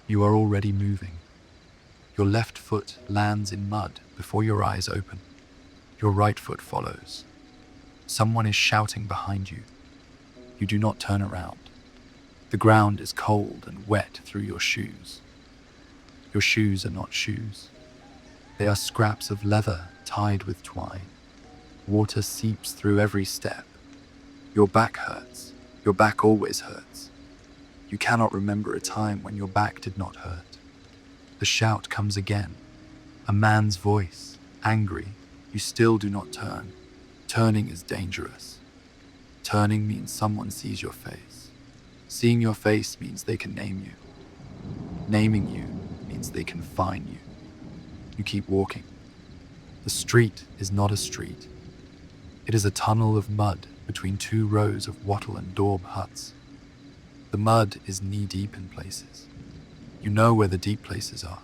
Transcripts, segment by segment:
You are already moving. Your left foot lands in mud before your eyes open. Your right foot follows. Someone is shouting behind you. You do not turn around. The ground is cold and wet through your shoes. Your shoes are not shoes. They are scraps of leather tied with twine. Water seeps through every step. Your back hurts. Your back always hurts. You cannot remember a time when your back did not hurt. The shout comes again. A man's voice, angry. You still do not turn. Turning is dangerous. Turning means someone sees your face. Seeing your face means they can name you. Naming you means they can fine you. You keep walking. The street is not a street. It is a tunnel of mud between two rows of wattle and daub huts. The mud is knee-deep in places. You know where the deep places are.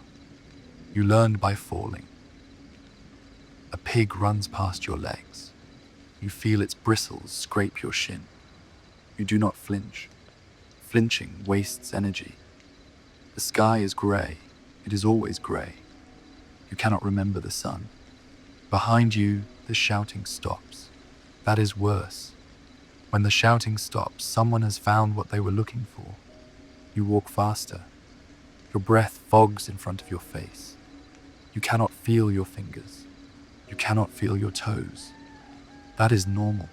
You learned by falling. A pig runs past your legs. You feel its bristles scrape your shin. You do not flinch. Flinching wastes energy. The sky is grey. It is always grey. You cannot remember the sun. Behind you, the shouting stops. That is worse. When the shouting stops, someone has found what they were looking for. You walk faster. Your breath fogs in front of your face. You cannot feel your fingers. You cannot feel your toes. That is normal.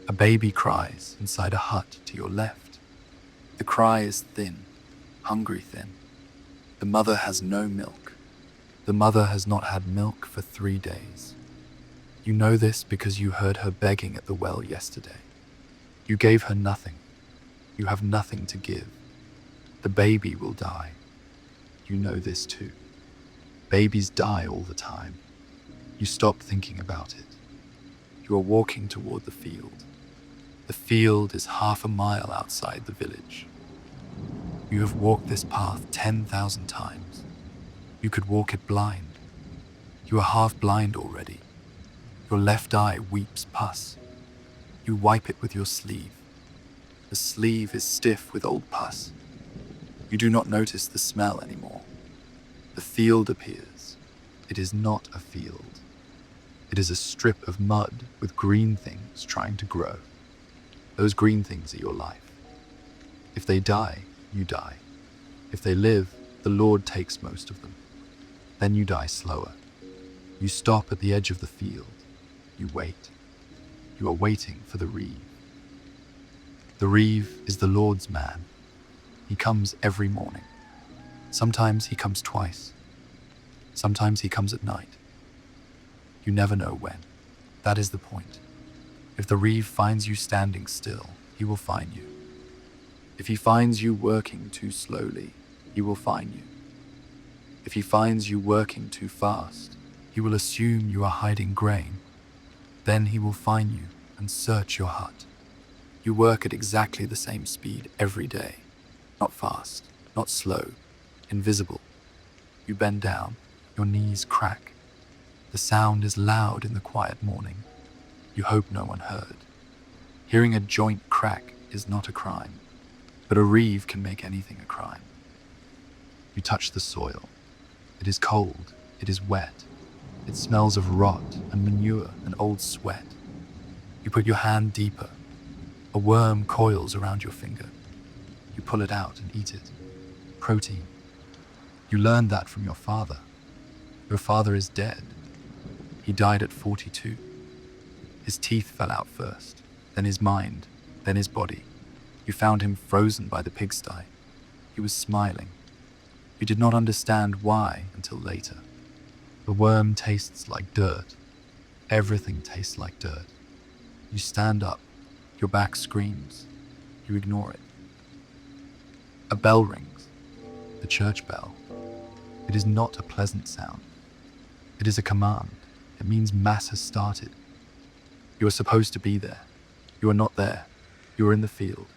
A baby cries inside a hut to your left. The cry is thin, hungry thin. The mother has no milk. The mother has not had milk for 3 days. You know this because you heard her begging at the well yesterday. You gave her nothing. You have nothing to give. The baby will die. You know this too. Babies die all the time. You stop thinking about it. You are walking toward the field. The field is half a mile outside the village. You have walked this path 10,000 times. You could walk it blind. You are half blind already. Your left eye weeps pus. You wipe it with your sleeve. The sleeve is stiff with old pus. You do not notice the smell anymore. The field appears. It is not a field. It is a strip of mud with green things trying to grow. Those green things are your life. If they die, you die. If they live, the Lord takes most of them. Then you die slower. You stop at the edge of the field. You wait. You are waiting for the reeve. The reeve is the Lord's man. He comes every morning. Sometimes he comes twice. Sometimes he comes at night. You never know when. That is the point. If the reeve finds you standing still, he will fine you. If he finds you working too slowly, he will fine you. If he finds you working too fast, he will assume you are hiding grain. Then he will fine you and search your hut. You work at exactly the same speed every day. Not fast, not slow, invisible. You bend down, your knees crack. The sound is loud in the quiet morning. You hope no one heard. Hearing a joint crack is not a crime, but a reeve can make anything a crime. You touch the soil. It is cold, it is wet. It smells of rot and manure and old sweat. You put your hand deeper. A worm coils around your finger. You pull it out and eat it. Protein. You learned that from your father. Your father is dead. He died at 42. His teeth fell out first, then his mind, then his body. You found him frozen by the pigsty. He was smiling. You did not understand why until later. The worm tastes like dirt. Everything tastes like dirt. You stand up. Your back screams. You ignore it. A bell rings. The church bell. It is not a pleasant sound. It is a command. It means Mass has started. You are supposed to be there. You are not there. You are in the field.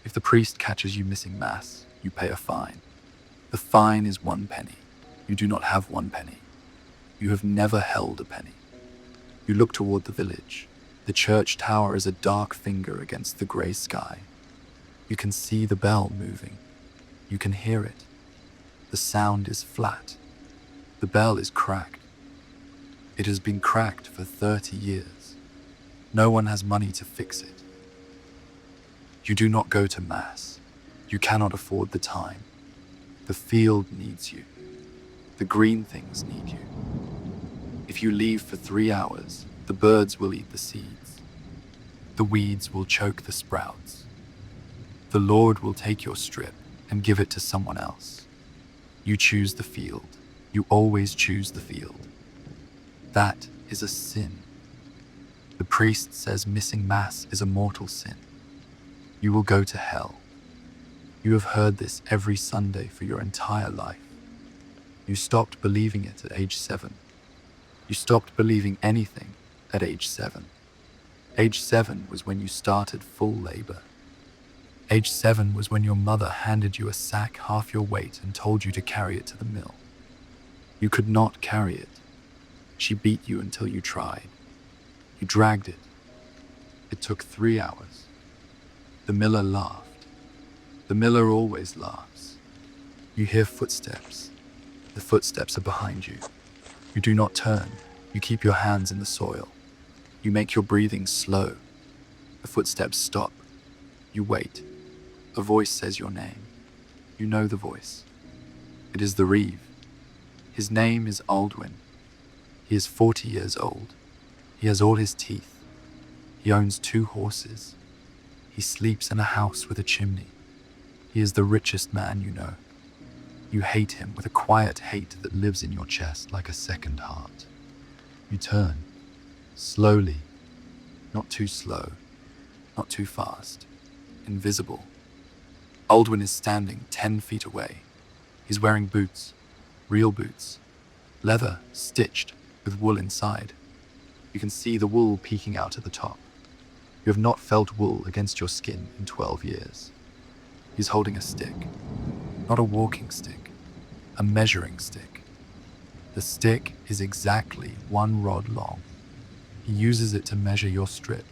If the priest catches you missing Mass, you pay a fine. The fine is 1 penny. You do not have 1 penny. You have never held a penny. You look toward the village. The church tower is a dark finger against the grey sky. You can see the bell moving. You can hear it. The sound is flat. The bell is cracked. It has been cracked for 30 years. No one has money to fix it. You do not go to mass. You cannot afford the time. The field needs you. The green things need you. If you leave for 3 hours, the birds will eat the seeds. The weeds will choke the sprouts. The Lord will take your strip and give it to someone else. You choose the field. You always choose the field. That is a sin. The priest says missing Mass is a mortal sin. You will go to hell. You have heard this every Sunday for your entire life. You stopped believing it at age 7. You stopped believing anything at age 7. Age 7 was when you started full labor. Age 7 was when your mother handed you a sack half your weight and told you to carry it to the mill. You could not carry it. She beat you until you tried. You dragged it. It took 3 hours. The miller laughed. The miller always laughs. You hear footsteps. The footsteps are behind you. You do not turn. You keep your hands in the soil. You make your breathing slow. The footsteps stop. You wait. A voice says your name. You know the voice. It is the Reeve. His name is Aldwin. He is 40 years old. He has all his teeth. He owns 2 horses. He sleeps in a house with a chimney. He is the richest man you know. You hate him with a quiet hate that lives in your chest like a second heart. You turn, slowly, not too slow, not too fast, invisible. Aldwin is standing 10 feet away. He's wearing boots, real boots, leather stitched with wool inside. You can see the wool peeking out at the top. You have not felt wool against your skin in 12 years. He's holding a stick, not a walking stick, a measuring stick. The stick is exactly 1 rod long. He uses it to measure your strip.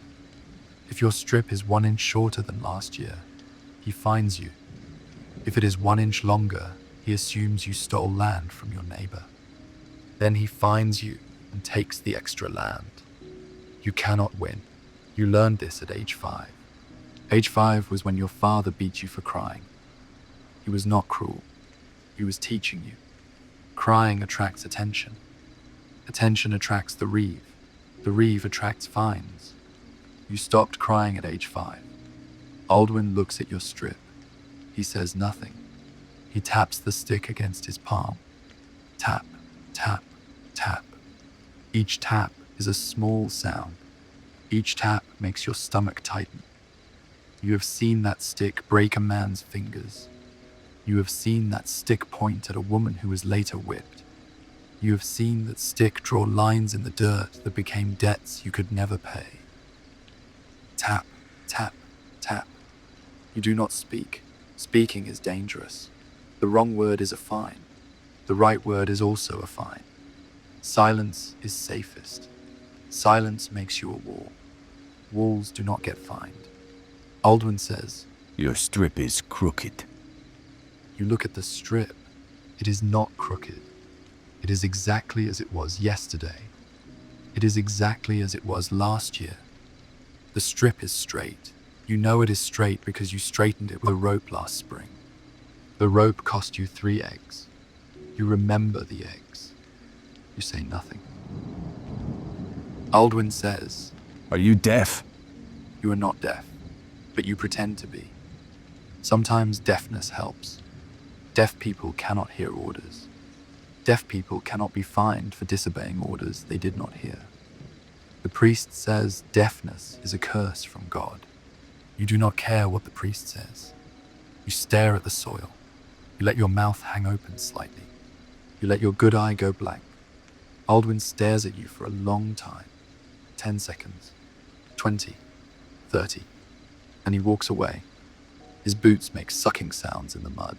If your strip is 1 inch shorter than last year, he fines you. If it is 1 inch longer, he assumes you stole land from your neighbor. Then he fines you and takes the extra land. You cannot win. You learned this at age 5. Age 5 was when your father beat you for crying. He was not cruel. He was teaching you. Crying attracts attention. Attention attracts the Reeve. The Reeve attracts fines. You stopped crying at age 5. Aldwin looks at your strip. He says nothing. He taps the stick against his palm. Tap, tap, tap. Each tap is a small sound. Each tap makes your stomach tighten. You have seen that stick break a man's fingers. You have seen that stick point at a woman who was later whipped. You have seen that stick draw lines in the dirt that became debts you could never pay. Tap, tap, tap. You do not speak. Speaking is dangerous. The wrong word is a fine. The right word is also a fine. Silence is safest. Silence makes you a wall. Walls do not get fined. Aldwin says, Your strip is crooked. You look at the strip. It is not crooked. It is exactly as it was yesterday. It is exactly as it was last year. The strip is straight. You know it is straight because you straightened it with a rope last spring. The rope cost you 3 eggs. You remember the eggs. You say nothing. Aldwin says, Are you deaf? You are not deaf, but you pretend to be. Sometimes deafness helps. Deaf people cannot hear orders. Deaf people cannot be fined for disobeying orders they did not hear. The priest says deafness is a curse from God. You do not care what the priest says. You stare at the soil. You let your mouth hang open slightly. You let your good eye go blank. Aldwin stares at you for a long time. 10 seconds. 20. 30. And he walks away. His boots make sucking sounds in the mud.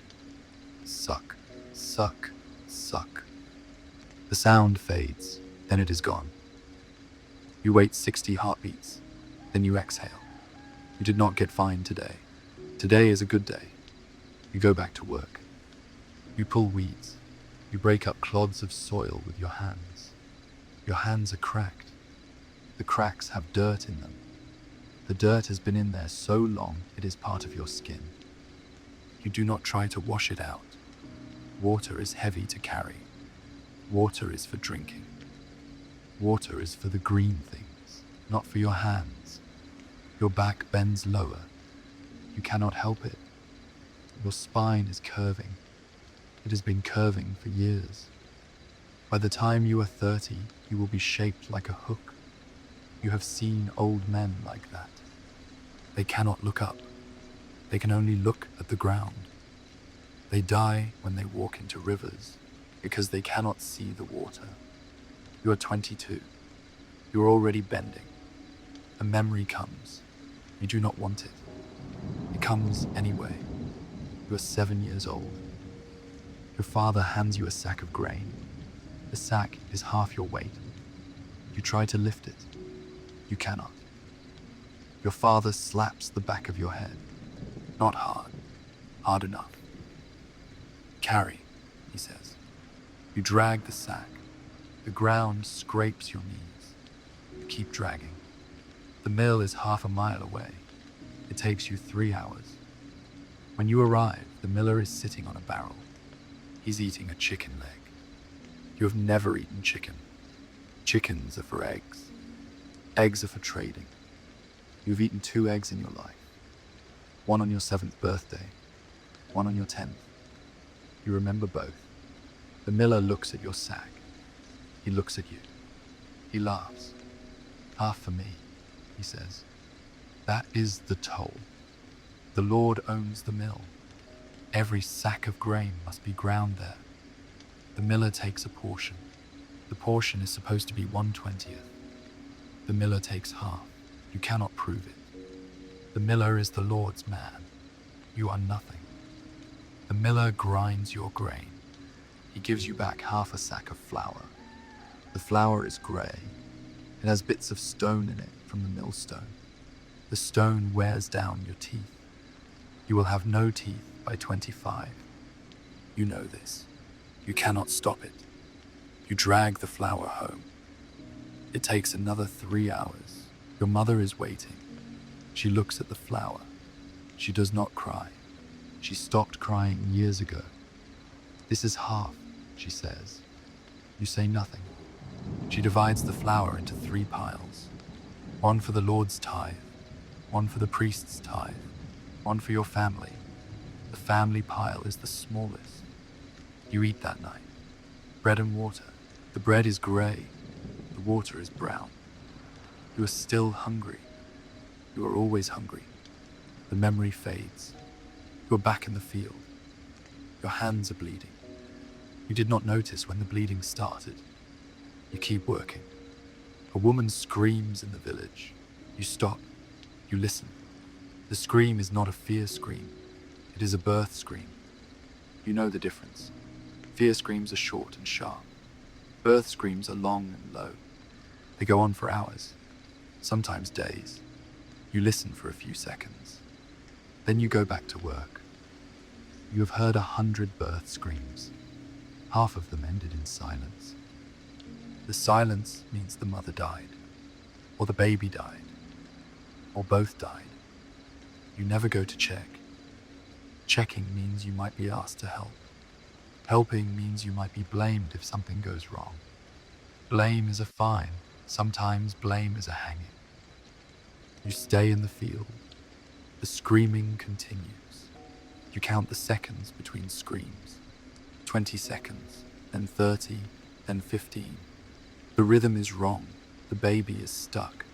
Suck, suck, suck. The sound fades, then it is gone. You wait 60 heartbeats, then you exhale. You did not get fined today. Today is a good day. You go back to work. You pull weeds. You break up clods of soil with your hands. Your hands are cracked. The cracks have dirt in them. The dirt has been in there so long it is part of your skin. You do not try to wash it out. Water is heavy to carry. Water is for drinking. Water is for the green things, not for your hands. Your back bends lower. You cannot help it. Your spine is curving. It has been curving for years. By the time you are 30, you will be shaped like a hook. You have seen old men like that. They cannot look up. They can only look at the ground. They die when they walk into rivers because they cannot see the water. You are 22. You are already bending. A memory comes. You do not want it. It comes anyway. You are 7 years old. Your father hands you a sack of grain. The sack is half your weight. You try to lift it. You cannot. Your father slaps the back of your head. Not hard. Hard enough. Carry, he says. You drag the sack. The ground scrapes your knees. You keep dragging. The mill is half a mile away. It takes you 3 hours. When you arrive, the miller is sitting on a barrel. He's eating a chicken leg. You have never eaten chicken. Chickens are for eggs. Eggs are for trading. You've eaten 2 eggs in your life. One on your 7th birthday. One on your 10th. You remember both. The miller looks at your sack. He looks at you. He laughs. Half for me, he says. That is the toll. The Lord owns the mill. Every sack of grain must be ground there. The miller takes a portion. The portion is supposed to be 1/20th. The miller takes half. You cannot prove it. The miller is the Lord's man. You are nothing. The miller grinds your grain. He gives you back half a sack of flour. The flour is grey. It has bits of stone in it from the millstone. The stone wears down your teeth. You will have no teeth by 25. You know this. You cannot stop it. You drag the flour home. It takes another 3 hours. Your mother is waiting. She looks at the flour. She does not cry. She stopped crying years ago. This is half, she says. You say nothing. She divides the flour into 3 piles. One for the Lord's tithe, one for the priest's tithe, one for your family. The family pile is the smallest. You eat that night. Bread and water. The bread is grey. The water is brown. You are still hungry. You are always hungry. The memory fades. You are back in the field. Your hands are bleeding. You did not notice when the bleeding started. You keep working. A woman screams in the village. You stop. You listen. The scream is not a fear scream. It is a birth scream. You know the difference. Fear screams are short and sharp. Birth screams are long and low. They go on for hours, sometimes days. You listen for a few seconds. Then you go back to work. You have heard 100 birth screams. Half of them ended in silence. The silence means the mother died, or the baby died, or both died. You never go to check. Checking means you might be asked to help. Helping means you might be blamed if something goes wrong. Blame is a fine. Sometimes blame is a hanging. You stay in the field. The screaming continues. You count the seconds between screams. 20 seconds, then 30, then 15. The rhythm is wrong. The baby is stuck.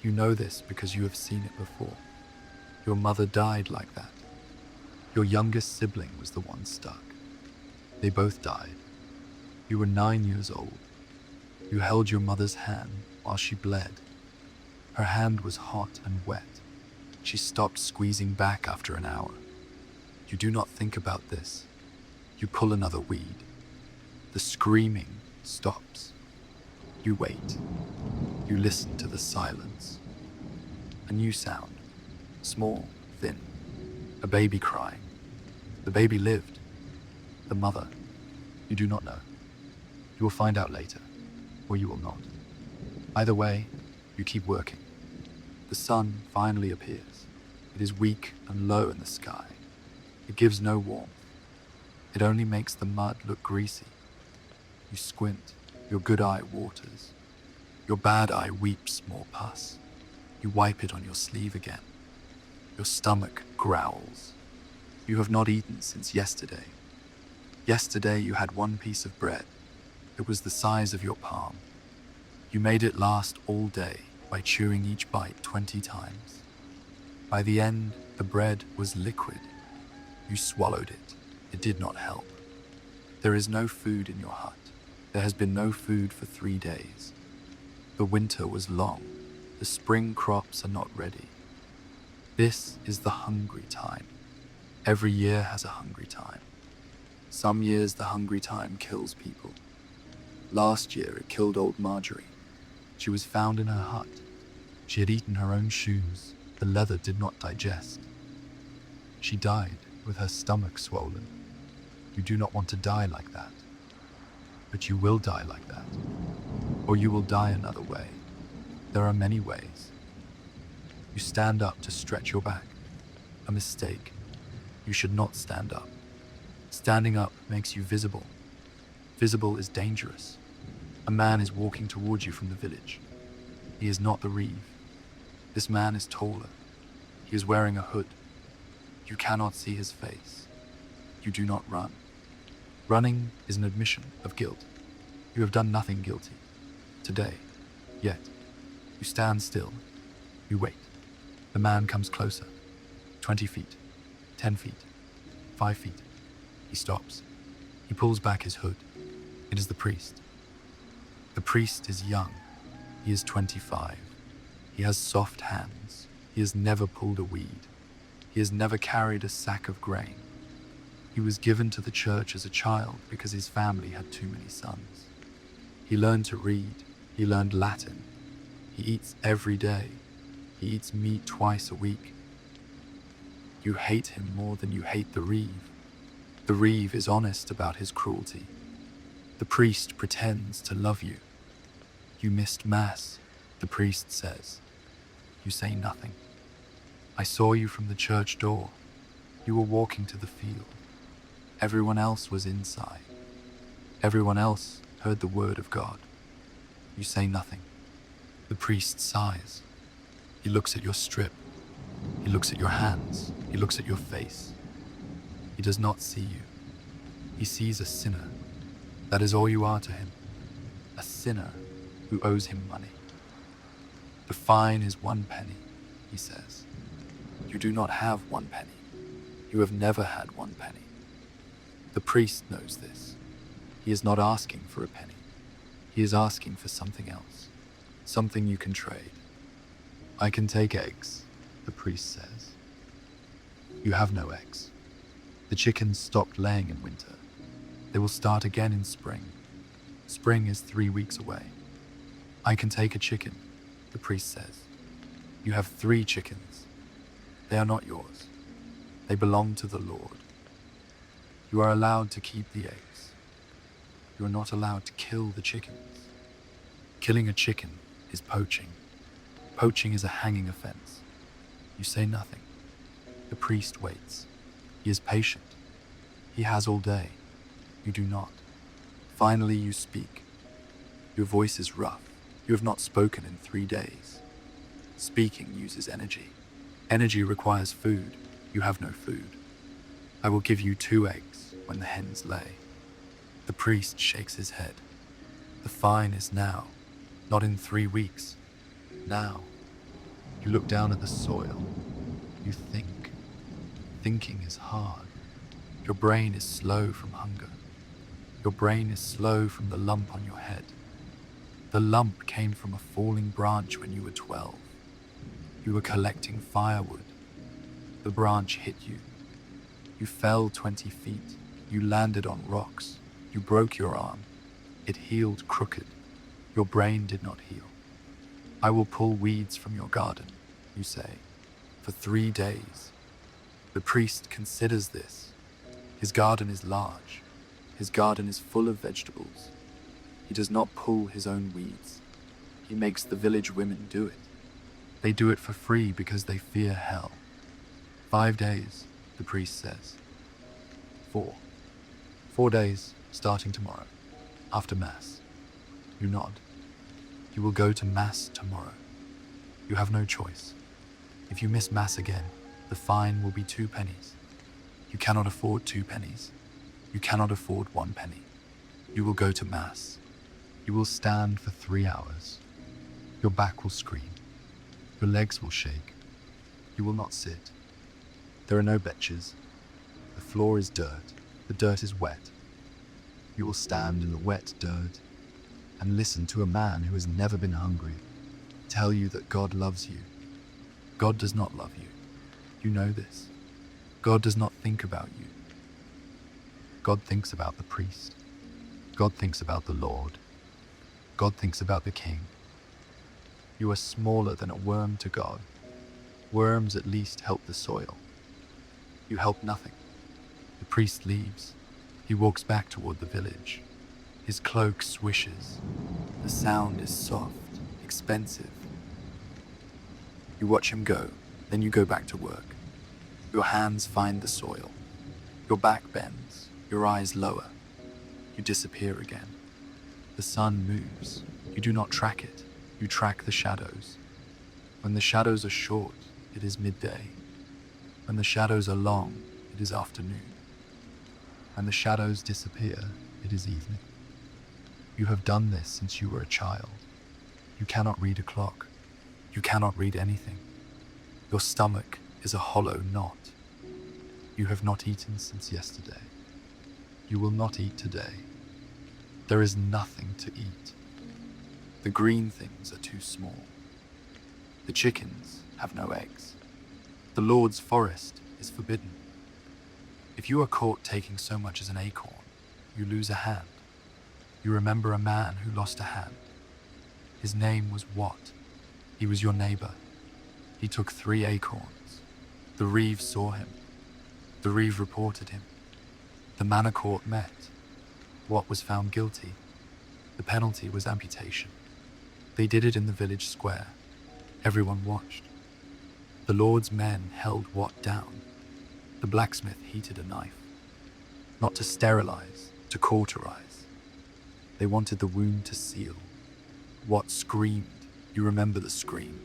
You know this because you have seen it before. Your mother died like that. Your youngest sibling was the one stuck. They both died. You were 9 years old. You held your mother's hand while she bled. Her hand was hot and wet. She stopped squeezing back after an hour. You do not think about this. You pull another weed. The screaming stops. You wait. You listen to the silence. A new sound. Small, thin. A baby crying. The baby lived. The mother? You do not know. You will find out later, or you will not. Either way, you keep working. The sun finally appears. It is weak and low in the sky. It gives no warmth. It only makes the mud look greasy. You squint, your good eye waters. Your bad eye weeps more pus. You wipe it on your sleeve again. Your stomach growls. You have not eaten since yesterday. Yesterday you had one piece of bread. It was the size of your palm. You made it last all day by chewing each bite 20 times. By the end, the bread was liquid. You swallowed it. It did not help. There is no food in your hut. There has been no food for 3 days. The winter was long. The spring crops are not ready. This is the hungry time. Every year has a hungry time. Some years the hungry time kills people. Last year it killed old Marjorie. She was found in her hut. She had eaten her own shoes. The leather did not digest. She died with her stomach swollen. You do not want to die like that. But you will die like that. Or you will die another way. There are many ways. You stand up to stretch your back. A mistake. You should not stand up. Standing up makes you visible. Visible is dangerous. A man is walking towards you from the village. He is not the reeve. This man is taller. He is wearing a hood. You cannot see his face. You do not run. Running is an admission of guilt. You have done nothing guilty. Today. Yet. You stand still. You wait. The man comes closer. 20 feet. 10 feet. 5 feet. He stops. He pulls back his hood. It is the priest. The priest is young. He is 25. He has soft hands. He has never pulled a weed. He has never carried a sack of grain. He was given to the church as a child because his family had too many sons. He learned to read. He learned Latin. He eats every day. He eats meat twice a week. You hate him more than you hate the reeve. The reeve is honest about his cruelty. The priest pretends to love you. You missed Mass, the priest says. You say nothing. I saw you from the church door. You were walking to the field. Everyone else was inside. Everyone else heard the word of God. You say nothing. The priest sighs. He looks at your strip. He looks at your hands. He looks at your face. He does not see you. He sees a sinner. That is all you are to him. A sinner who owes him money. The fine is 1 penny, he says. You do not have 1 penny. You have never had 1 penny. The priest knows this. He is not asking for a penny. He is asking for something else. Something you can trade. I can take eggs, the priest says. You have no eggs. The chickens stopped laying in winter. They will start again in spring. Spring is 3 weeks away. I can take a chicken, the priest says. You have 3 chickens. They are not yours. They belong to the Lord. You are allowed to keep the eggs. You are not allowed to kill the chickens. Killing a chicken is poaching. Poaching is a hanging offense. You say nothing. The priest waits. He is patient. He has all day. You do not. Finally you speak. Your voice is rough. You have not spoken in 3 days. Speaking uses energy. Energy requires food. You have no food. I will give you 2 eggs when the hens lay. The priest shakes his head. The fine is now, not in 3 weeks. Now. You look down at the soil. You think. Thinking is hard. Your brain is slow from hunger. Your brain is slow from the lump on your head. The lump came from a falling branch when you were 12. You were collecting firewood. The branch hit you. You fell 20 feet. You landed on rocks. You broke your arm. It healed crooked. Your brain did not heal. I will pull weeds from your garden, you say, for 3 days. The priest considers this. His garden is large. His garden is full of vegetables. He does not pull his own weeds. He makes the village women do it. They do it for free because they fear hell. 5 days, the priest says. 4. 4 days, starting tomorrow, after Mass. You nod. You will go to Mass tomorrow. You have no choice. If you miss Mass again, the fine will be 2 pennies. You cannot afford 2 pennies. You cannot afford 1 penny. You will go to Mass. You will stand for 3 hours. Your back will scream. Your legs will shake. You will not sit. There are no benches. The floor is dirt. The dirt is wet. You will stand in the wet dirt and listen to a man who has never been hungry tell you that God loves you. God does not love you. You know this. God does not think about you. God thinks about the priest. God thinks about the Lord. God thinks about the king. You are smaller than a worm to God. Worms at least help the soil. You help nothing. The priest leaves. He walks back toward the village. His cloak swishes. The sound is soft, expensive. You watch him go, then you go back to work. Your hands find the soil. Your back bends, your eyes lower. You disappear again. The sun moves. You do not track it. You track the shadows. When the shadows are short, it is midday. When the shadows are long, it is afternoon. When the shadows disappear, it is evening. You have done this since you were a child. You cannot read a clock. You cannot read anything. Your stomach is a hollow knot. You have not eaten since yesterday. You will not eat today. There is nothing to eat. The green things are too small. The chickens have no eggs. The Lord's forest is forbidden. If you are caught taking so much as an acorn, you lose a hand. You remember a man who lost a hand. His name was Wat. He was your neighbor. He took 3 acorns. The reeve saw him. The reeve reported him. The manor court met. Wat was found guilty. The penalty was amputation. They did it in the village square. Everyone watched. The Lord's men held Wat down. The blacksmith heated a knife. Not to sterilize, to cauterize. They wanted the wound to seal. Wat screamed. You remember the scream.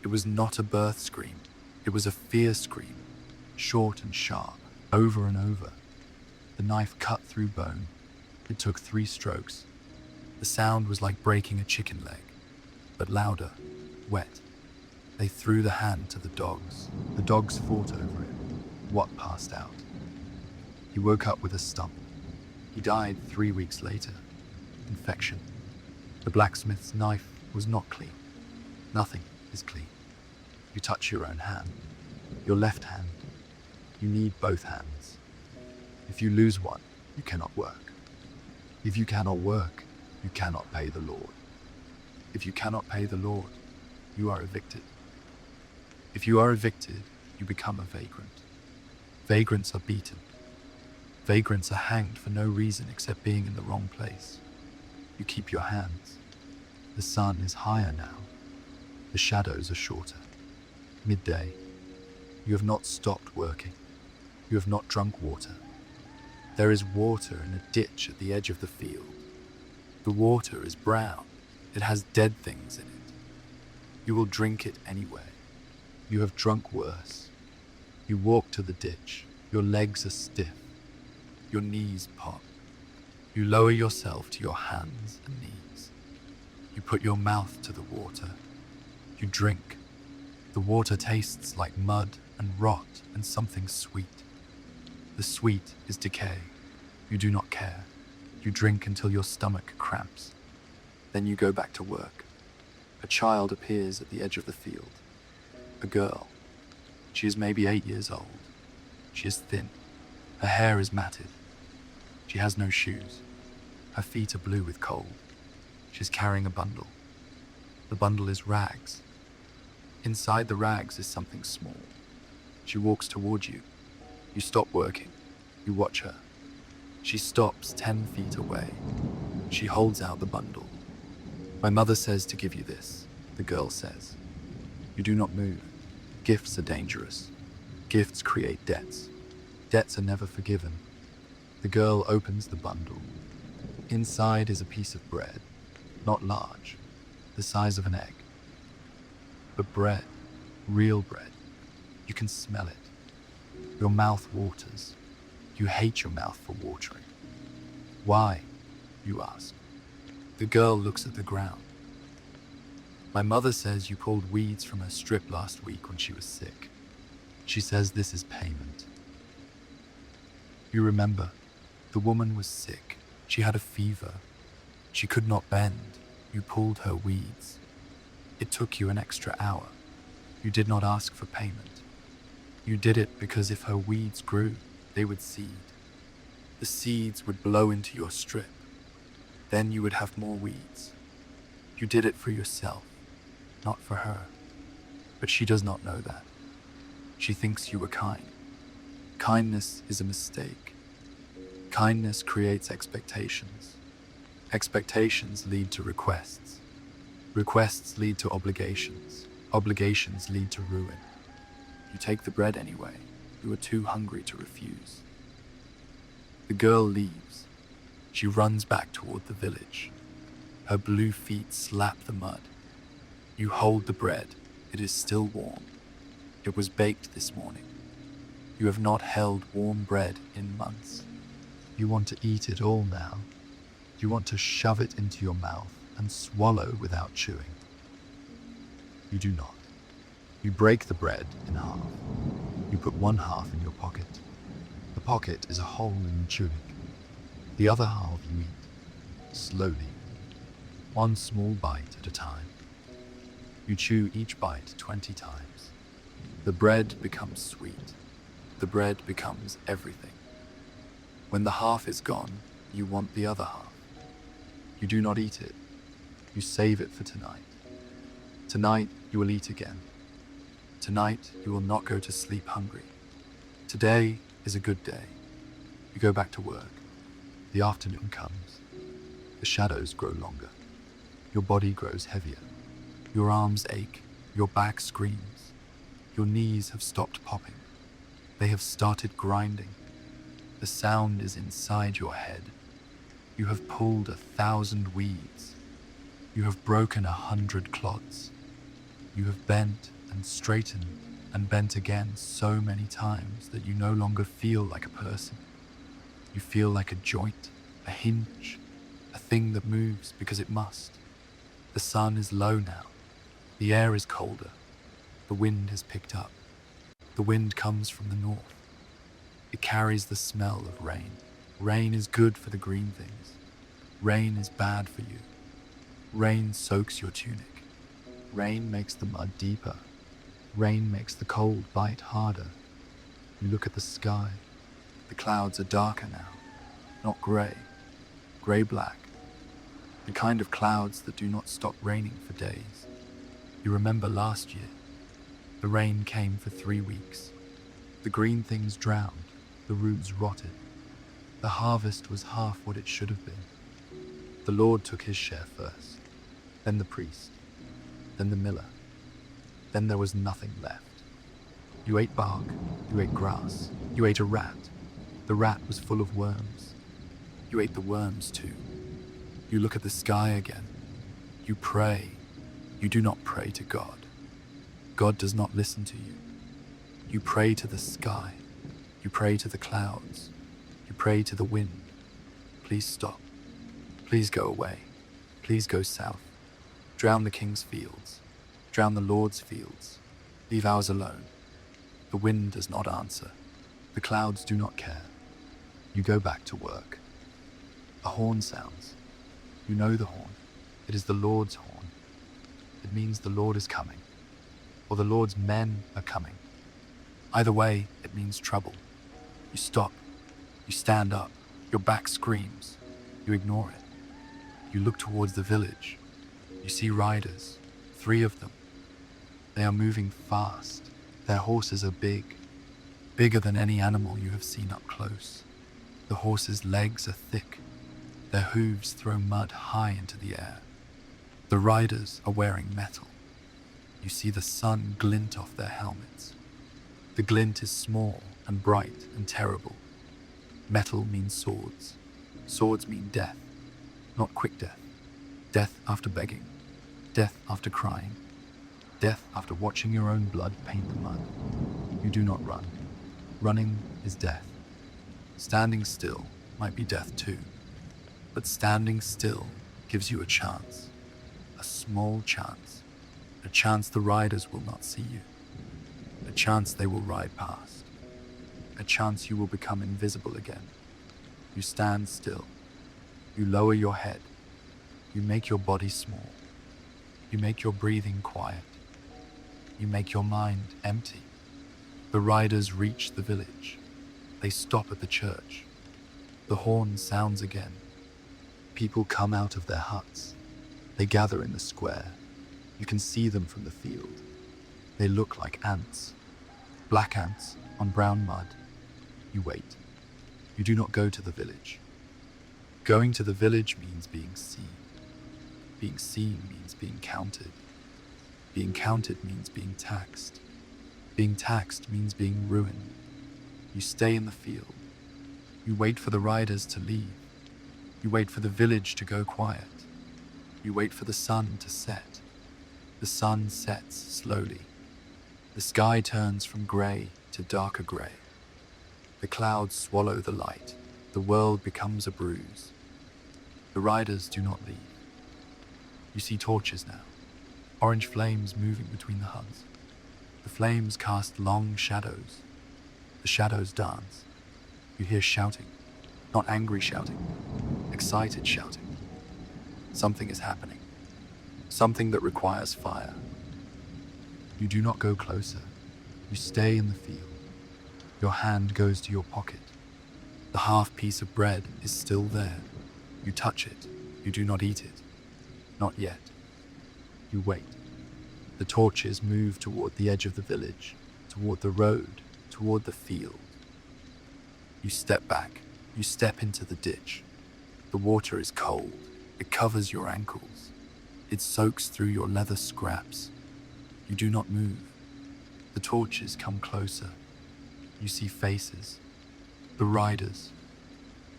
It was not a birth scream. It was a fear scream, short and sharp, over and over. The knife cut through bone. It took 3 strokes. The sound was like breaking a chicken leg, but louder, wet. They threw the hand to the dogs. The dogs fought over it. Wat passed out. He woke up with a stump. He died 3 weeks later. Infection. The blacksmith's knife was not clean. Nothing is clean. You touch your own hand. Your left hand. You need both hands. If you lose one, you cannot work. If you cannot work, you cannot pay the Lord. If you cannot pay the Lord, you are evicted. If you are evicted, you become a vagrant. Vagrants are beaten. Vagrants are hanged for no reason except being in the wrong place. You keep your hands. The sun is higher now. The shadows are shorter. Midday. You have not stopped working. You have not drunk water. There is water in a ditch at the edge of the field. The water is brown. It has dead things in it. You will drink it anyway. You have drunk worse. You walk to the ditch. Your legs are stiff. Your knees pop. You lower yourself to your hands and knees. You put your mouth to the water. You drink. The water tastes like mud and rot and something sweet. The sweet is decay. You do not care. You drink until your stomach cramps. Then you go back to work. A child appears at the edge of the field. A girl. She is maybe 8 years old. She is thin. Her hair is matted. She has no shoes. Her feet are blue with cold. She is carrying a bundle. The bundle is rags. Inside the rags is something small. She walks toward you. You stop working. You watch her. She stops 10 feet away. She holds out the bundle. My mother says to give you this, the girl says. You do not move. Gifts are dangerous. Gifts create debts. Debts are never forgiven. The girl opens the bundle. Inside is a piece of bread, not large, the size of an egg. But bread, real bread. You can smell it. Your mouth waters. You hate your mouth for watering. Why? You ask. The girl looks at the ground. My mother says you pulled weeds from her strip last week when she was sick. She says this is payment. You remember, the woman was sick. She had a fever. She could not bend. You pulled her weeds. It took you an extra hour. You did not ask for payment. You did it because if her weeds grew, they would seed. The seeds would blow into your strip. Then you would have more weeds. You did it for yourself, not for her. But she does not know that. She thinks you were kind. Kindness is a mistake. Kindness creates expectations. Expectations lead to requests. Requests lead to obligations. Obligations lead to ruin. You take the bread anyway. You are too hungry to refuse. The girl leaves. She runs back toward the village. Her blue feet slap the mud. You hold the bread. It is still warm. It was baked this morning. You have not held warm bread in months. You want to eat it all now. You want to shove it into your mouth and swallow without chewing. You do not. You break the bread in half. You put one half in your pocket. The pocket is a hole in chewing. The other half you eat, slowly, one small bite at a time. You chew each bite 20 times. The bread becomes sweet. The bread becomes everything. When the half is gone, you want the other half. You do not eat it. You save it for tonight. Tonight you will eat again. Tonight you will not go to sleep hungry. Today is a good day. You go back to work. The afternoon comes. The shadows grow longer. Your body grows heavier. Your arms ache. Your back screams. Your knees have stopped popping. They have started grinding. The sound is inside your head. You have pulled 1,000 weeds. You have broken 100 clods. You have bent and straightened and bent again so many times that you no longer feel like a person. You feel like a joint, a hinge, a thing that moves because it must. The sun is low now. The air is colder. The wind has picked up. The wind comes from the north. It carries the smell of rain. Rain is good for the green things. Rain is bad for you. Rain soaks your tunic. Rain makes the mud deeper. Rain makes the cold bite harder. You look at the sky. The clouds are darker now, not grey, grey-black. The kind of clouds that do not stop raining for days. You remember last year. The rain came for 3 weeks. The green things drowned. The roots rotted. The harvest was half what it should have been. The Lord took his share first, then the priest, then the miller. Then there was nothing left. You ate bark, you ate grass, you ate a rat. The rat was full of worms. You ate the worms too. You look at the sky again. You pray. You do not pray to God. God does not listen to you. You pray to the sky. You pray to the clouds. You pray to the wind. Please stop. Please go away. Please go south. Drown the king's fields. Drown the Lord's fields. Leave ours alone. The wind does not answer. The clouds do not care. You go back to work. A horn sounds. You know the horn. It is the Lord's horn. It means the Lord is coming, or the Lord's men are coming. Either way, it means trouble. You stop. You stand up. Your back screams. You ignore it. You look towards the village. You see riders, 3 of them. They are moving fast. Their horses are big, bigger than any animal you have seen up close. The horses' legs are thick. Their hooves throw mud high into the air. The riders are wearing metal. You see the sun glint off their helmets. The glint is small and bright and terrible. Metal means swords. Swords mean death, not quick death. Death after begging. Death after crying. Death after watching your own blood paint the mud. You do not run. Running is death. Standing still might be death too. But standing still gives you a chance. A small chance. A chance the riders will not see you. A chance they will ride past. A chance you will become invisible again. You stand still. You lower your head. You make your body small. You make your breathing quiet. You make your mind empty. The riders reach the village. They stop at the church. The horn sounds again. People come out of their huts. They gather in the square. You can see them from the field. They look like ants. Black ants on brown mud. You wait. You do not go to the village. Going to the village means being seen. Being seen means being counted. Being counted means being taxed. Being taxed means being ruined. You stay in the field. You wait for the riders to leave. You wait for the village to go quiet. You wait for the sun to set. The sun sets slowly. The sky turns from grey to darker grey. The clouds swallow the light. The world becomes a bruise. The riders do not leave. You see torches now, orange flames moving between the huts. The flames cast long shadows. The shadows dance. You hear shouting, not angry shouting, excited shouting. Something is happening, something that requires fire. You do not go closer. You stay in the field. Your hand goes to your pocket. The half piece of bread is still there. You touch it. You do not eat it. Not yet. You wait. The torches move toward the edge of the village, toward the road, toward the field. You step back. You step into the ditch. The water is cold. It covers your ankles. It soaks through your leather scraps. You do not move. The torches come closer. You see faces. The riders.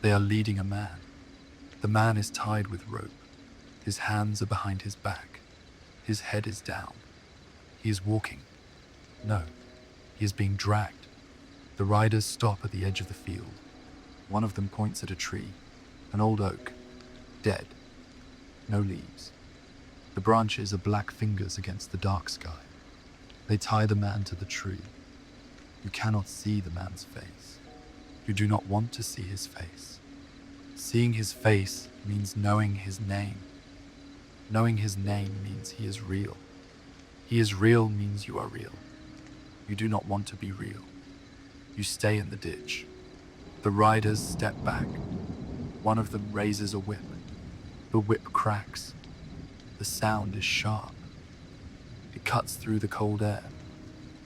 They are leading a man. The man is tied with rope. His hands are behind his back. His head is down. He is walking. No, he is being dragged. The riders stop at the edge of the field. One of them points at a tree, an old oak, dead, no leaves. The branches are black fingers against the dark sky. They tie the man to the tree. You cannot see the man's face. You do not want to see his face. Seeing his face means knowing his name. Knowing his name means he is real. He is real means you are real. You do not want to be real. You stay in the ditch. The riders step back. One of them raises a whip. The whip cracks. The sound is sharp. It cuts through the cold air.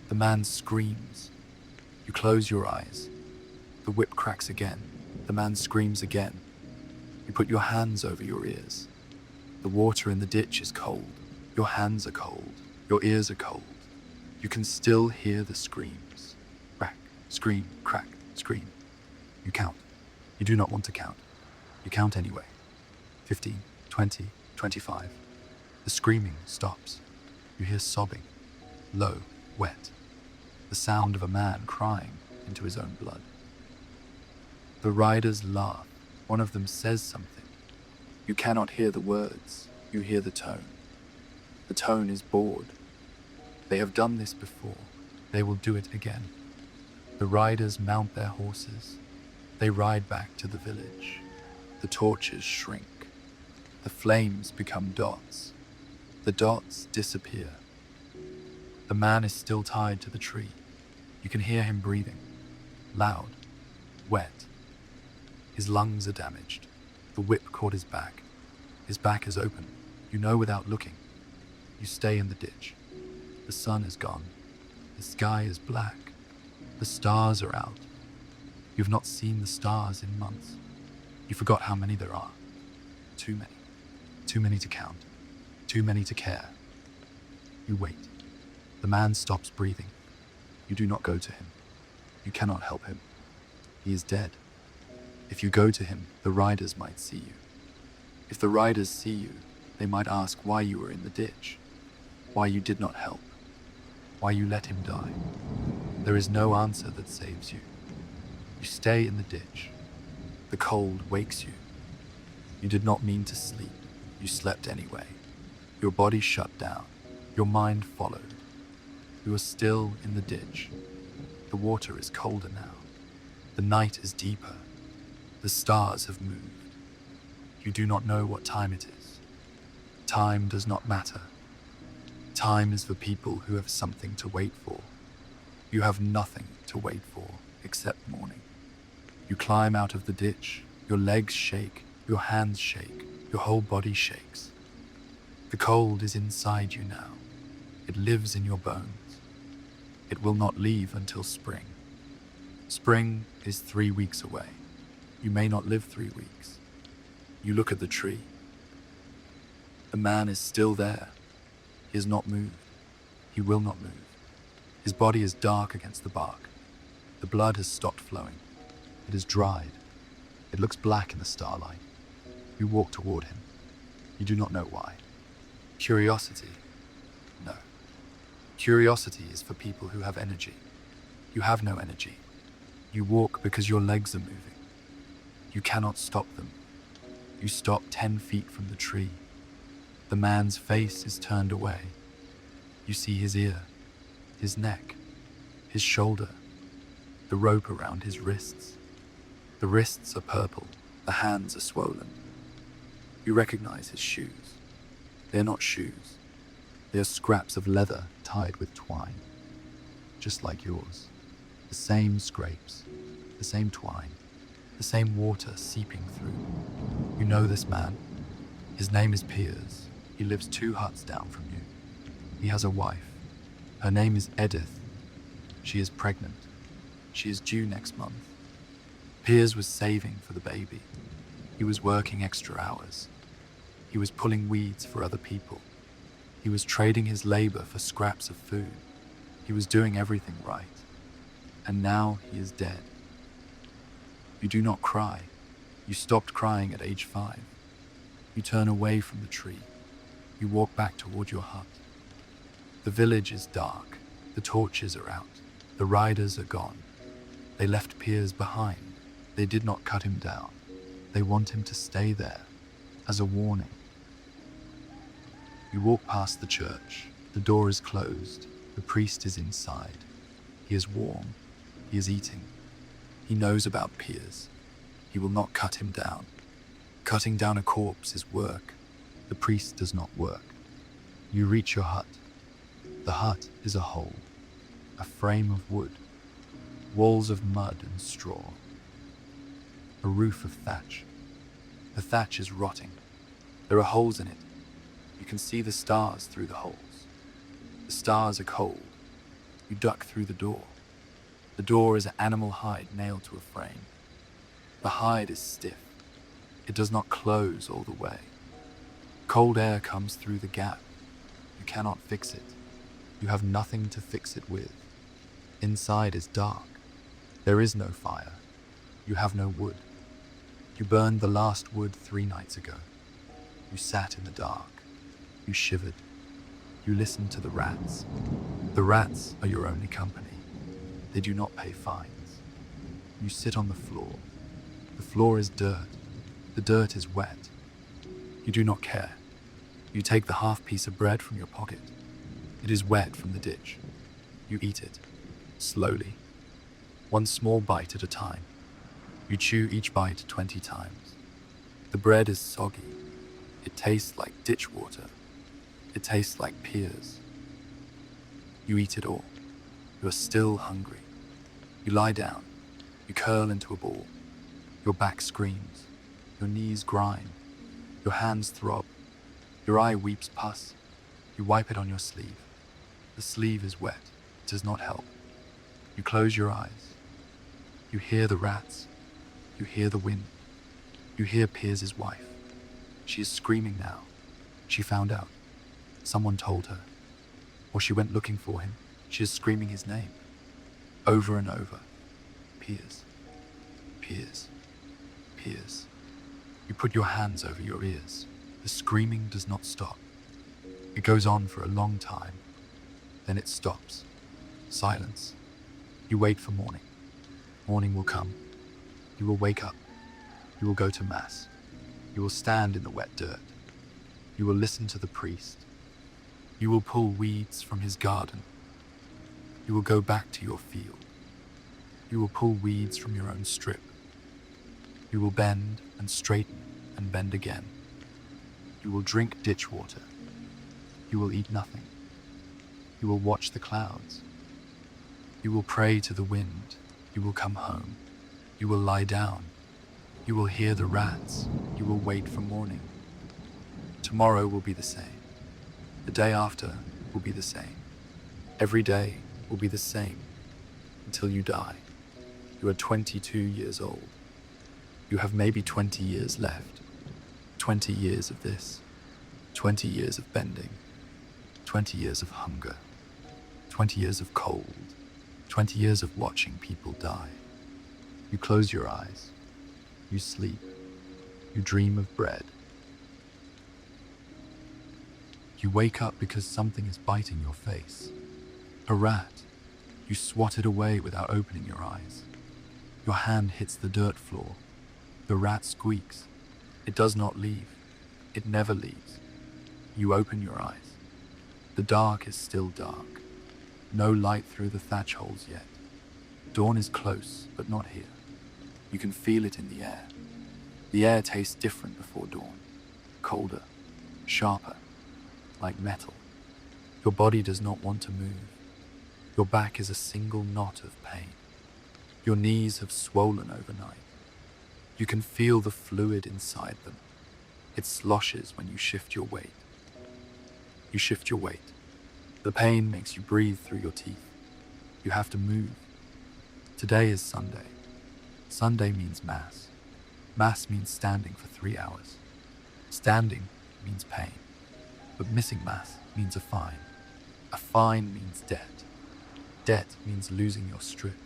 The man screams. You close your eyes. The whip cracks again. The man screams again. You put your hands over your ears. The water in the ditch is cold. Your hands are cold. Your ears are cold. You can still hear the screams. Crack, scream, crack, scream. You count. You do not want to count. You count anyway. 15, 20, 25. The screaming stops. You hear sobbing. Low, wet. The sound of a man crying into his own blood. The riders laugh. One of them says something. You cannot hear the words. You hear the tone. The tone is bored. They have done this before. They will do it again. The riders mount their horses. They ride back to the village. The torches shrink. The flames become dots. The dots disappear. The man is still tied to the tree. You can hear him breathing. Loud. Wet. His lungs are damaged. The whip caught his back. His back is open. You know without looking. You stay in the ditch. The sun is gone. The sky is black. The stars are out. You've not seen the stars in months. You forgot how many there are. Too many. Too many to count. Too many to care. You wait. The man stops breathing. You do not go to him. You cannot help him. He is dead. If you go to him, the riders might see you. If the riders see you, they might ask why you were in the ditch, why you did not help, why you let him die. There is no answer that saves you. You stay in the ditch. The cold wakes you. You did not mean to sleep. You slept anyway. Your body shut down. Your mind followed. You are still in the ditch. The water is colder now. The night is deeper. The stars have moved. You do not know what time it is. Time does not matter. Time is for people who have something to wait for. You have nothing to wait for except morning. You climb out of the ditch. Your legs shake. Your hands shake. Your whole body shakes. The cold is inside you now. It lives in your bones. It will not leave until spring. Spring is 3 weeks away. You may not live 3 weeks. You look at the tree. The man is still there. He has not moved. He will not move. His body is dark against the bark. The blood has stopped flowing. It is dried. It looks black in the starlight. You walk toward him. You do not know why. Curiosity? No. Curiosity is for people who have energy. You have no energy. You walk because your legs are moving. You cannot stop them. You stop 10 feet from the tree. The man's face is turned away. You see his ear, his neck, his shoulder, the rope around his wrists. The wrists are purple, the hands are swollen. You recognize his shoes. They are not shoes. They are scraps of leather tied with twine, just like yours. The same scrapes, the same twine, the same water seeping through. You know this man. His name is Piers. He lives 2 huts down from you. He has a wife. Her name is Edith. She is pregnant. She is due next month. Piers was saving for the baby. He was working extra hours. He was pulling weeds for other people. He was trading his labor for scraps of food. He was doing everything right. And now he is dead. You do not cry. You stopped crying at age 5. You turn away from the tree. You walk back toward your hut. The village is dark. The torches are out. The riders are gone. They left Piers behind. They did not cut him down. They want him to stay there, as a warning. You walk past the church. The door is closed. The priest is inside. He is warm. He is eating. He knows about Piers. He will not cut him down. Cutting down a corpse is work. The priest does not work. You reach your hut. The hut is a hole, a frame of wood, walls of mud and straw, a roof of thatch. The thatch is rotting. There are holes in it. You can see the stars through the holes. The stars are cold. You duck through the door. The door is an animal hide nailed to a frame. The hide is stiff. It does not close all the way. Cold air comes through the gap. You cannot fix it. You have nothing to fix it with. Inside is dark. There is no fire. You have no wood. You burned the last wood 3 nights ago. You sat in the dark. You shivered. You listened to the rats. The rats are your only company. They do not pay fines. You sit on the floor. The floor is dirt. The dirt is wet. You do not care. You take the half piece of bread from your pocket. It is wet from the ditch. You eat it, slowly, 1 small bite at a time. You chew each bite 20 times. The bread is soggy. It tastes like ditch water. It tastes like Piers. You eat it all. You are still hungry. You lie down. You curl into a ball. Your back screams. Your knees grind. Your hands throb. Your eye weeps pus. You wipe it on your sleeve. The sleeve is wet. It does not help. You close your eyes. You hear the rats. You hear the wind. You hear Piers's wife. She is screaming now. She found out. Someone told her. Or she went looking for him. She is screaming his name. Over and over. Piers. Piers. Piers. You put your hands over your ears. The screaming does not stop. It goes on for a long time. Then it stops. Silence. You wait for morning. Morning will come. You will wake up. You will go to mass. You will stand in the wet dirt. You will listen to the priest. You will pull weeds from his garden. You will go back to your field. You will pull weeds from your own strip. You will bend and straighten and bend again. You will drink ditch water. You will eat nothing. You will watch the clouds. You will pray to the wind. You will come home. You will lie down. You will hear the rats. You will wait for morning. Tomorrow will be the same. The day after will be the same. Every day will be the same until you die. You are 22 years old. You have maybe 20 years left. 20 years of this. 20 years of bending. 20 years of hunger. 20 years of cold. 20 years of watching people die. You close your eyes. You sleep. You dream of bread. You wake up because something is biting your face. A rat. You swat it away without opening your eyes. Your hand hits the dirt floor. The rat squeaks. It does not leave. It never leaves. You open your eyes. The dark is still dark. No light through the thatch holes yet. Dawn is close, but not here. You can feel it in the air. The air tastes different before dawn. Colder, sharper, like metal. Your body does not want to move. Your back is a single knot of pain. Your knees have swollen overnight. You can feel the fluid inside them. It sloshes when you shift your weight. You shift your weight. The pain makes you breathe through your teeth. You have to move. Today is Sunday. Sunday means Mass. Mass means standing for 3 hours. Standing means pain. But missing Mass means a fine. A fine means debt. Debt means losing your strip.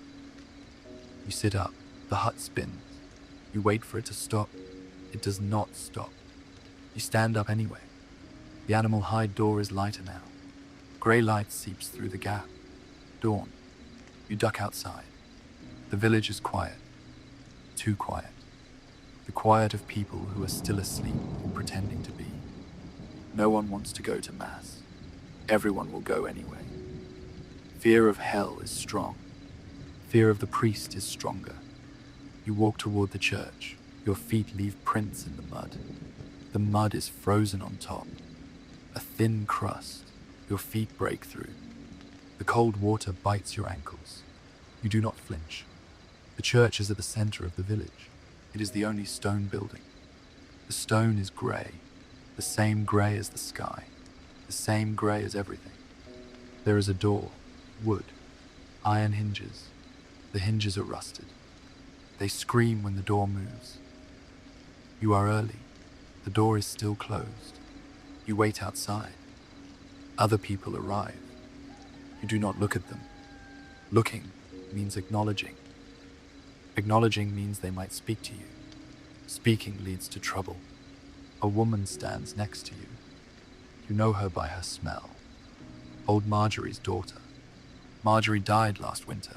You sit up. The hut spins. You wait for it to stop. It does not stop. You stand up anyway. The animal hide door is lighter now. Grey light seeps through the gap. Dawn. You duck outside. The village is quiet. Too quiet. The quiet of people who are still asleep or pretending to be. No one wants to go to Mass. Everyone will go anyway. Fear of hell is strong. Fear of the priest is stronger. You walk toward the church. Your feet leave prints in the mud. The mud is frozen on top. A thin crust. Your feet break through. The cold water bites your ankles. You do not flinch. The church is at the center of the village. It is the only stone building. The stone is grey, the same grey as the sky, the same grey as everything. There is a door, wood, iron hinges. The hinges are rusted. They scream when the door moves. You are early. The door is still closed. You wait outside. Other people arrive. You do not look at them. Looking means acknowledging. Acknowledging means they might speak to you. Speaking leads to trouble. A woman stands next to you. You know her by her smell. Old Marjorie's daughter. Marjorie died last winter.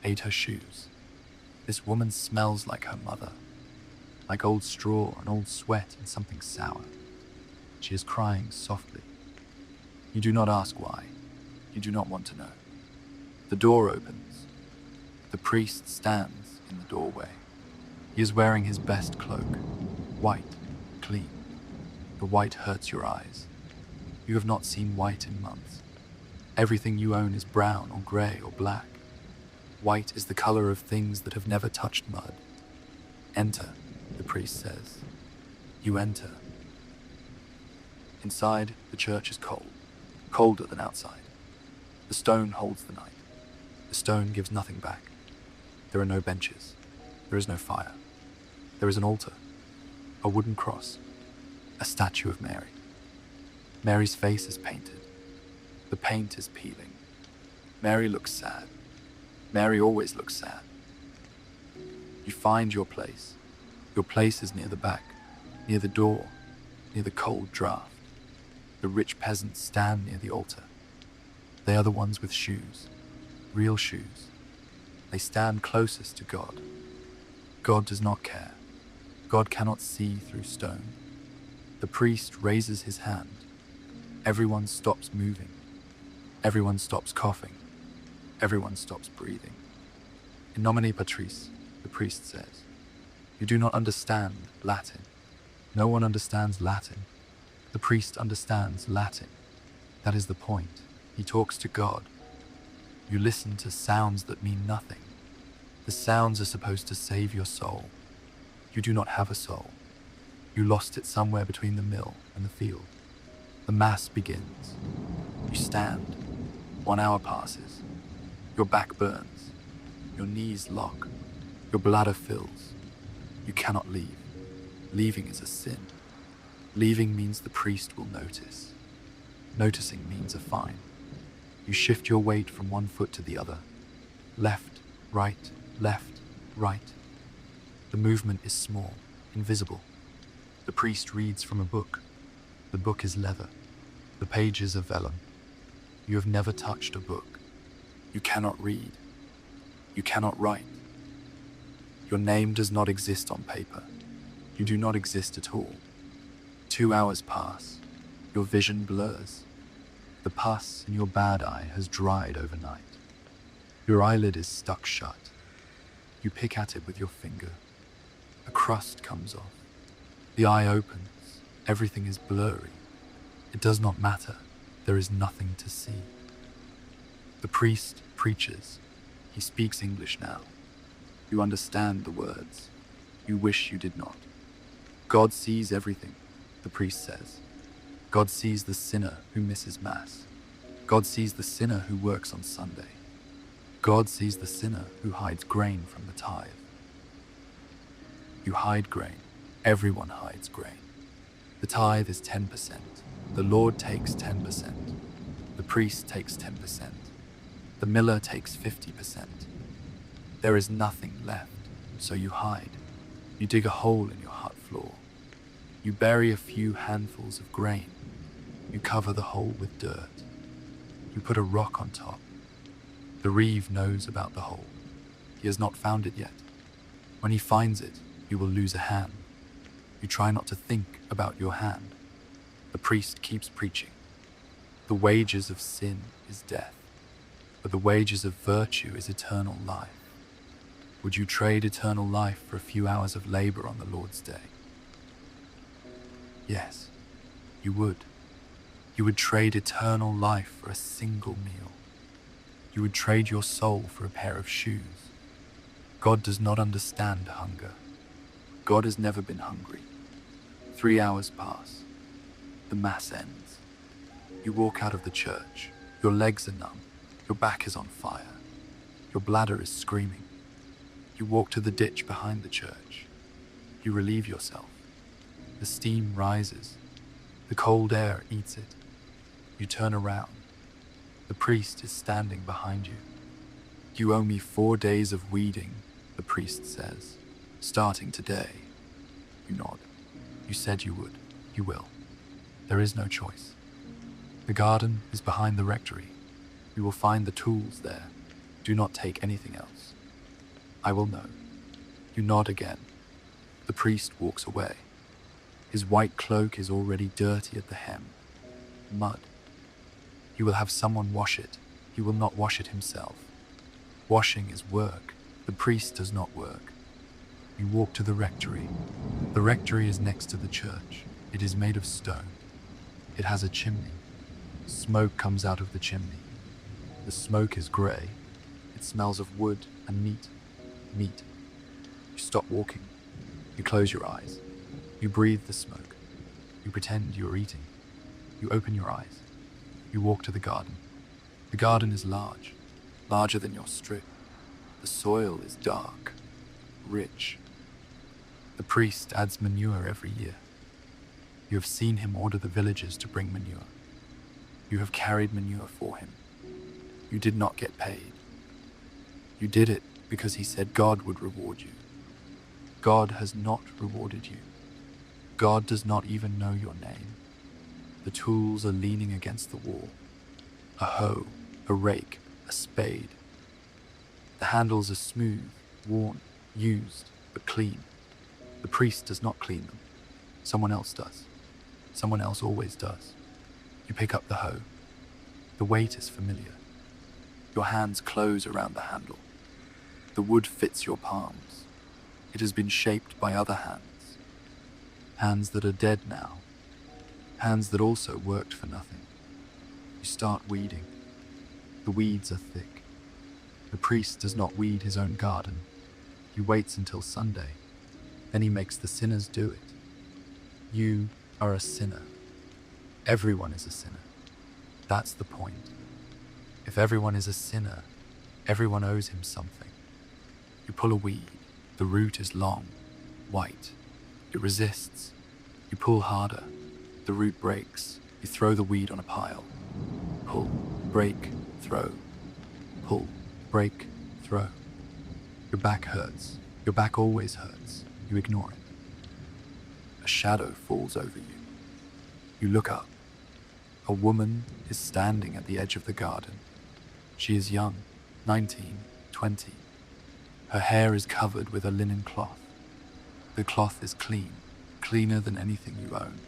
Ate her shoes. This woman smells like her mother. Like old straw and old sweat and something sour. She is crying softly. You do not ask why. You do not want to know. The door opens. The priest stands in the doorway. He is wearing his best cloak. White, clean. The white hurts your eyes. You have not seen white in months. Everything you own is brown or grey or black. White is the color of things that have never touched mud. Enter, the priest says. You enter. Inside, the church is cold. Colder than outside. The stone holds the night. The stone gives nothing back. There are no benches. There is no fire. There is an altar, a wooden cross, a statue of Mary. Mary's face is painted. The paint is peeling. Mary looks sad. Mary always looks sad. You find your place. Your place is near the back, near the door, near the cold draft. The rich peasants stand near the altar. They are the ones with shoes, real shoes. They stand closest to God. God does not care. God cannot see through stone. The priest raises his hand. Everyone stops moving. Everyone stops coughing. Everyone stops breathing. In nomine Patris, the priest says, "You do not understand Latin." No one understands Latin. The priest understands Latin. That is the point. He talks to God. You listen to sounds that mean nothing. The sounds are supposed to save your soul. You do not have a soul. You lost it somewhere between the mill and the field. The mass begins. You stand. 1 hour passes. Your back burns. Your knees lock. Your bladder fills. You cannot leave. Leaving is a sin. Leaving means the priest will notice. Noticing means a fine. You shift your weight from one foot to the other. Left, right, left, right. The movement is small, invisible. The priest reads from a book. The book is leather. The pages are vellum. You have never touched a book. You cannot read. You cannot write. Your name does not exist on paper. You do not exist at all. 2 hours pass. Your vision blurs. The pus in your bad eye has dried overnight. Your eyelid is stuck shut. You pick at it with your finger. A crust comes off. The eye opens. Everything is blurry. It does not matter. There is nothing to see. The priest preaches. He speaks English now. You understand the words. You wish you did not. God sees everything, the priest says. God sees the sinner who misses Mass. God sees the sinner who works on Sunday. God sees the sinner who hides grain from the tithe. You hide grain. Everyone hides grain. The tithe is 10%. The Lord takes 10%. The priest takes 10%. The miller takes 50%. There is nothing left, so you hide. You dig a hole in your hut floor. You bury a few handfuls of grain. You cover the hole with dirt. You put a rock on top. The reeve knows about the hole. He has not found it yet. When he finds it, you will lose a hand. You try not to think about your hand. The priest keeps preaching. The wages of sin is death, but the wages of virtue is eternal life. Would you trade eternal life for a few hours of labor on the Lord's day? Yes, you would. You would trade eternal life for a single meal. You would trade your soul for a pair of shoes. God does not understand hunger. God has never been hungry. 3 hours pass. The Mass ends. You walk out of the church. Your legs are numb. Your back is on fire. Your bladder is screaming. You walk to the ditch behind the church. You relieve yourself. The steam rises. The cold air eats it. You turn around. The priest is standing behind you. You owe me 4 days of weeding, the priest says. Starting today. You nod. You said you would. You will. There is no choice. The garden is behind the rectory. You will find the tools there. Do not take anything else. I will know. You nod again. The priest walks away. His white cloak is already dirty at the hem. Mud. He will have someone wash it. He will not wash it himself. Washing is work. The priest does not work. You walk to the rectory. The rectory is next to the church. It is made of stone. It has a chimney. Smoke comes out of the chimney. The smoke is grey. It smells of wood and meat. Meat. You stop walking. You close your eyes. You breathe the smoke. You pretend you are eating. You open your eyes. You walk to the garden. The garden is large, larger than your strip. The soil is dark, rich. The priest adds manure every year. You have seen him order the villagers to bring manure. You have carried manure for him. You did not get paid. You did it because he said God would reward you. God has not rewarded you. God does not even know your name. The tools are leaning against the wall. A hoe, a rake, a spade. The handles are smooth, worn, used, but clean. The priest does not clean them. Someone else does. Someone else always does. You pick up the hoe. The weight is familiar. Your hands close around the handle. The wood fits your palms. It has been shaped by other hands. Hands that are dead now. Hands that also worked for nothing. You start weeding. The weeds are thick. The priest does not weed his own garden. He waits until Sunday. Then he makes the sinners do it. You are a sinner. Everyone is a sinner. That's the point. If everyone is a sinner, everyone owes him something. You pull a weed. The root is long, white. It resists. You pull harder. The root breaks. You throw the weed on a pile. Pull, break, throw. Pull, break, throw. Your back hurts. Your back always hurts. You ignore it. A shadow falls over you. You look up. A woman is standing at the edge of the garden. She is young, 19, 20. Her hair is covered with a linen cloth. The cloth is clean, cleaner than anything you own.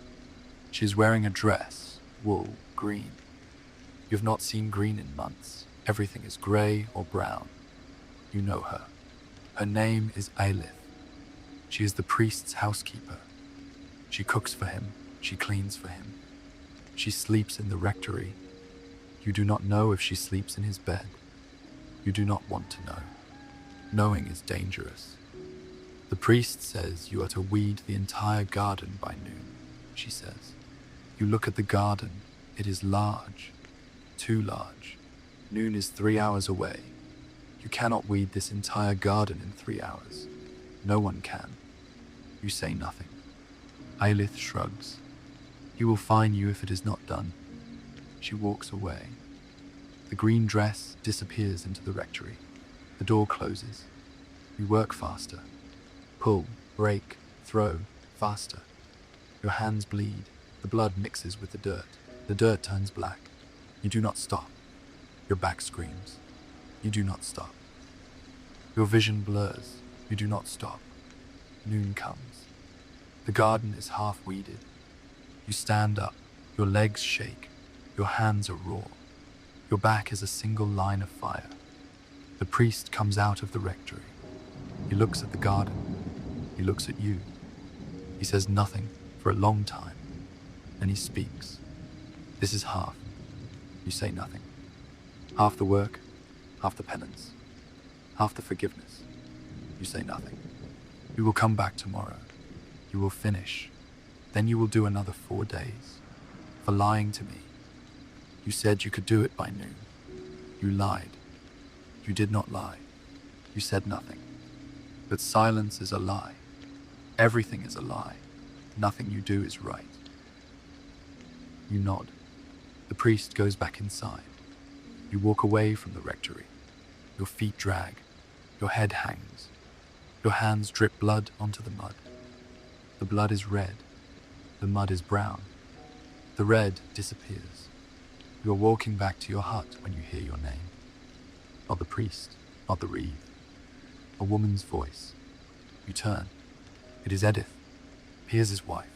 She is wearing a dress, wool, green. You have not seen green in months. Everything is grey or brown. You know her. Her name is Eilith. She is the priest's housekeeper. She cooks for him. She cleans for him. She sleeps in the rectory. You do not know if she sleeps in his bed. You do not want to know. Knowing is dangerous. The priest says you are to weed the entire garden by noon, she says. You look at the garden. It is large. Too large. Noon is 3 hours away. You cannot weed this entire garden in 3 hours. No one can. You say nothing. Eilith shrugs. He will fine you if it is not done. She walks away. The green dress disappears into the rectory. The door closes. You work faster. Pull, break, throw, faster. Your hands bleed. The blood mixes with the dirt. The dirt turns black. You do not stop. Your back screams. You do not stop. Your vision blurs. You do not stop. Noon comes. The garden is half weeded. You stand up. Your legs shake. Your hands are raw. Your back is a single line of fire. The priest comes out of the rectory. He looks at the garden. He looks at you. He says nothing for a long time. Then he speaks. This is half. You say nothing. Half the work, half the penance, half the forgiveness. You say nothing. You will come back tomorrow. You will finish. Then you will do another 4 days. For lying to me. You said you could do it by noon. You lied. You did not lie. You said nothing. But silence is a lie. Everything is a lie. Nothing you do is right. You nod. The priest goes back inside. You walk away from the rectory. Your feet drag. Your head hangs. Your hands drip blood onto the mud. The blood is red. The mud is brown. The red disappears. You are walking back to your hut when you hear your name. Not the priest, not the reeve. A woman's voice. You turn. It is Edith, Piers' wife.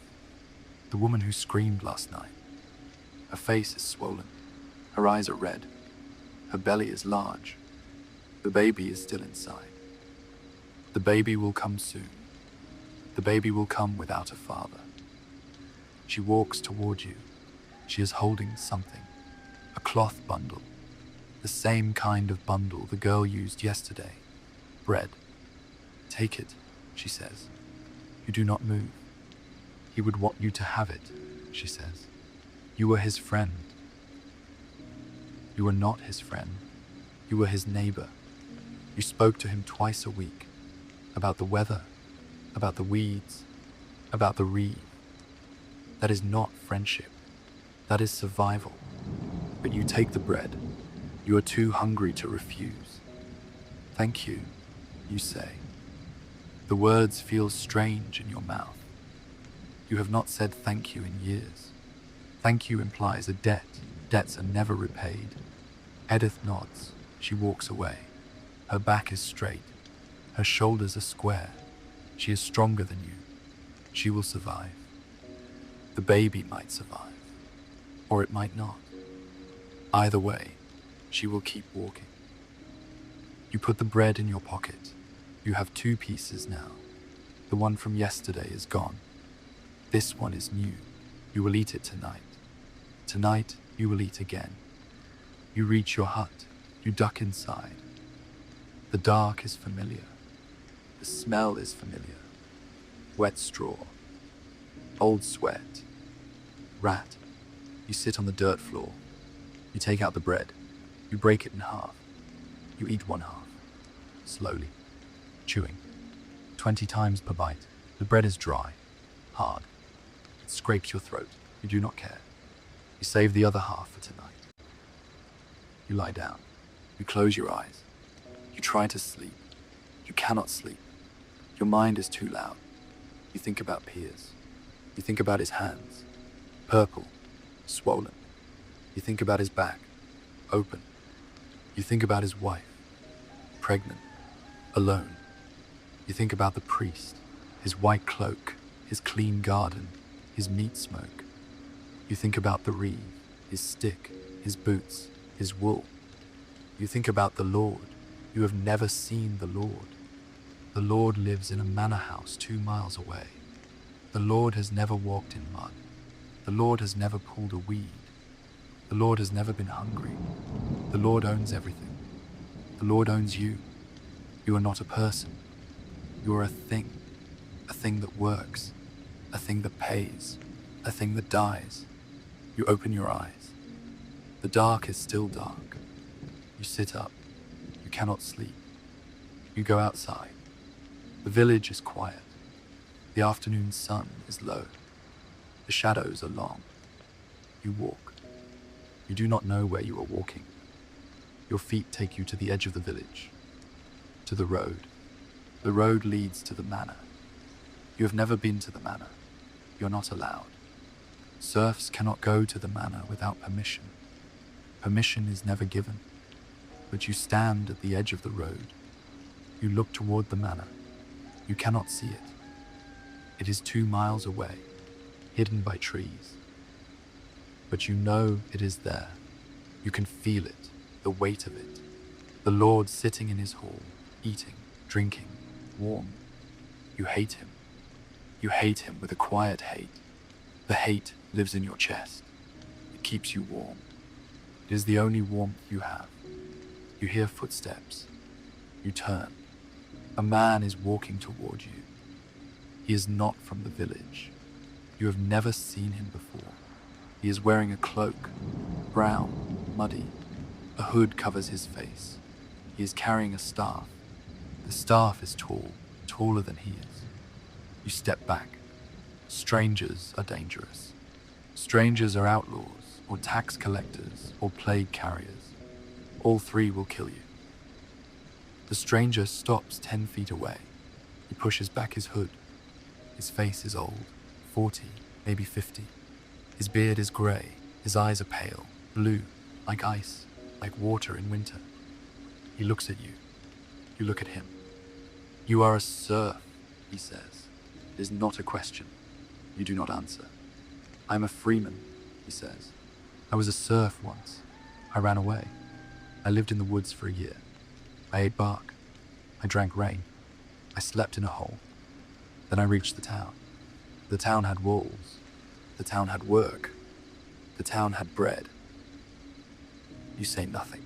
The woman who screamed last night. Her face is swollen. Her eyes are red. Her belly is large. The baby is still inside. The baby will come soon. The baby will come without a father. She walks toward you. She is holding something. A cloth bundle. The same kind of bundle the girl used yesterday. Bread. Take it, she says. You do not move. He would want you to have it, she says. You were his friend. You were not his friend. You were his neighbor. You spoke to him twice a week, about the weather, about the weeds, about the reeve. That is not friendship. That is survival. But you take the bread. You are too hungry to refuse. Thank you, you say. The words feel strange in your mouth. You have not said thank you in years. Thank you implies a debt. Debts are never repaid. Edith nods. She walks away. Her back is straight. Her shoulders are square. She is stronger than you. She will survive. The baby might survive, or it might not. Either way, she will keep walking. You put the bread in your pocket. You have 2 pieces now. The one from yesterday is gone. This one is new. You will eat it tonight. Tonight, you will eat again. You reach your hut. You duck inside. The dark is familiar. The smell is familiar. Wet straw. Old sweat. Rat. You sit on the dirt floor. You take out the bread. You break it in half. You eat one half. Slowly. Chewing. 20 times per bite. The bread is dry. Hard. It scrapes your throat. You do not care. You save the other half for tonight. You lie down. You close your eyes. You try to sleep. You cannot sleep. Your mind is too loud. You think about Piers. You think about his hands. Purple. Swollen. You think about his back. Open. You think about his wife. Pregnant. Alone. You think about the priest. His white cloak. His clean garden. His meat smoke. You think about the reeve. His stick. His boots. His wool. You think about the Lord. You have never seen the Lord. The Lord lives in a manor house 2 miles away. The Lord has never walked in mud. The Lord has never pulled a weed. The Lord has never been hungry. The Lord owns everything. The Lord owns you. You are not a person. You are a thing that works, a thing that pays, a thing that dies. You open your eyes. The dark is still dark. You sit up. You cannot sleep. You go outside. The village is quiet. The afternoon sun is low. The shadows are long. You walk. You do not know where you are walking. Your feet take you to the edge of the village, to the road. The road leads to the manor. You have never been to the manor. You're not allowed. Serfs cannot go to the manor without permission. Permission is never given. But you stand at the edge of the road. You look toward the manor. You cannot see it. It is 2 miles away, hidden by trees. But you know it is there. You can feel it, the weight of it. The Lord sitting in his hall, eating, drinking, warm. You hate him. You hate him with a quiet hate. The hate lives in your chest. It keeps you warm. It is the only warmth you have. You hear footsteps. You turn. A man is walking toward you. He is not from the village. You have never seen him before. He is wearing a cloak, brown, muddy. A hood covers his face. He is carrying a staff. The staff is tall, taller than he is. You step back. Strangers are dangerous. Strangers are outlaws, or tax collectors, or plague carriers. All 3 will kill you. The stranger stops 10 feet away. He pushes back his hood. His face is old, 40, maybe 50. His beard is grey. His eyes are pale, blue, like ice, like water in winter. He looks at you. You look at him. You are a serf, he says. It is not a question. You do not answer. I am a freeman, he says. I was a serf once. I ran away. I lived in the woods for a year. I ate bark. I drank rain. I slept in a hole. Then I reached the town. The town had walls. The town had work. The town had bread. You say nothing.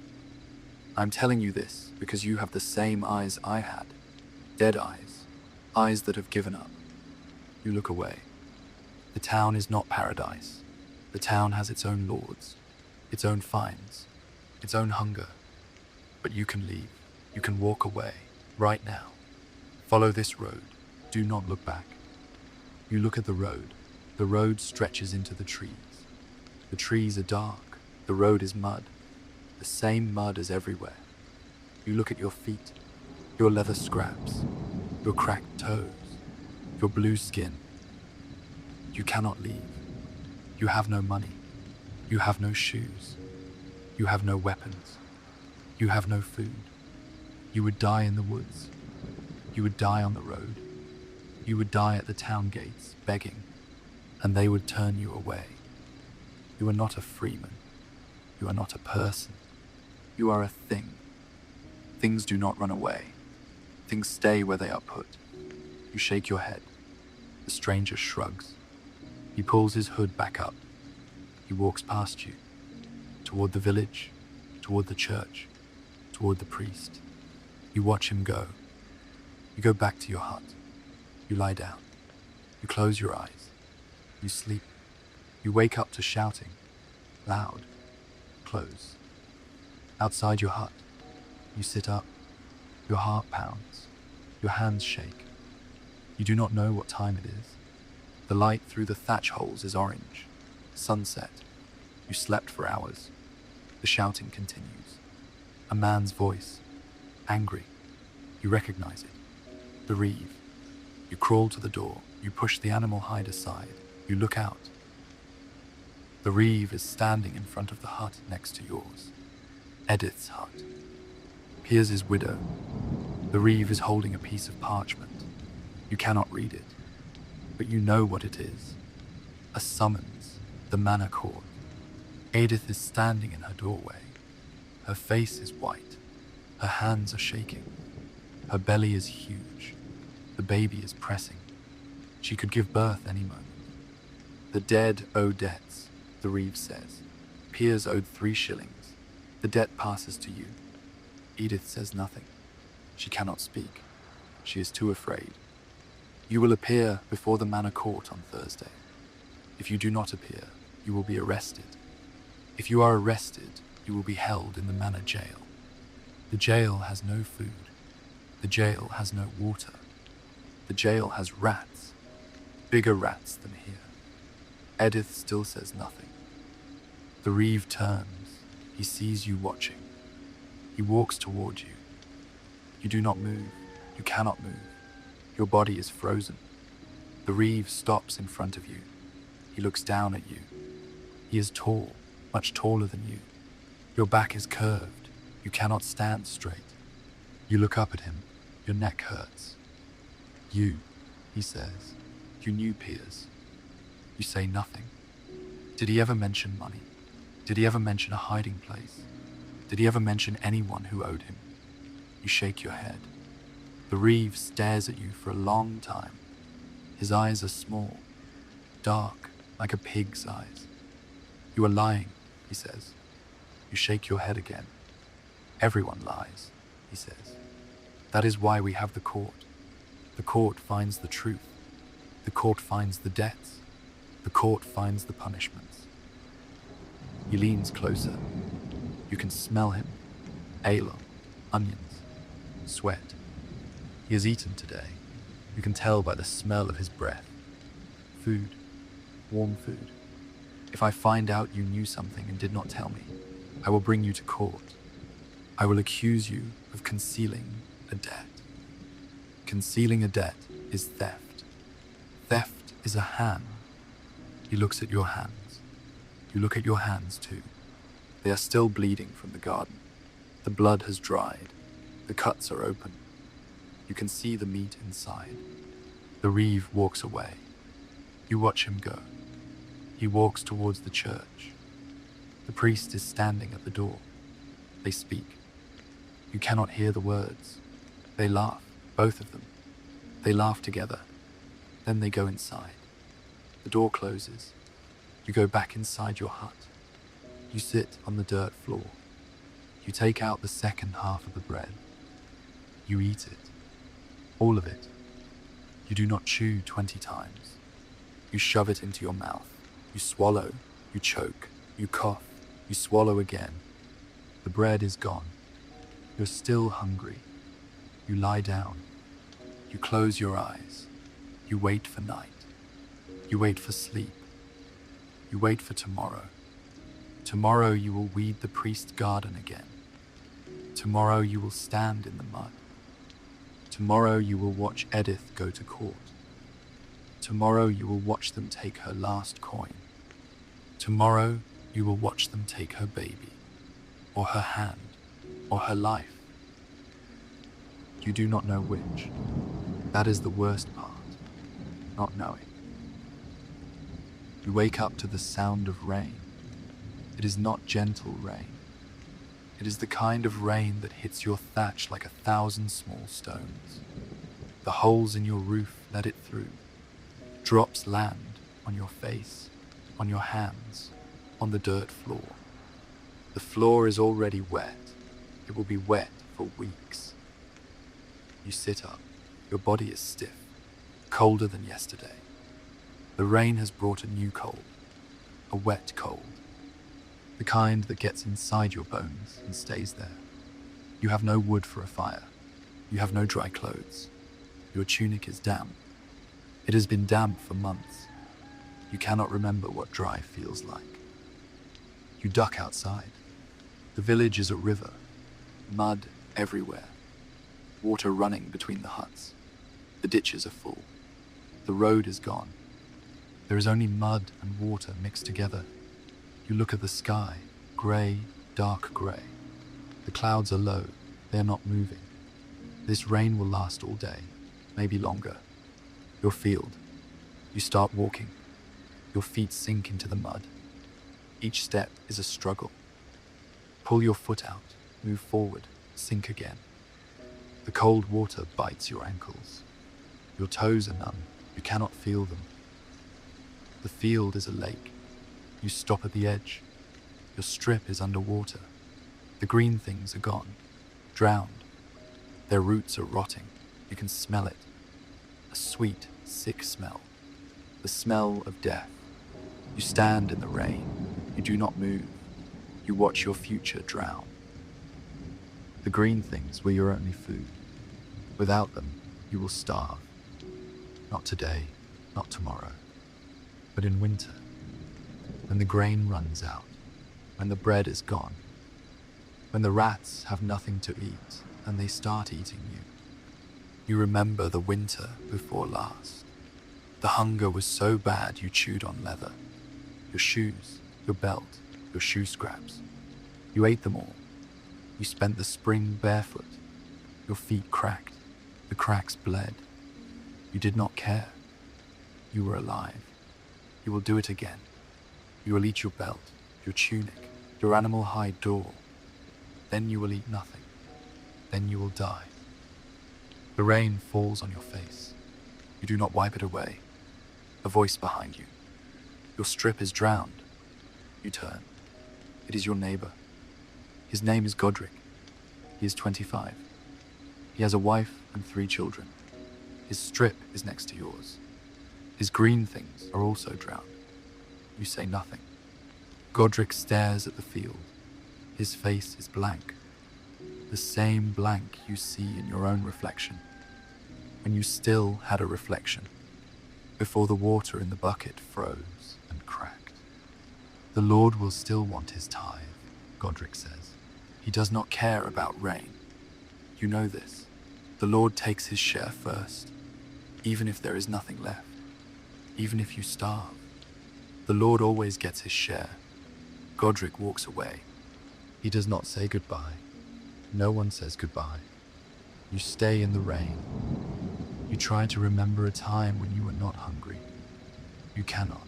I'm telling you this because you have the same eyes I had. Dead eyes. Eyes that have given up. You look away. The town is not paradise. The town has its own lords, its own fines, its own hunger. But you can leave. You can walk away, right now. Follow this road. Do not look back. You look at the road. The road stretches into the trees. The trees are dark. The road is mud. The same mud as everywhere. You look at your feet, your leather scraps, your cracked toes, your blue skin. You cannot leave. You have no money. You have no shoes. You have no weapons. You have no food. You would die in the woods. You would die on the road. You would die at the town gates, begging, and they would turn you away. You are not a freeman. You are not a person. You are a thing. Things do not run away. Things stay where they are put. You shake your head. The stranger shrugs. He pulls his hood back up. He walks past you, toward the village, toward the church, toward the priest. You watch him go. You go back to your hut. You lie down. You close your eyes. You sleep. You wake up to shouting, loud, close. Outside your hut, you sit up. Your heart pounds. Your hands shake. You do not know what time it is. The light through the thatch holes is orange. Sunset. You slept for hours. The shouting continues. A man's voice. Angry. You recognize it. The reeve. You crawl to the door. You push the animal hide aside. You look out. The reeve is standing in front of the hut next to yours. Edith's hut. Piers' widow. The reeve is holding a piece of parchment. You cannot read it, but you know what it is. A summons, the manor court. Edith is standing in her doorway. Her face is white. Her hands are shaking. Her belly is huge. The baby is pressing. She could give birth any moment. The dead owe debts, the reeve says. Piers owed 3 shillings. The debt passes to you. Edith says nothing. She cannot speak. She is too afraid. You will appear before the manor court on Thursday. If you do not appear, you will be arrested. If you are arrested, you will be held in the manor jail. The jail has no food. The jail has no water. The jail has rats, bigger rats than here. Edith still says nothing. The reeve turns. He sees you watching. He walks toward you. You do not move. You cannot move. Your body is frozen. The reeve stops in front of you. He looks down at you. He is tall, much taller than you. Your back is curved. You cannot stand straight. You look up at him. Your neck hurts. You, he says, you knew Piers. You say nothing. Did he ever mention money? Did he ever mention a hiding place? Did he ever mention anyone who owed him? You shake your head. The reeve stares at you for a long time. His eyes are small, dark, like a pig's eyes. You are lying, he says. You shake your head again. Everyone lies, he says. That is why we have the court. The court finds the truth. The court finds the debts. The court finds the punishments. He leans closer. You can smell him. Ale, onions, sweat. He has eaten today. You can tell by the smell of his breath. Food. Warm food. If I find out you knew something and did not tell me, I will bring you to court. I will accuse you of concealing a debt. Concealing a debt is theft. Theft is a hand. He looks at your hands. You look at your hands too. They are still bleeding from the garden. The blood has dried. The cuts are open. You can see the meat inside. The reeve walks away. You watch him go. He walks towards the church. The priest is standing at the door. They speak. You cannot hear the words. They laugh, both of them. They laugh together. Then they go inside. The door closes. You go back inside your hut. You sit on the dirt floor. You take out the second half of the bread. You eat it. All of it. You do not chew 20 times. You shove it into your mouth. You swallow. You choke. You cough. You swallow again. The bread is gone. You're still hungry. You lie down. You close your eyes. You wait for night. You wait for sleep. You wait for tomorrow. Tomorrow you will weed the priest's garden again. Tomorrow you will stand in the mud. Tomorrow you will watch Edith go to court. Tomorrow you will watch them take her last coin. Tomorrow you will watch them take her baby, or her hand, or her life. You do not know which. That is the worst part, not knowing. You wake up to the sound of rain. It is not gentle rain. It is the kind of rain that hits your thatch like 1,000 small stones. The holes in your roof let it through. Drops land on your face, on your hands, on the dirt floor. The floor is already wet. It will be wet for weeks. You sit up. Your body is stiff, colder than yesterday. The rain has brought a new cold, a wet cold, the kind that gets inside your bones and stays there. You have no wood for a fire. You have no dry clothes. Your tunic is damp. It has been damp for months. You cannot remember what dry feels like. You duck outside. The village is a river, mud everywhere, water running between the huts. The ditches are full. The road is gone. There is only mud and water mixed together. You look at the sky, grey, dark grey. The clouds are low. They are not moving. This rain will last all day, maybe longer. Your field. You start walking. Your feet sink into the mud. Each step is a struggle. Pull your foot out, move forward, sink again. The cold water bites your ankles. Your toes are numb. You cannot feel them. The field is a lake. You stop at the edge. Your strip is underwater. The green things are gone, drowned. Their roots are rotting. You can smell it. A sweet, sick smell. The smell of death. You stand in the rain. You do not move. You watch your future drown. The green things were your only food. Without them, you will starve. Not today, not tomorrow, but in winter, when the grain runs out, when the bread is gone, when the rats have nothing to eat and they start eating you. You remember the winter before last. The hunger was so bad you chewed on leather. Your shoes, your belt, your shoe scraps. You ate them all. You spent the spring barefoot. Your feet cracked. The cracks bled. You did not care. You were alive. You will do it again. You will eat your belt, your tunic, your animal hide door. Then you will eat nothing. Then you will die. The rain falls on your face. You do not wipe it away. A voice behind you. Your strip is drowned. You turn. It is your neighbor. His name is Godric. He is 25. He has a wife and 3 children. His strip is next to yours. His green things are also drowned. You say nothing. Godric stares at the field. His face is blank. The same blank you see in your own reflection. When you still had a reflection, before the water in the bucket froze and cracked. The Lord will still want his tithe, Godric says. He does not care about rain. You know this. The Lord takes his share first, even if there is nothing left, even if you starve. The Lord always gets his share. Godric walks away. He does not say goodbye. No one says goodbye. You stay in the rain. You try to remember a time when you were not hungry. You cannot.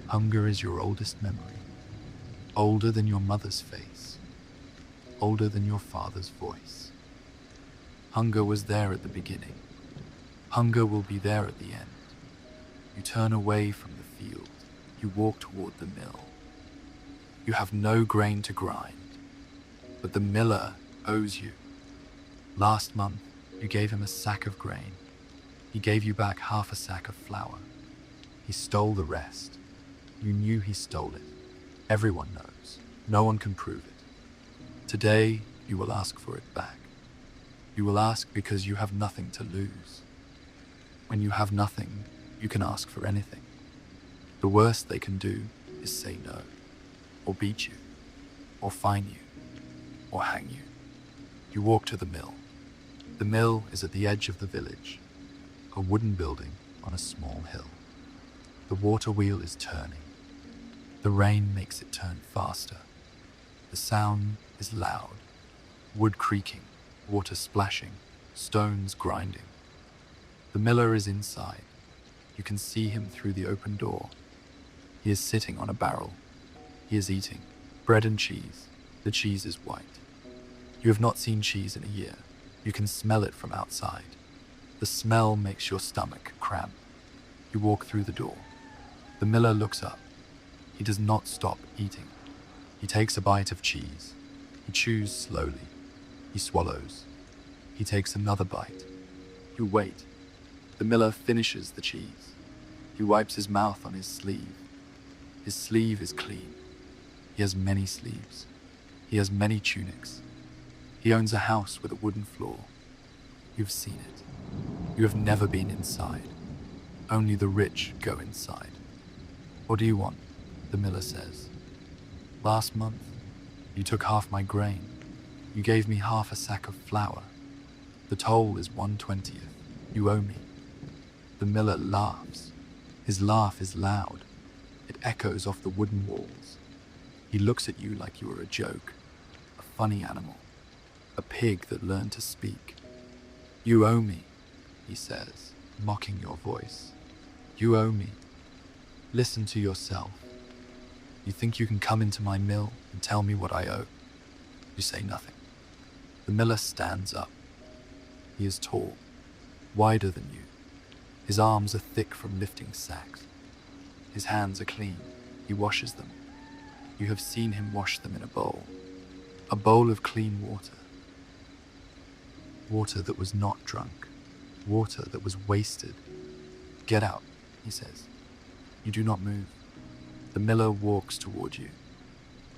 Hunger is your oldest memory, older than your mother's face, older than your father's voice. Hunger was there at the beginning. Hunger will be there at the end. You turn away from the field. You walk toward the mill. You have no grain to grind, but the miller owes you. Last month, you gave him a sack of grain. He gave you back half a sack of flour. He stole the rest. You knew he stole it. Everyone knows. No one can prove it. Today, you will ask for it back. You will ask because you have nothing to lose. When you have nothing, you can ask for anything. The worst they can do is say no, or beat you, or fine you, or hang you. You walk to the mill. The mill is at the edge of the village, a wooden building on a small hill. The water wheel is turning. The rain makes it turn faster. The sound is loud. Wood creaking, water splashing, stones grinding. The miller is inside. You can see him through the open door. He is sitting on a barrel. He is eating bread and cheese. The cheese is white. You have not seen cheese in a year. You can smell it from outside. The smell makes your stomach cramp. You walk through the door. The miller looks up. He does not stop eating. He takes a bite of cheese. He chews slowly. He swallows. He takes another bite. You wait. The miller finishes the cheese. He wipes his mouth on his sleeve. His sleeve is clean. He has many sleeves. He has many tunics. He owns a house with a wooden floor. You've seen it. You have never been inside. Only the rich go inside. What do you want? The miller says. Last month, you took half my grain. You gave me half a sack of flour. The toll is 1/20. You owe me. The miller laughs. His laugh is loud. It echoes off the wooden walls. He looks at you like you are a joke, a funny animal, a pig that learned to speak. You owe me, he says, mocking your voice. You owe me. Listen to yourself. You think you can come into my mill and tell me what I owe? You say nothing. The miller stands up. He is tall, wider than you. His arms are thick from lifting sacks. His hands are clean. He washes them. You have seen him wash them in a bowl of clean water. Water that was not drunk, water that was wasted. Get out, he says. You do not move. The miller walks toward you.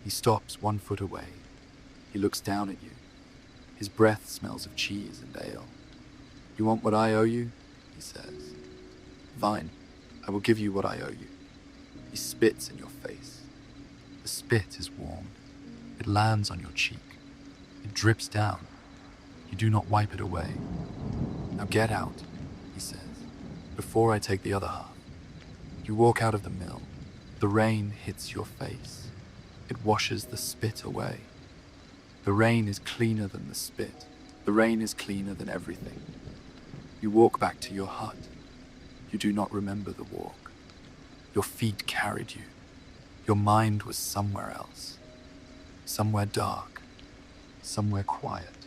He stops 1 foot away. He looks down at you. His breath smells of cheese and ale. You want what I owe you? He says. Fine, I will give you what I owe you. He spits in your face. The spit is warm. It lands on your cheek. It drips down. You do not wipe it away. Now get out, he says, before I take the other half. You walk out of the mill. The rain hits your face. It washes the spit away. The rain is cleaner than the spit. The rain is cleaner than everything. You walk back to your hut. You do not remember the walk. Your feet carried you. Your mind was somewhere else. Somewhere dark. Somewhere quiet.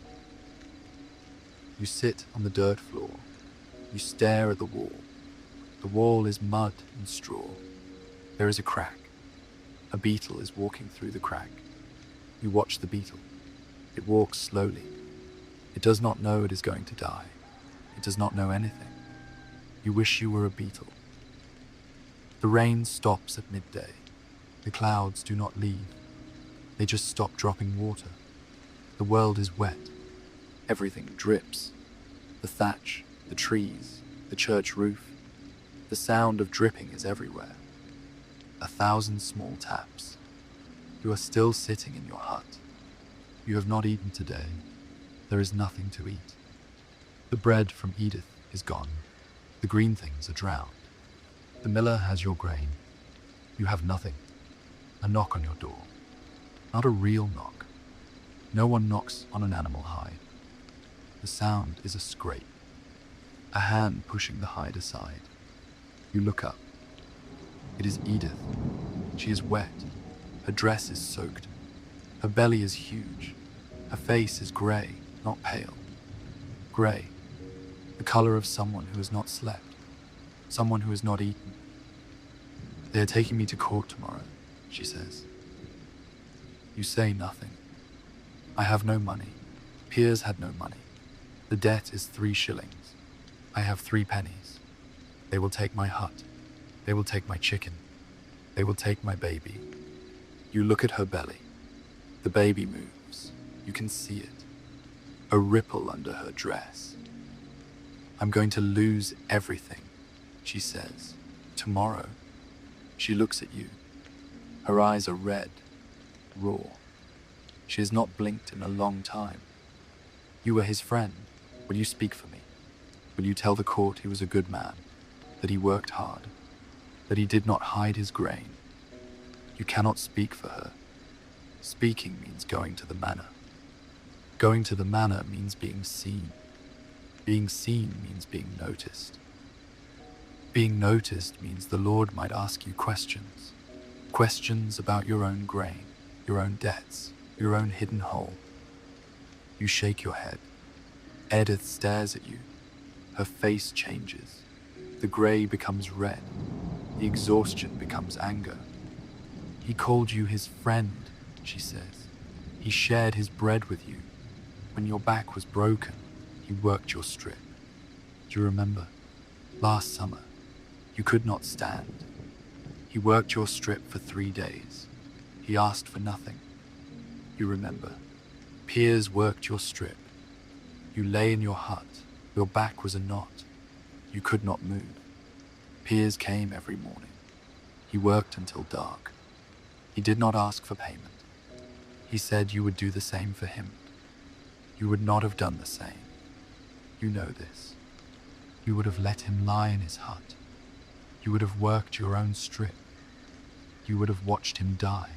You sit on the dirt floor. You stare at the wall. The wall is mud and straw. There is a crack. A beetle is walking through the crack. You watch the beetle. It walks slowly. It does not know it is going to die. It does not know anything. You wish you were a beetle. The rain stops at midday. The clouds do not leave. They just stop dropping water. The world is wet. Everything drips. The thatch, the trees, the church roof. The sound of dripping is everywhere. 1,000 small taps. You are still sitting in your hut. You have not eaten today. There is nothing to eat. The bread from Edith is gone. The green things are drowned. The miller has your grain. You have nothing. A knock on your door. Not a real knock. No one knocks on an animal hide. The sound is a scrape. A hand pushing the hide aside. You look up. It is Edith. She is wet. Her dress is soaked. Her belly is huge. Her face is grey, not pale. Grey. The colour of someone who has not slept. Someone who has not eaten. They are taking me to court tomorrow, she says. You say nothing. I have no money. Piers had no money. The debt is 3 shillings. I have 3 pennies. They will take my hut. They will take my chicken. They will take my baby. You look at her belly. The baby moves. You can see it. a ripple under her dress. I'm going to lose everything, she says. Tomorrow. She looks at you. Her eyes are red, raw. She has not blinked in a long time. You were his friend. Will you speak for me? Will you tell the court he was a good man, that he worked hard, that he did not hide his grain? You cannot speak for her. Speaking means going to the manor. Going to the manor means being seen. Being seen means being noticed. Being noticed means the Lord might ask you questions. Questions about your own grain, your own debts, your own hidden hole. You shake your head. Edith stares at you. Her face changes. The grey becomes red. The exhaustion becomes anger. He called you his friend, she says. He shared his bread with you. When your back was broken, he worked your strip. Do you remember? Last summer, you could not stand. He worked your strip for 3 days. He asked for nothing. You remember. Piers worked your strip. You lay in your hut. Your back was a knot. You could not move. Piers came every morning. He worked until dark. He did not ask for payment. He said you would do the same for him. You would not have done the same. You know this. You would have let him lie in his hut. You would have worked your own strip. You would have watched him die.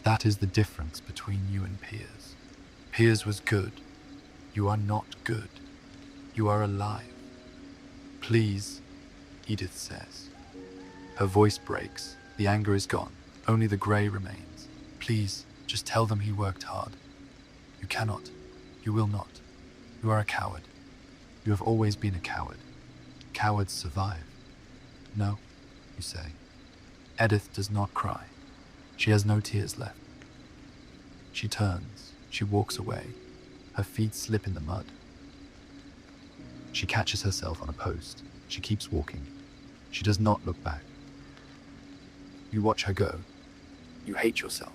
That is the difference between you and Piers. Piers was good. You are not good. You are alive. Please, Edith says. Her voice breaks. The anger is gone. Only the grey remains. Please, just tell them he worked hard. You cannot. You will not. You are a coward. You have always been a coward. Cowards survive. No, you say. Edith does not cry. She has no tears left. She turns. She walks away. Her feet slip in the mud. She catches herself on a post. She keeps walking. She does not look back. You watch her go. You hate yourself.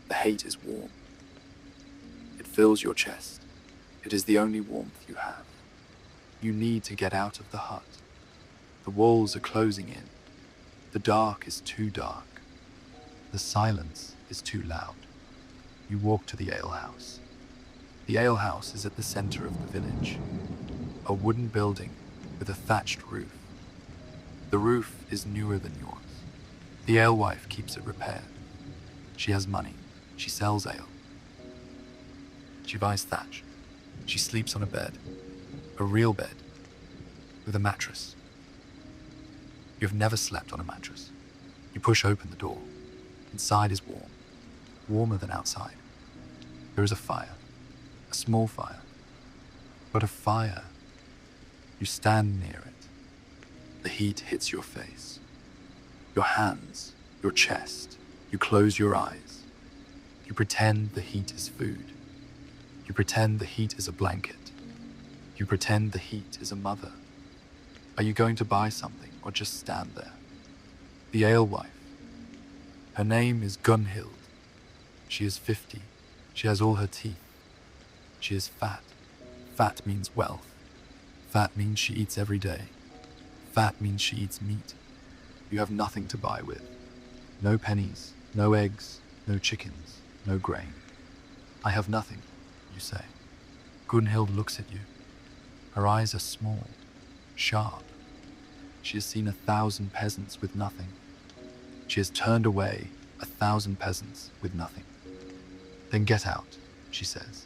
The hate is warm. It fills your chest. It is the only warmth you have. You need to get out of the hut. The walls are closing in. The dark is too dark. The silence is too loud. You walk to the alehouse. The alehouse is at the center of the village. A wooden building with a thatched roof. The roof is newer than yours. The alewife keeps it repaired. She has money. She sells ale. She buys thatch. She sleeps on a bed. A real bed. With a mattress. You have never slept on a mattress. You push open the door. Inside is warm. Warmer than outside. There is a fire. A small fire. But a fire. You stand near it. The heat hits your face. Your hands. Your chest. You close your eyes. You pretend the heat is food. You pretend the heat is a blanket. You pretend the heat is a mother. Are you going to buy something or just stand there? The alewife. Her name is Gunhild. She is 50. She has all her teeth. She is fat. Fat means wealth. Fat means she eats every day. Fat means she eats meat. You have nothing to buy with. No pennies, no eggs, no chickens, no grain. I have nothing, you say. Gunhild looks at you. Her eyes are small, sharp. She has seen 1,000 peasants with nothing. She has turned away 1,000 peasants with nothing. Then get out, she says.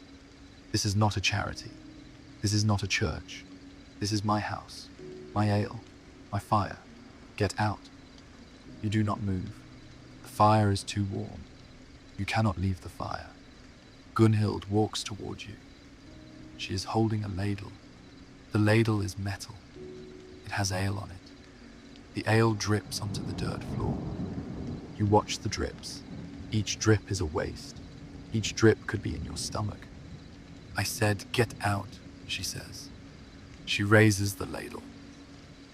This is not a charity. This is not a church. This is my house, my ale, my fire. Get out. You do not move. The fire is too warm. You cannot leave the fire. Gunhild walks toward you. She is holding a ladle. The ladle is metal. It has ale on it. The ale drips onto the dirt floor. You watch the drips. Each drip is a waste. Each drip could be in your stomach. I said, get out, she says. She raises the ladle.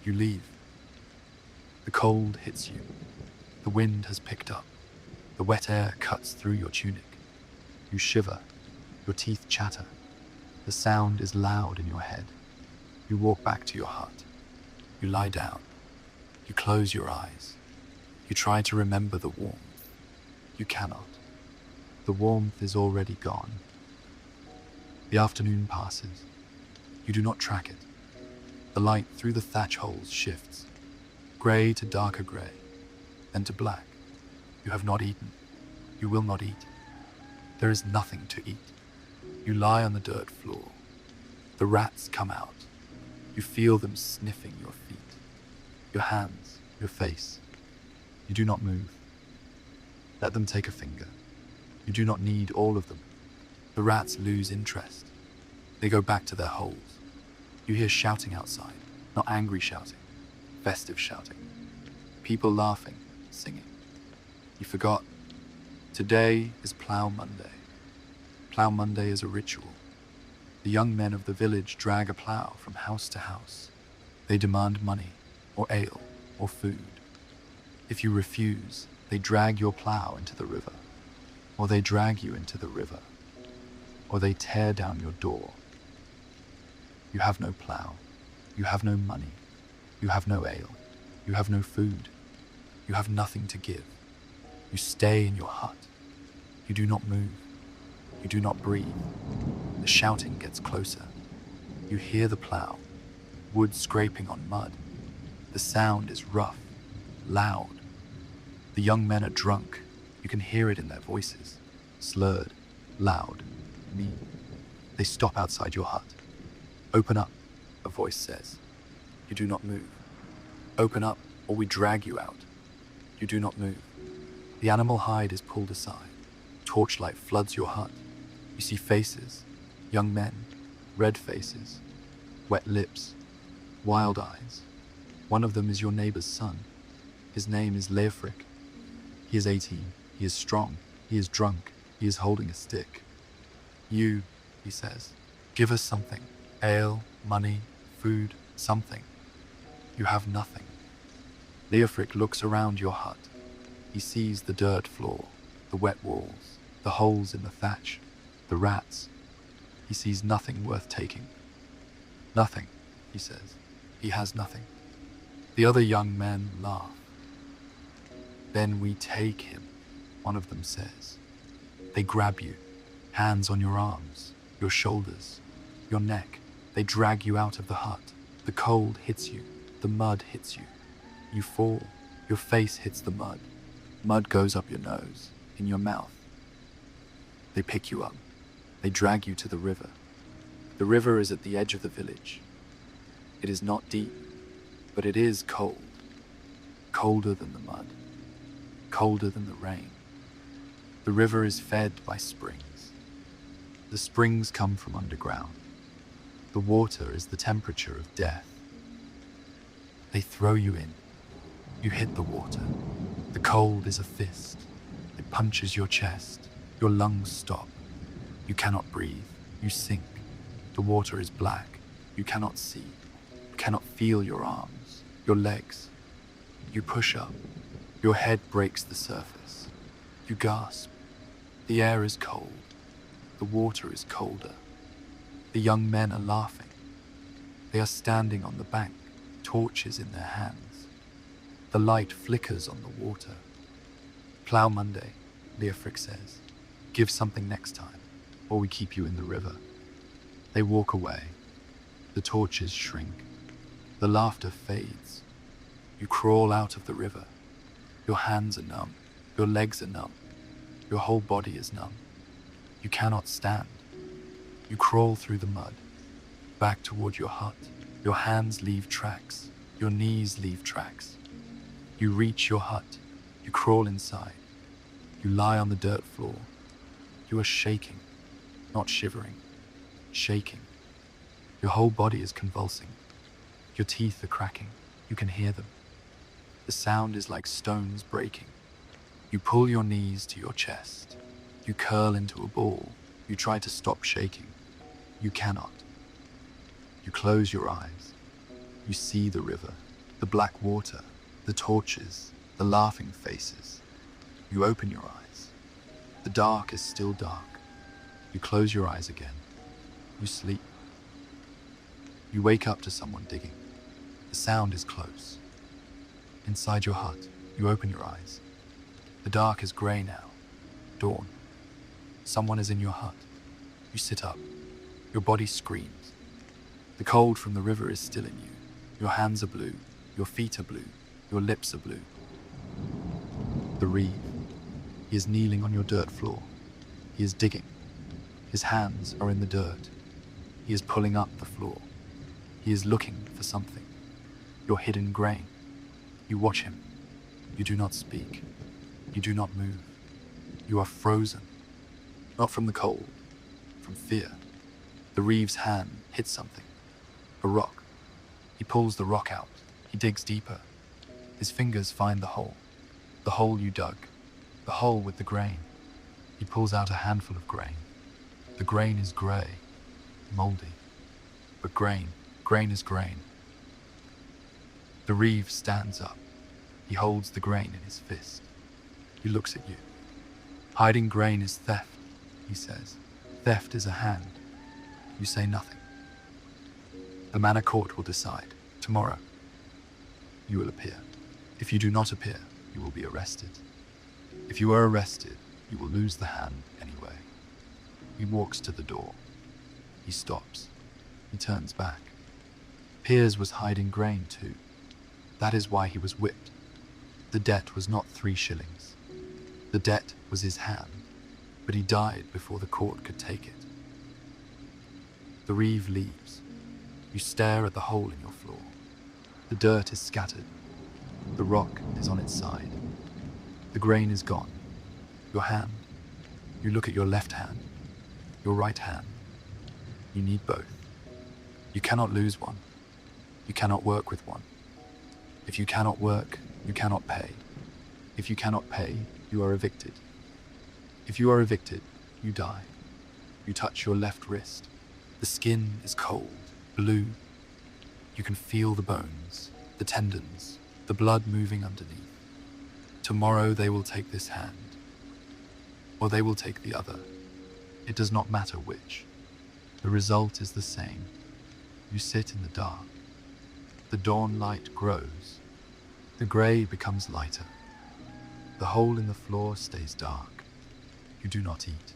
You leave. The cold hits you. The wind has picked up. The wet air cuts through your tunic. You shiver. Your teeth chatter. The sound is loud in your head. You walk back to your hut. You lie down. You close your eyes. You try to remember the warmth. You cannot. The warmth is already gone. The afternoon passes. You do not track it. The light through the thatch holes shifts, grey to darker grey, then to black. You have not eaten. You will not eat. There is nothing to eat. You lie on the dirt floor. The rats come out. You feel them sniffing your feet, your hands, your face. You do not move. Let them take a finger. You do not need all of them. The rats lose interest. They go back to their holes. You hear shouting outside, not angry shouting, festive shouting. People laughing, singing. You forgot. Today is Plow Monday. Plow Monday is a ritual. The young men of the village drag a plow from house to house. They demand money, or ale, or food. If you refuse, they drag your plow into the river, or they drag you into the river, or they tear down your door. You have no plow, you have no money, you have no ale, you have no food, you have nothing to give. You stay in your hut. You do not move. You do not breathe. The shouting gets closer. You hear the plow, wood scraping on mud. The sound is rough, loud. The young men are drunk. You can hear it in their voices, slurred, loud, mean. They stop outside your hut. Open up, a voice says. You do not move. Open up, or we drag you out. You do not move. The animal hide is pulled aside. Torchlight floods your hut. You see faces, young men, red faces, wet lips, wild eyes. One of them is your neighbor's son. His name is Leofric. He is 18. He is strong. He is drunk. He is holding a stick. You, he says, give us something. Ale, money, food, something. You have nothing. Leofric looks around your hut. He sees the dirt floor, the wet walls, the holes in the thatch, the rats. He sees nothing worth taking. Nothing, he says. He has nothing. The other young men laugh. Then we take him, one of them says. They grab you, hands on your arms, your shoulders, your neck. They drag you out of the hut. The cold hits you, the mud hits you. You fall, your face hits the mud. Mud goes up your nose, in your mouth. They pick you up. They drag you to the river. The river is at the edge of the village. It is not deep, but it is cold. Colder than the mud. Colder than the rain. The river is fed by springs. The springs come from underground. The water is the temperature of death. They throw you in. You hit the water. The cold is a fist. It punches your chest. Your lungs stop. You cannot breathe. You sink. The water is black. You cannot see. You cannot feel your arms, your legs. You push up. Your head breaks the surface. You gasp. The air is cold. The water is colder. The young men are laughing. They are standing on the bank, torches in their hands. The light flickers on the water. Plow Monday, Leofric says. Give something next time, or we keep you in the river. They walk away. The torches shrink. The laughter fades. You crawl out of the river. Your hands are numb. Your legs are numb. Your whole body is numb. You cannot stand. You crawl through the mud, back toward your hut. Your hands leave tracks. Your knees leave tracks. You reach your hut. You crawl inside. You lie on the dirt floor. You are shaking, not shivering, shaking. Your whole body is convulsing. Your teeth are cracking. You can hear them. The sound is like stones breaking. You pull your knees to your chest. You curl into a ball. You try to stop shaking. You cannot. You close your eyes. You see the river, the black water, the torches, the laughing faces. You open your eyes. The dark is still dark. You close your eyes again. You sleep. You wake up to someone digging. The sound is close. Inside your hut, you open your eyes. The dark is grey now. Dawn. Someone is in your hut. You sit up. Your body screams. The cold from the river is still in you. Your hands are blue. Your feet are blue. Your lips are blue. The reeve. He is kneeling on your dirt floor. He is digging. His hands are in the dirt. He is pulling up the floor. He is looking for something. Your hidden grain. You watch him. You do not speak. You do not move. You are frozen. Not from the cold, from fear. The reeve's hand hits something. A rock. He pulls the rock out. He digs deeper. His fingers find the hole. The hole you dug. The hole with the grain. He pulls out a handful of grain. The grain is grey, mouldy. But grain is grain. The reeve stands up. He holds the grain in his fist. He looks at you. Hiding grain is theft, he says. Theft is a hand. You say nothing. The manor court will decide. Tomorrow, you will appear. If you do not appear, you will be arrested. If you are arrested, you will lose the hand anyway. He walks to the door. He stops. He turns back. Piers was hiding grain too. That is why he was whipped. The debt was not 3 shillings. The debt was his hand, but he died before the court could take it. The reeve leaves. You stare at the hole in your floor. The dirt is scattered. The rock is on its side. The grain is gone. Your hand. You look at your left hand. Your right hand. You need both. You cannot lose one. You cannot work with one. If you cannot work, you cannot pay. If you cannot pay, you are evicted. If you are evicted, you die. You touch your left wrist. The skin is cold, blue. You can feel the bones, the tendons, the blood moving underneath. Tomorrow they will take this hand, or they will take the other. It does not matter which. The result is the same. You sit in the dark. The dawn light grows. The grey becomes lighter. The hole in the floor stays dark. You do not eat.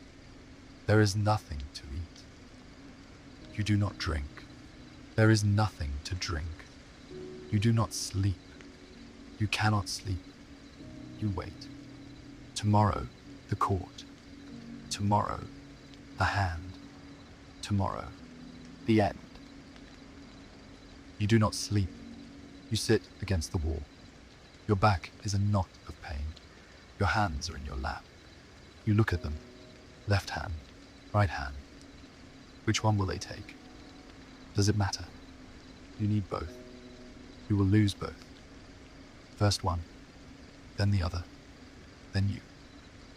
There is nothing to eat. You do not drink. There is nothing to drink. You do not sleep. You cannot sleep. You wait. Tomorrow, the court. Tomorrow, the hand. Tomorrow, the end. You do not sleep. You sit against the wall. Your back is a knot of pain. Your hands are in your lap. You look at them. Left hand, right hand. Which one will they take? Does it matter? You need both. You will lose both. First one, then the other, then you.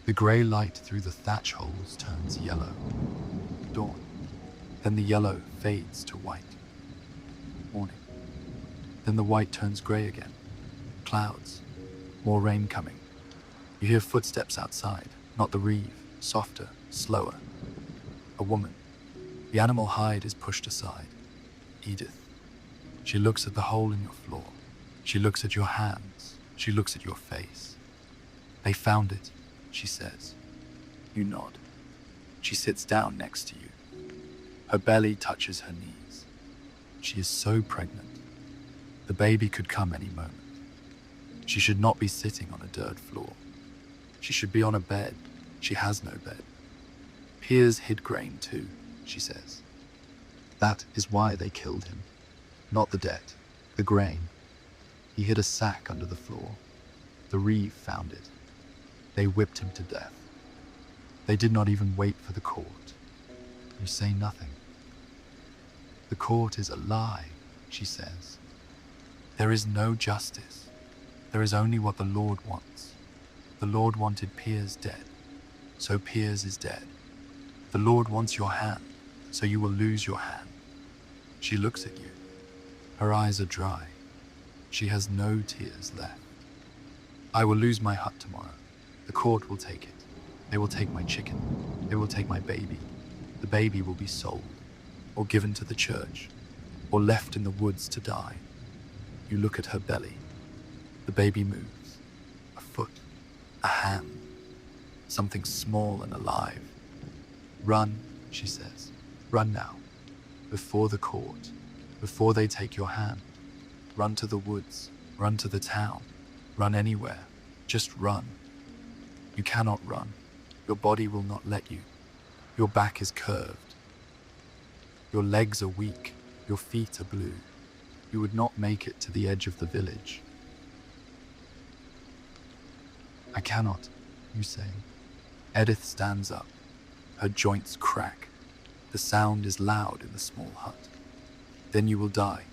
The grey light through the thatch holes turns yellow. Dawn. Then the yellow fades to white. Morning. Then the white turns grey again. Clouds. More rain coming. You hear footsteps outside, not the reeve, softer, slower. A woman. The animal hide is pushed aside. Edith. She looks at the hole in your floor. She looks at your hands. She looks at your face. They found it, she says. You nod. She sits down next to you. Her belly touches her knees. She is so pregnant. The baby could come any moment. She should not be sitting on a dirt floor. She should be on a bed. She has no bed. Piers hid grain too, she says. That is why they killed him. Not the debt, the grain. He hid a sack under the floor. The reeve found it. They whipped him to death. They did not even wait for the court. You say nothing. The court is a lie, she says. There is no justice. There is only what the Lord wants. The Lord wanted Piers dead, so Piers is dead. The Lord wants your hand, so you will lose your hand. She looks at you. Her eyes are dry. She has no tears left. I will lose my hut tomorrow. The court will take it. They will take my chicken. They will take my baby. The baby will be sold, or given to the church, or left in the woods to die. You look at her belly. The baby moves. A foot, a hand, something small and alive. Run, she says. Run now. Before the court, before they take your hand. Run to the woods, run to the town, run anywhere. Just run. You cannot run. Your body will not let you. Your back is curved. Your legs are weak. Your feet are blue. You would not make it to the edge of the village. I cannot, you say. Edith stands up. Her joints crack. The sound is loud in the small hut. Then you will die,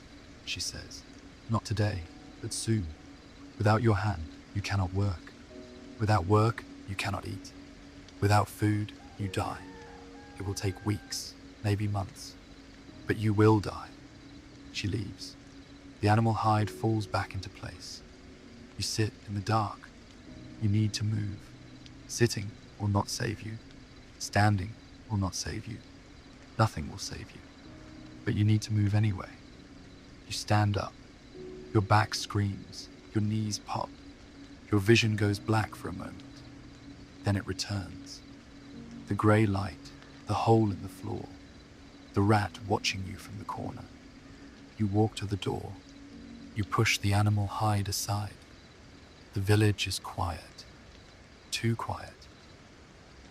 she says. Not today, but soon. Without your hand, you cannot work. Without work, you cannot eat. Without food, you die. It will take weeks, maybe months. But you will die. She leaves. The animal hide falls back into place. You sit in the dark. You need to move. Sitting will not save you. Standing will not save you. Nothing will save you. But you need to move anyway. You stand up. Your back screams. Your knees pop. Your vision goes black for a moment. Then it returns. The grey light, the hole in the floor, the rat watching you from the corner. You walk to the door. You push the animal hide aside. The village is quiet. Too quiet.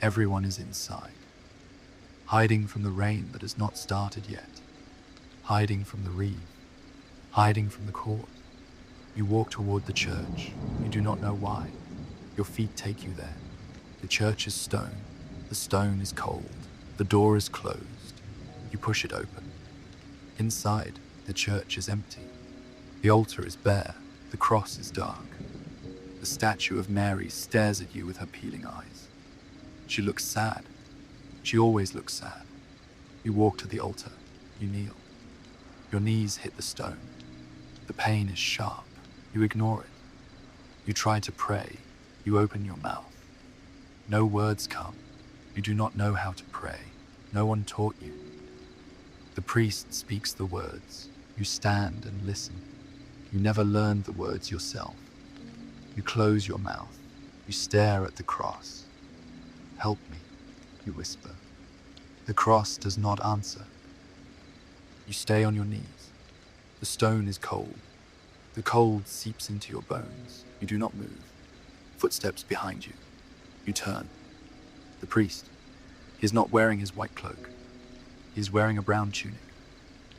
Everyone is inside. Hiding from the rain that has not started yet. Hiding from the reeve. Hiding from the court. You walk toward the church. You do not know why. Your feet take you there. The church is stone. The stone is cold. The door is closed. You push it open. Inside, the church is empty. The altar is bare. The cross is dark. The statue of Mary stares at you with her peeling eyes. She looks sad. She always looks sad. You walk to the altar. You kneel. Your knees hit the stone. The pain is sharp. You ignore it. You try to pray. You open your mouth. No words come. You do not know how to pray. No one taught you. The priest speaks the words. You stand and listen. You never learned the words yourself. You close your mouth. You stare at the cross. Help me, you whisper. The cross does not answer. You stay on your knees. The stone is cold. The cold seeps into your bones. You do not move. Footsteps behind you. You turn. The priest. He is not wearing his white cloak. He is wearing a brown tunic.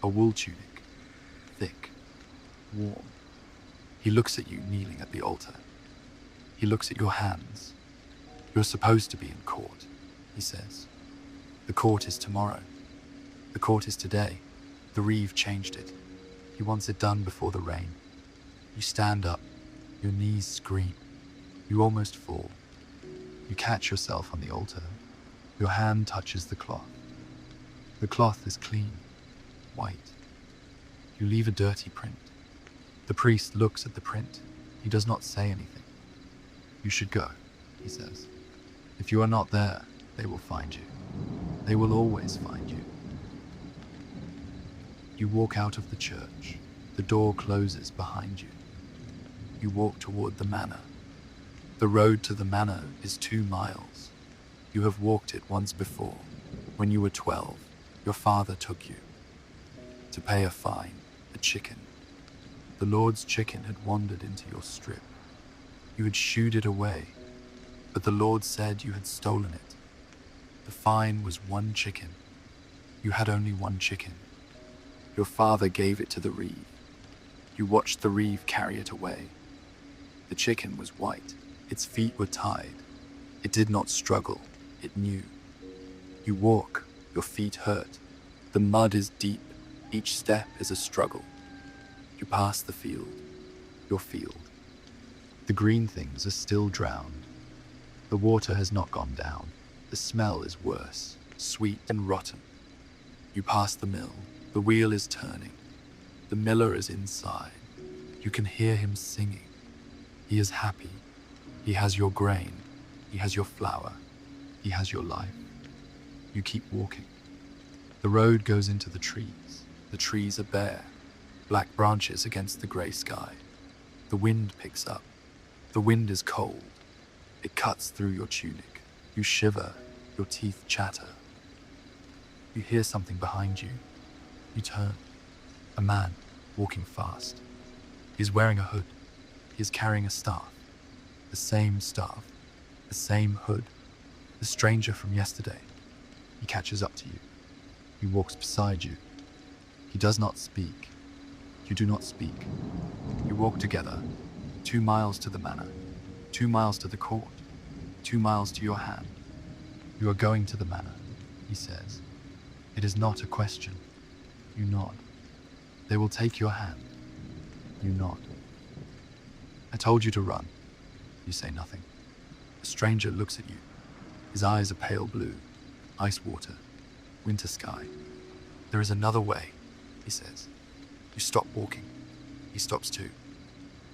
A wool tunic. Thick. Warm. He looks at you kneeling at the altar. He looks at your hands. You're supposed to be in court, he says. The court is tomorrow. The court is today. The reeve changed it. He wants it done before the rain. You stand up. Your knees scream. You almost fall. You catch yourself on the altar. Your hand touches the cloth. The cloth is clean, white. You leave a dirty print. The priest looks at the print. He does not say anything. You should go, he says. If you are not there, they will find you. They will always find you. You walk out of the church. The door closes behind you. You walk toward the manor. The road to the manor is 2 miles. You have walked it once before. When you were 12, your father took you to pay a fine, a chicken. The Lord's chicken had wandered into your strip. You had shooed it away, but the Lord said you had stolen it. The fine was 1 chicken. You had only 1 chicken. Your father gave it to the reeve. You watched the reeve carry it away. The chicken was white. Its feet were tied. It did not struggle. It knew. You walk. Your feet hurt. The mud is deep. Each step is a struggle. You pass the field. Your field. The green things are still drowned. The water has not gone down. The smell is worse, sweet and rotten. You pass the mill. The wheel is turning. The miller is inside. You can hear him singing. He is happy. He has your grain. He has your flour. He has your life. You keep walking. The road goes into the trees. The trees are bare, black branches against the grey sky. The wind picks up. The wind is cold. It cuts through your tunic. You shiver. Your teeth chatter. You hear something behind you. You turn. A man, walking fast. He is wearing a hood. He is carrying a staff. The same staff. The same hood. The stranger from yesterday. He catches up to you. He walks beside you. He does not speak. You do not speak. You walk together. 2 miles to the manor. 2 miles to the court. 2 miles to your hand. You are going to the manor, he says. It is not a question. You nod. They will take your hand. You nod. I told you to run. You say nothing. A stranger looks at you. His eyes are pale blue. Ice water. Winter sky. There is another way, he says. You stop walking. He stops too.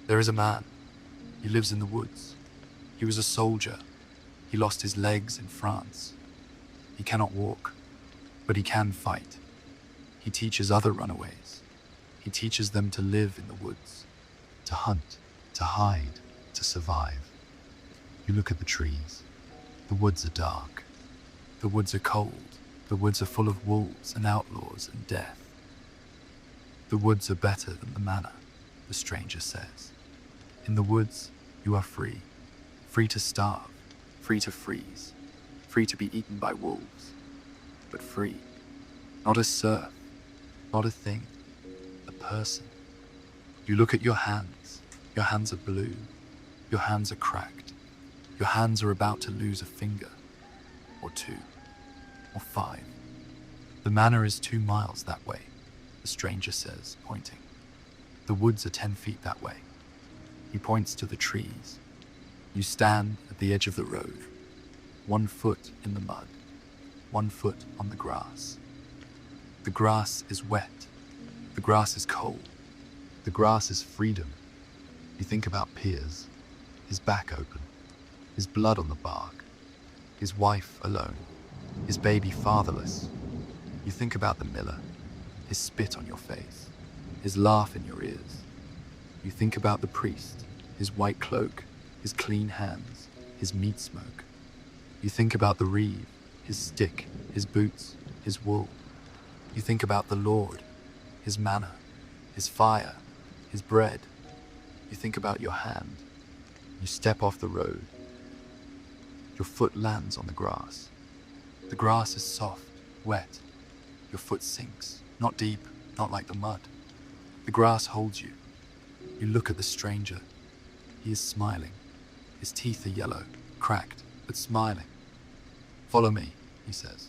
There is a man. He lives in the woods. He was a soldier. He lost his legs in France. He cannot walk, but he can fight. He teaches other runaways. He teaches them to live in the woods, to hunt, to hide, to survive. You look at the trees. The woods are dark. The woods are cold. The woods are full of wolves and outlaws and death. The woods are better than the manor, the stranger says. In the woods, you are free. Free to starve, free to freeze, free to be eaten by wolves, but free. Not a serf, not a thing, a person. You look at your hands. Your hands are blue. Your hands are cracked. Your hands are about to lose a finger, or 2, or 5. The manor is 2 miles that way, the stranger says, pointing. The woods are 10 feet that way. He points to the trees. You stand at the edge of the road, 1 foot in the mud, 1 foot on the grass. The grass is wet. The grass is cold. The grass is freedom. You think about Piers, his back open, his blood on the bark, his wife alone, his baby fatherless. You think about the miller, his spit on your face, his laugh in your ears. You think about the priest, his white cloak, his clean hands, his meat smoke. You think about the reeve, his stick, his boots, his wool. You think about the Lord, his manna, his fire, his bread. You think about your hand. You step off the road. Your foot lands on the grass. The grass is soft, wet. Your foot sinks, not deep, not like the mud. The grass holds you. You look at the stranger. He is smiling. His teeth are yellow, cracked, but smiling. Follow me, he says.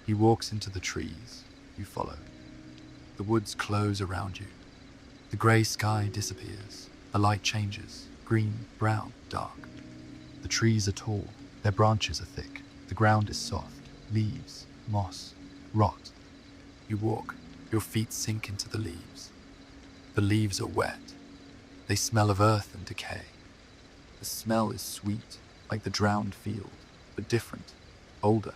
He walks into the trees. You follow. The woods close around you. The grey sky disappears. The light changes, green, brown, dark. The trees are tall. Their branches are thick. The ground is soft. Leaves, moss, rot. You walk. Your feet sink into the leaves. The leaves are wet. They smell of earth and decay. The smell is sweet, like the drowned field, but different, older.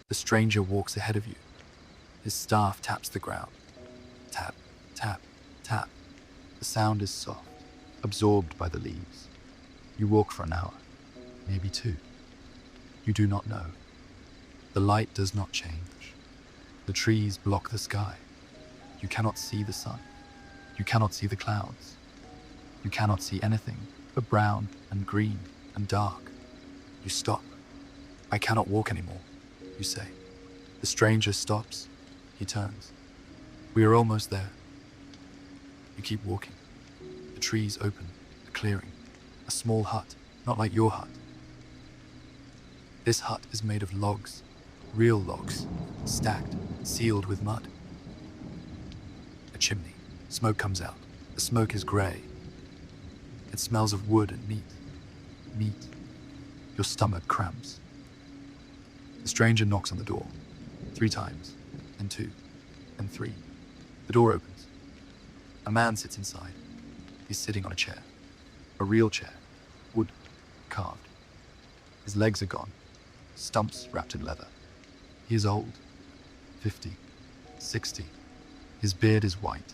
The stranger walks ahead of you. His staff taps the ground. Tap, tap, tap. The sound is soft, absorbed by the leaves. You walk for an hour, maybe 2. You do not know. The light does not change. The trees block the sky. You cannot see the sun. You cannot see the clouds. You cannot see anything but brown and green and dark. You stop. I cannot walk anymore, you say. The stranger stops. He turns. We are almost there. You keep walking. The trees open, a clearing, a small hut, not like your hut. This hut is made of logs, real logs, stacked, sealed with mud. A chimney. Smoke comes out. The smoke is grey. It smells of wood and meat. Meat. Your stomach cramps. The stranger knocks on the door. 3 times, and 2, and 3. The door opens. A man sits inside. He's sitting on a chair. A real chair. Wood. Carved. His legs are gone. Stumps wrapped in leather. He is old. 50, 60. His beard is white.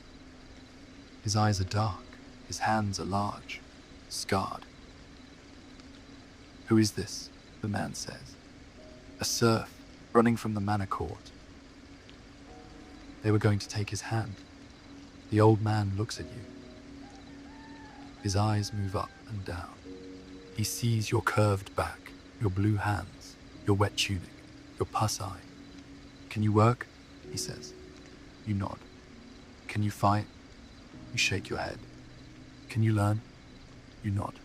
His eyes are dark. His hands are large, scarred. "Who is this?" the man says. "A serf, running from the manor court." They were going to take his hand. The old man looks at you. His eyes move up and down. He sees your curved back, your blue hands, your wet tunic, your pus eye. "Can you work?" he says. You nod. "Can you fight?" You shake your head. "Can you learn?" You nod.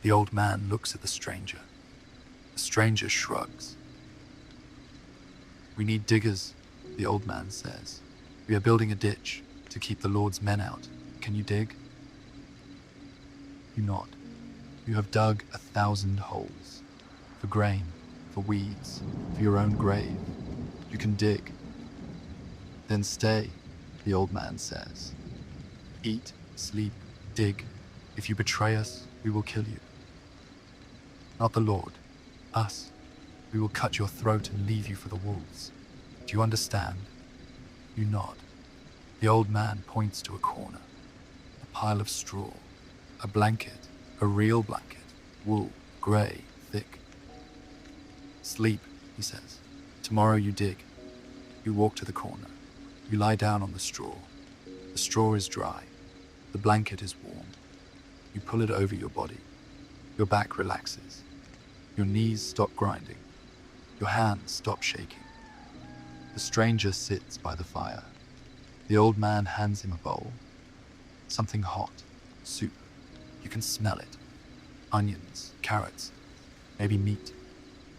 The old man looks at the stranger. The stranger shrugs. "We need diggers," the old man says. "We are building a ditch to keep the Lord's men out. Can you dig?" You nod. You have dug 1,000 holes. For grain, for weeds, for your own grave. You can dig. "Then stay," the old man says. "Eat, sleep, dig. If you betray us, we will kill you." "Not the Lord. Us. We will cut your throat and leave you for the wolves. Do you understand?" You nod. The old man points to a corner. A pile of straw. A blanket. A real blanket. Wool. Grey. Thick. "Sleep," he says. "Tomorrow you dig." You walk to the corner. You lie down on the straw. The straw is dry. The blanket is warm. You pull it over your body. Your back relaxes. Your knees stop grinding. Your hands stop shaking. The stranger sits by the fire. The old man hands him a bowl. Something hot. Soup. You can smell it. Onions, carrots, maybe meat.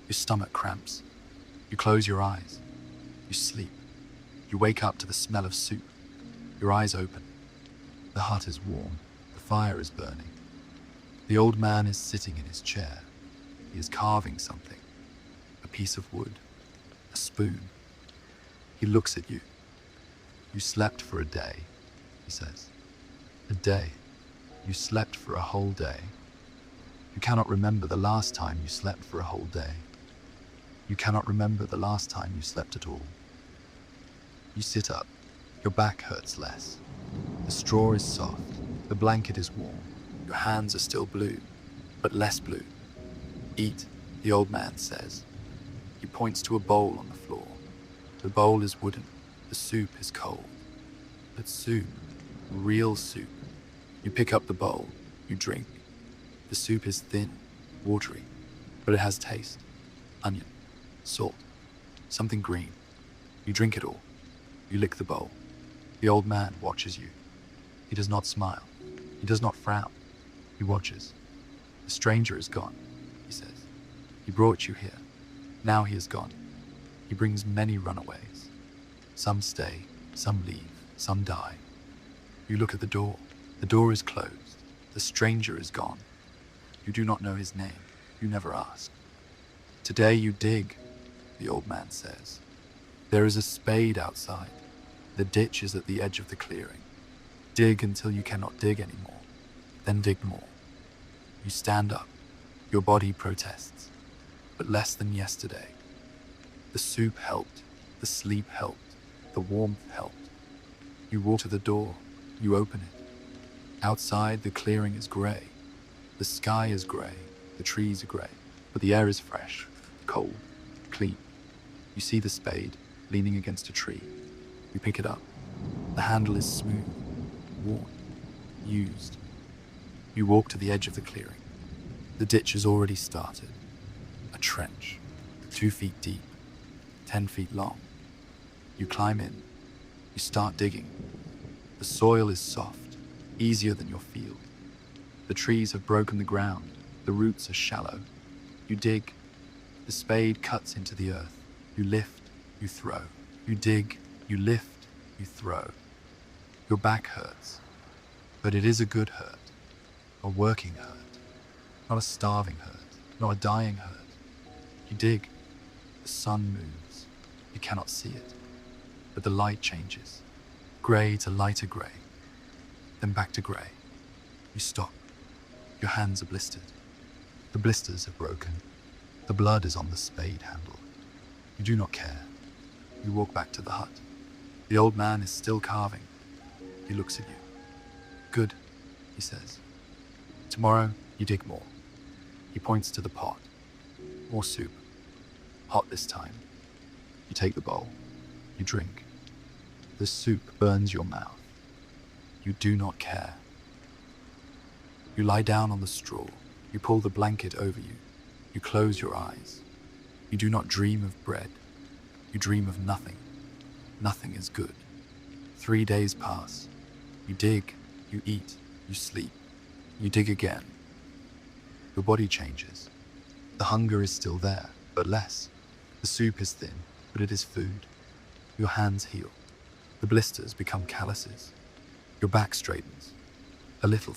Your stomach cramps. You close your eyes. You sleep. You wake up to the smell of soup. Your eyes open. The hut is warm. The fire is burning. The old man is sitting in his chair. He is carving something. A piece of wood. A spoon. He looks at you. "You slept for a day," he says. "A day. You slept for a whole day. You cannot remember the last time you slept for a whole day. You cannot remember the last time you slept at all." You sit up. Your back hurts less. The straw is soft. The blanket is warm. Your hands are still blue, but less blue. "Eat," the old man says. He points to a bowl on the floor. The bowl is wooden. The soup is cold. But soup, real soup. You pick up the bowl. You drink. The soup is thin, watery, but it has taste. Onion, salt, something green. You drink it all. You lick the bowl. The old man watches you. He does not smile. He does not frown. He watches. "The stranger is gone," he says. "He brought you here. Now he is gone. He brings many runaways. Some stay, some leave, some die." You look at the door. The door is closed. The stranger is gone. You do not know his name. You never ask. "Today you dig," the old man says. "There is a spade outside. The ditch is at the edge of the clearing. Dig until you cannot dig anymore. Then dig more." You stand up. Your body protests, but less than yesterday. The soup helped. The sleep helped. The warmth helped. You walk to the door. You open it. Outside, the clearing is grey. The sky is grey. The trees are grey. But the air is fresh, cold, clean. You see the spade leaning against a tree. You pick it up. The handle is smooth, worn, used. You walk to the edge of the clearing. The ditch has already started. A trench, 2 feet deep, 10 feet long. You climb in. You start digging. The soil is soft, easier than your field. The trees have broken the ground. The roots are shallow. You dig. The spade cuts into the earth. You lift. You throw. You dig. You lift. You throw. Your back hurts. But it is a good hurt. A working hurt. Not a starving hurt. Not a dying hurt. You dig. The sun moves. You cannot see it. But the light changes. Grey to lighter grey. Then back to grey. You stop. Your hands are blistered. The blisters are broken. The blood is on the spade handle. You do not care. You walk back to the hut. The old man is still carving. He looks at you. Good, he says. Tomorrow, you dig more. He points to the pot. More soup. Hot this time. You take the bowl. You drink. The soup burns your mouth. You do not care. You lie down on the straw. You pull the blanket over you. You close your eyes. You do not dream of bread. You dream of nothing. Nothing is good. 3 days pass. You dig, you eat, you sleep. You dig again. Your body changes. The hunger is still there, but less. The soup is thin, but it is food. Your hands heal. The blisters become calluses. Your back straightens. A little.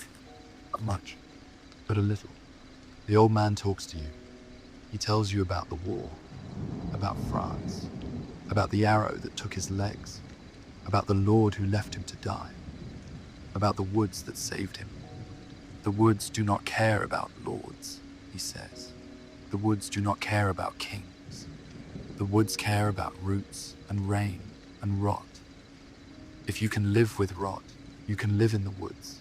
Not much, but a little. The old man talks to you. He tells you about the war, about France, about the arrow that took his legs, about the Lord who left him to die, about the woods that saved him. The woods do not care about lords, he says. The woods do not care about kings. The woods care about roots and rain and rot. If you can live with rot, you can live in the woods.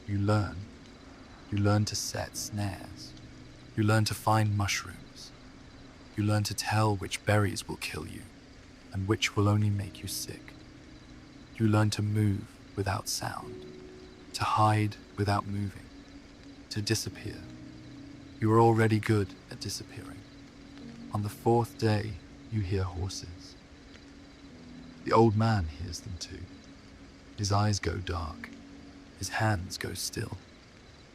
You learn to set snares. You learn to find mushrooms. You learn to tell which berries will kill you and which will only make you sick. You learn to move without sound, to hide without moving, to disappear. You are already good at disappearing. On the 4th day, you hear horses. The old man hears them too. His eyes go dark. His hands go still.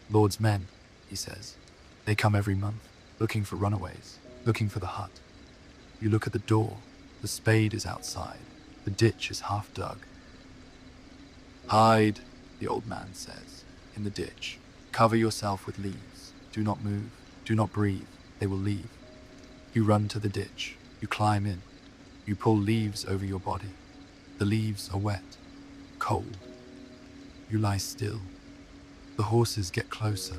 Lord's men, he says. They come every month, looking for runaways, looking for the hut. You look at the door. The spade is outside. The ditch is half dug. Hide, the old man says, in the ditch. Cover yourself with leaves. Do not move. Do not breathe. They will leave. You run to the ditch. You climb in. You pull leaves over your body. The leaves are wet, cold. You lie still. The horses get closer.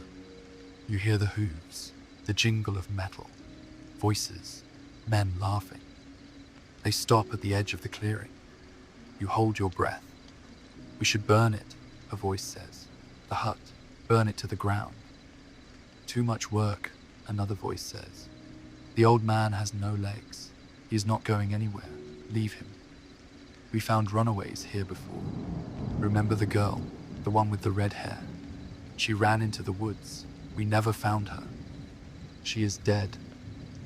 You hear the hooves, the jingle of metal, voices, men laughing. They stop at the edge of the clearing. You hold your breath. We should burn it, a voice says. The hut, burn it to the ground. Too much work, another voice says. The old man has no legs. He is not going anywhere. Leave him. We found runaways here before. Remember the girl, the one with the red hair? She ran into the woods. We never found her. She is dead.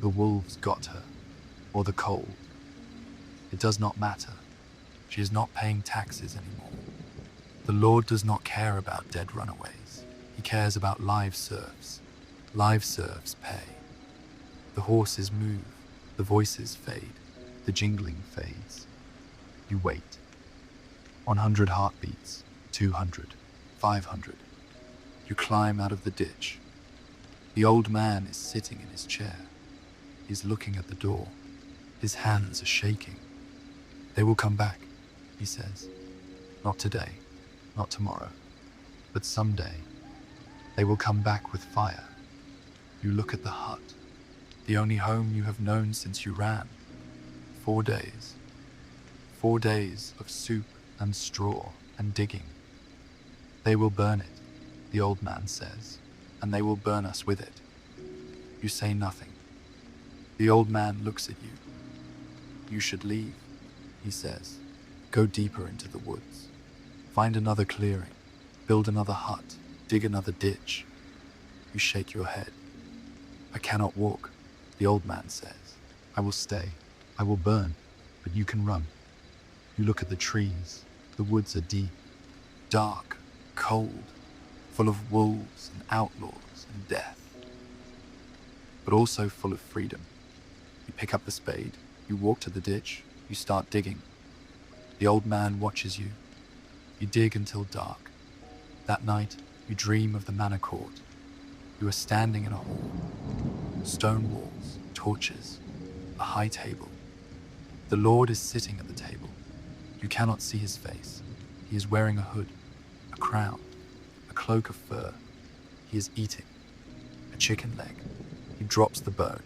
The wolves got her, or the cold. It does not matter. She is not paying taxes anymore. The Lord does not care about dead runaways. He cares about live serfs. Live serfs pay. The horses move. The voices fade. The jingling fades. You wait. 100 heartbeats, 200, 500. You climb out of the ditch. The old man is sitting in his chair. He's looking at the door. His hands are shaking. They will come back, he says. Not today, not tomorrow, but someday. They will come back with fire. You look at the hut, the only home you have known since you ran. 4 days. 4 days of soup and straw and digging. They will burn it, the old man says, and they will burn us with it. You say nothing. The old man looks at you. You should leave, he says. Go deeper into the woods. Find another clearing. Build another hut. Dig another ditch. You shake your head. I cannot walk, the old man says. I will stay. I will burn, but you can run. You look at the trees. The woods are deep, dark, cold, full of wolves and outlaws and death, but also full of freedom. You pick up the spade. You walk to the ditch. You start digging. The old man watches you. You dig until dark. That night, you dream of the manor court. You are standing in a hall. Stone walls, torches, a high table. The Lord is sitting at the table. You cannot see his face. He is wearing a hood, a crown, a cloak of fur. He is eating a chicken leg. He drops the bone.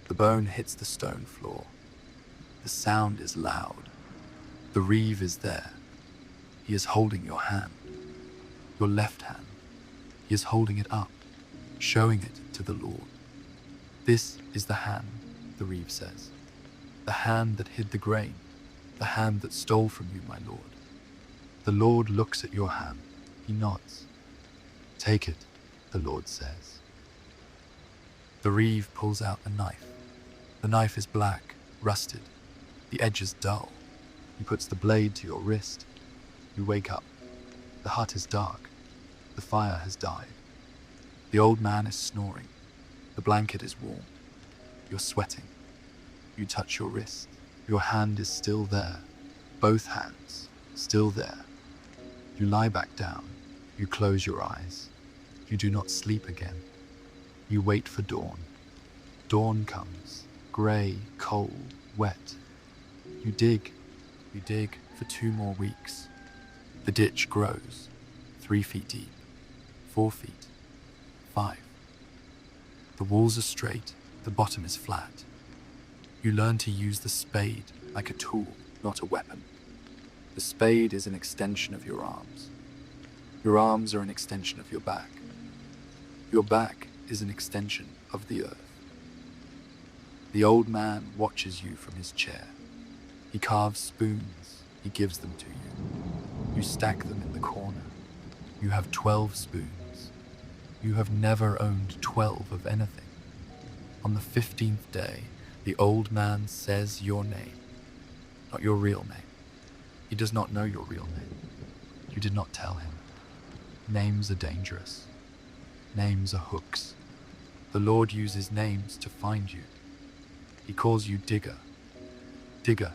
The bone hits the stone floor. The sound is loud. The reeve is there. He is holding your hand, your left hand. He is holding it up, showing it to the Lord. This is the hand, the reeve says. The hand that hid the grain, the hand that stole from you, my Lord. The Lord looks at your hand. He nods. Take it, the Lord says. The reeve pulls out a knife. The knife is black, rusted. The edge is dull. He puts the blade to your wrist. You wake up. The hut is dark. The fire has died. The old man is snoring. The blanket is warm. You're sweating. You touch your wrist. Your hand is still there. Both hands, still there. You lie back down. You close your eyes. You do not sleep again. You wait for dawn. Dawn comes, grey, cold, wet. You dig. You dig for 2 more weeks. The ditch grows, 3 feet deep, 4 feet, 5. The walls are straight, the bottom is flat. You learn to use the spade like a tool, not a weapon. The spade is an extension of your arms. Your arms are an extension of your back. Your back is an extension of the earth. The old man watches you from his chair. He carves spoons. He gives them to you. You stack them in the corner. You have 12 spoons. You have never owned 12 of anything. On the 15th day, the old man says your name, not your real name. He does not know your real name. You did not tell him. Names are dangerous. Names are hooks. The Lord uses names to find you. He calls you digger. Digger,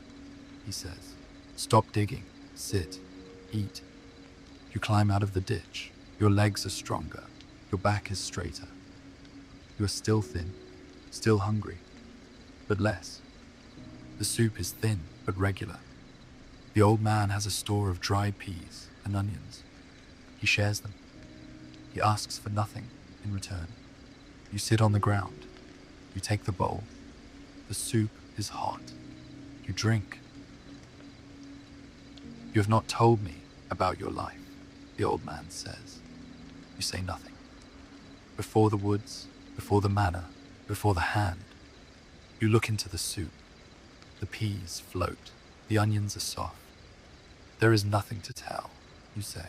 he says. Stop digging. Sit. Eat. You climb out of the ditch. Your legs are stronger. Your back is straighter. You are still thin, still hungry, but less. The soup is thin, but regular. The old man has a store of dried peas and onions. He shares them. He asks for nothing in return. You sit on the ground. You take the bowl. The soup is hot. You drink. You have not told me about your life, the old man says. You say nothing. Before the woods, before the manor, before the hand, you look into the soup. The peas float. The onions are soft. There is nothing to tell, you say.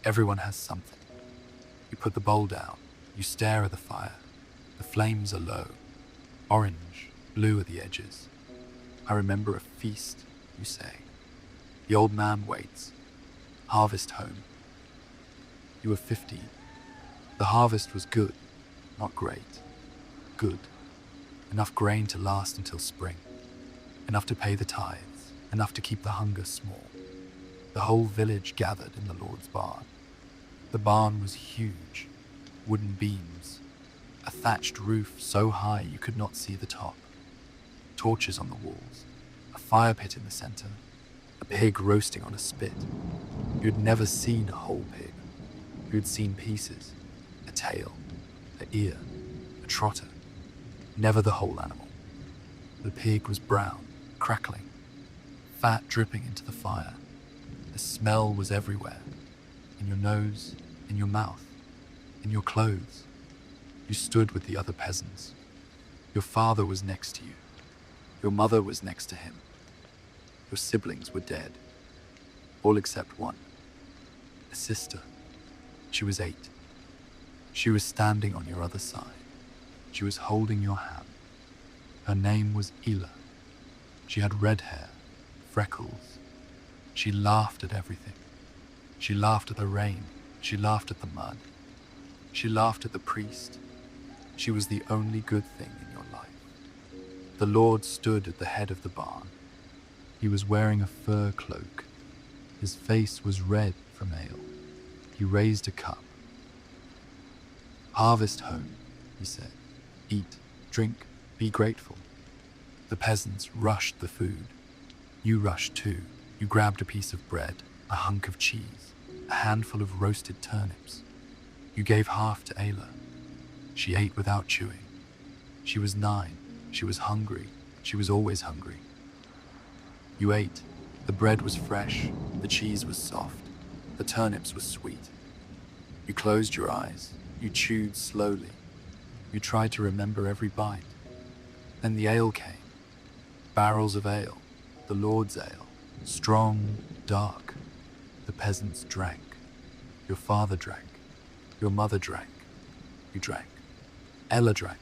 Everyone has something. You put the bowl down. You stare at the fire. The flames are low. Orange, blue at the edges. I remember a feast, you say. The old man waits. Harvest home. You were 50. The harvest was good, not great. Good. Enough grain to last until spring. Enough to pay the tithes. Enough to keep the hunger small. The whole village gathered in the Lord's barn. The barn was huge. Wooden beams. A thatched roof so high you could not see the top. Torches on the walls. A fire pit in the center. A pig roasting on a spit. You had never seen a whole pig. You had seen pieces. A tail. An ear. A trotter. Never the whole animal. The pig was brown, crackling. Fat dripping into the fire. The smell was everywhere. In your nose, in your mouth, in your clothes. You stood with the other peasants. Your father was next to you. Your mother was next to him. Your siblings were dead. All except one. A sister. She was 8. She was standing on your other side. She was holding your hand. Her name was Ela. She had red hair, freckles. She laughed at everything. She laughed at the rain. She laughed at the mud. She laughed at the priest. She was the only good thing in your life. The Lord stood at the head of the barn. He was wearing a fur cloak. His face was red from ale. He raised a cup. Harvest home, he said. Eat, drink, be grateful. The peasants rushed the food. You rushed too. You grabbed a piece of bread, a hunk of cheese, a handful of roasted turnips. You gave half to Ayla. She ate without chewing. She was 9. She was hungry. She was always hungry. You ate. The bread was fresh, the cheese was soft, the turnips were sweet. You closed your eyes, you chewed slowly. You tried to remember every bite. Then the ale came. Barrels of ale, the Lord's ale, strong, dark. The peasants drank. Your father drank. Your mother drank. You drank. Ella drank.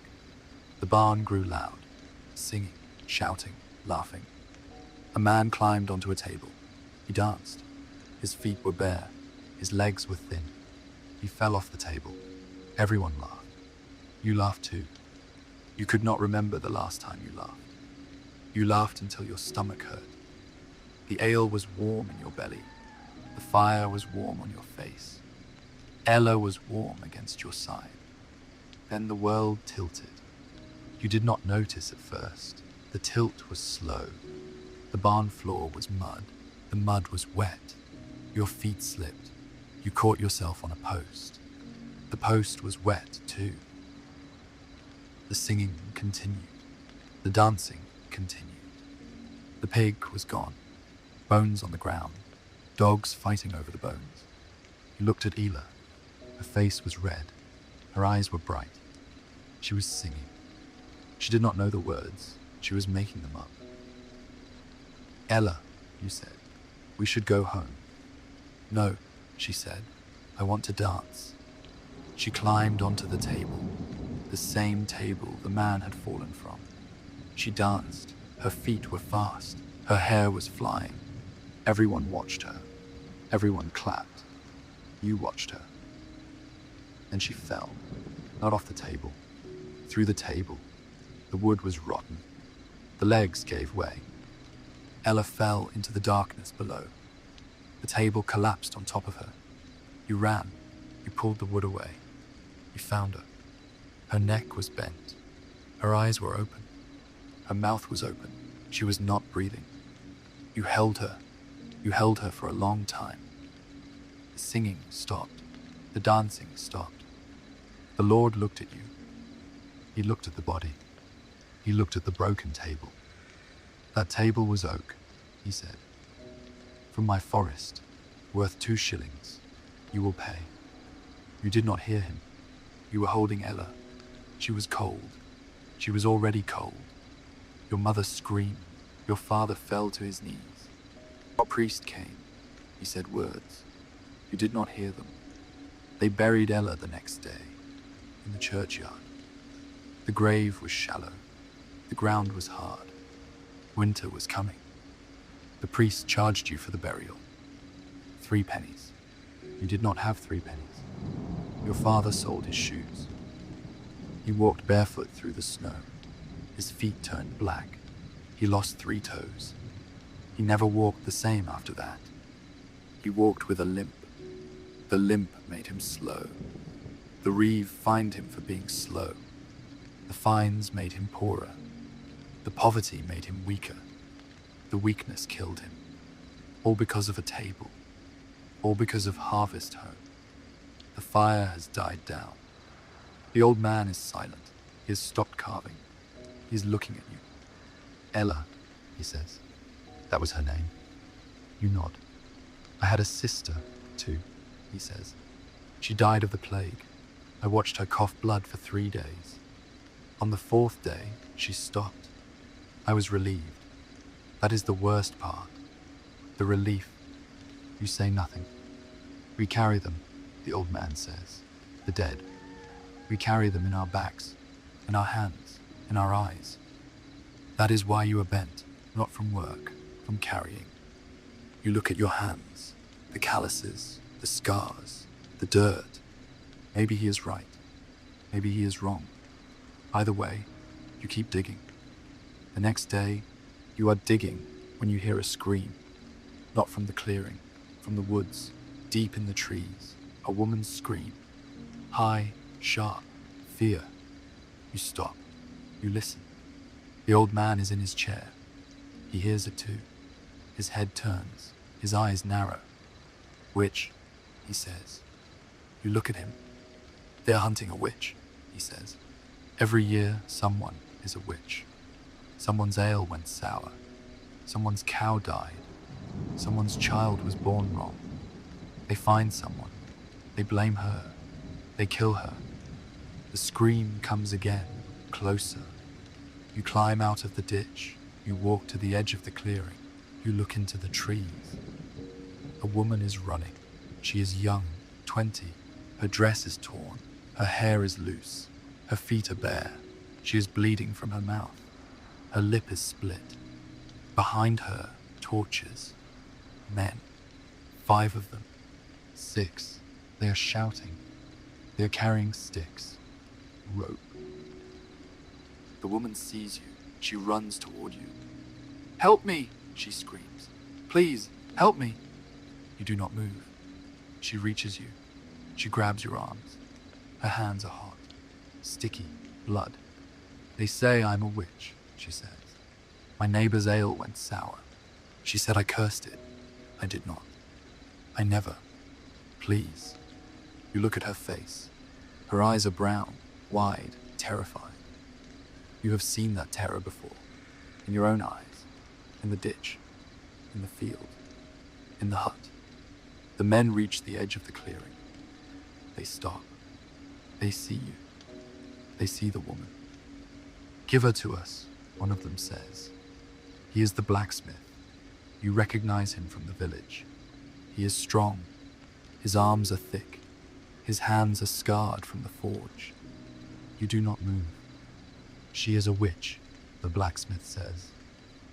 The barn grew loud, singing, shouting, laughing. A man climbed onto a table. He danced. His feet were bare. His legs were thin. He fell off the table. Everyone laughed. You laughed too. You could not remember the last time you laughed. You laughed until your stomach hurt. The ale was warm in your belly. The fire was warm on your face. Ella was warm against your side. Then the world tilted. You did not notice at first. The tilt was slow. The barn floor was mud. The mud was wet. Your feet slipped. You caught yourself on a post. The post was wet too. The singing continued. The dancing continued. The pig was gone. Bones on the ground. Dogs fighting over the bones. You looked at Ela. Her face was red. Her eyes were bright. She was singing. She did not know the words. She was making them up. Ella, you said, we should go home. No, she said, I want to dance. She climbed onto the table, the same table the man had fallen from. She danced. Her feet were fast. Her hair was flying. Everyone watched her. Everyone clapped. You watched her. Then she fell, not off the table, through the table. The wood was rotten. The legs gave way. Ella fell into the darkness below. The table collapsed on top of her. You ran. You pulled the wood away. You found her. Her neck was bent. Her eyes were open. Her mouth was open. She was not breathing. You held her. You held her for a long time. The singing stopped. The dancing stopped. The Lord looked at you. He looked at the body. He looked at the broken table. That table was oak, he said. From my forest, worth 2 shillings. You will pay. You did not hear him. You were holding Ella. She was cold. She was already cold. Your mother screamed. Your father fell to his knees. A priest came. He said words. You did not hear them. They buried Ella the next day, in the churchyard. The grave was shallow. The ground was hard. Winter was coming. The priest charged you for the burial. 3 pennies. You did not have 3 pennies. Your father sold his shoes. He walked barefoot through the snow. His feet turned black. He lost 3 toes. He never walked the same after that. He walked with a limp. The limp made him slow. The reeve fined him for being slow. The fines made him poorer. The poverty made him weaker. The weakness killed him. All because of a table. All because of harvest home. The fire has died down. The old man is silent. He has stopped carving. He is looking at you. Ella, he says. That was her name. You nod. I had a sister, too, he says. She died of the plague. I watched her cough blood for 3 days. On the 4th day, she stopped. I was relieved. That is the worst part. The relief. You say nothing. We carry them, the old man says. The dead. We carry them in our backs, in our hands, in our eyes. That is why you are bent, not from work, from carrying. You look at your hands, the calluses, the scars, the dirt. Maybe he is right. Maybe he is wrong. Either way, you keep digging. The next day, you are digging when you hear a scream. Not from the clearing, from the woods, deep in the trees. A woman's scream. High, sharp, fear. You stop. You listen. The old man is in his chair. He hears it too. His head turns. His eyes narrow. Witch, he says. You look at him. They are hunting a witch, he says. Every year, someone is a witch. Someone's ale went sour. Someone's cow died. Someone's child was born wrong. They find someone. They blame her. They kill her. The scream comes again, closer. You climb out of the ditch. You walk to the edge of the clearing. You look into the trees. A woman is running. She is young, 20. Her dress is torn. Her hair is loose. Her feet are bare. She is bleeding from her mouth. Her lip is split. Behind her, torches. Men. 5 of them. 6. They are shouting. They are carrying sticks. Rope. The woman sees you. She runs toward you. "Help me!" she screams. "Please, help me!" You do not move. She reaches you. She grabs your arms. Her hands are hot. Sticky. Blood. "They say I'm a witch," she says. "My neighbor's ale went sour. She said I cursed it. I did not. I never. Please." You look at her face. Her eyes are brown, wide, terrified. You have seen that terror before. In your own eyes. In the ditch. In the field. In the hut. The men reach the edge of the clearing. They stop. They see you. They see the woman. "Give her to us," one of them says. He is the blacksmith. You recognize him from the village. He is strong. His arms are thick. His hands are scarred from the forge. You do not move. "She is a witch," the blacksmith says.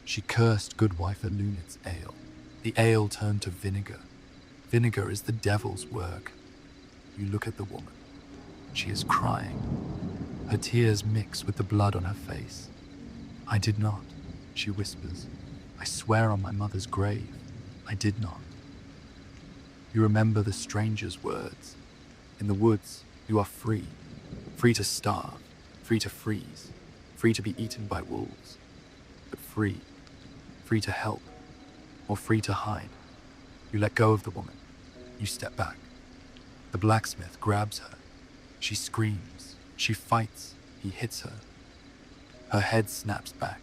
"She cursed Goodwife Lunit's ale. The ale turned to vinegar. Vinegar is the devil's work." You look at the woman. She is crying. Her tears mix with the blood on her face. "I did not," she whispers. "I swear on my mother's grave, I did not." You remember the stranger's words. In the woods, you are free. Free to starve, free to freeze, free to be eaten by wolves. But free. Free to help, or free to hide. You let go of the woman. You step back. The blacksmith grabs her. She screams. She fights. He hits her. Her head snaps back.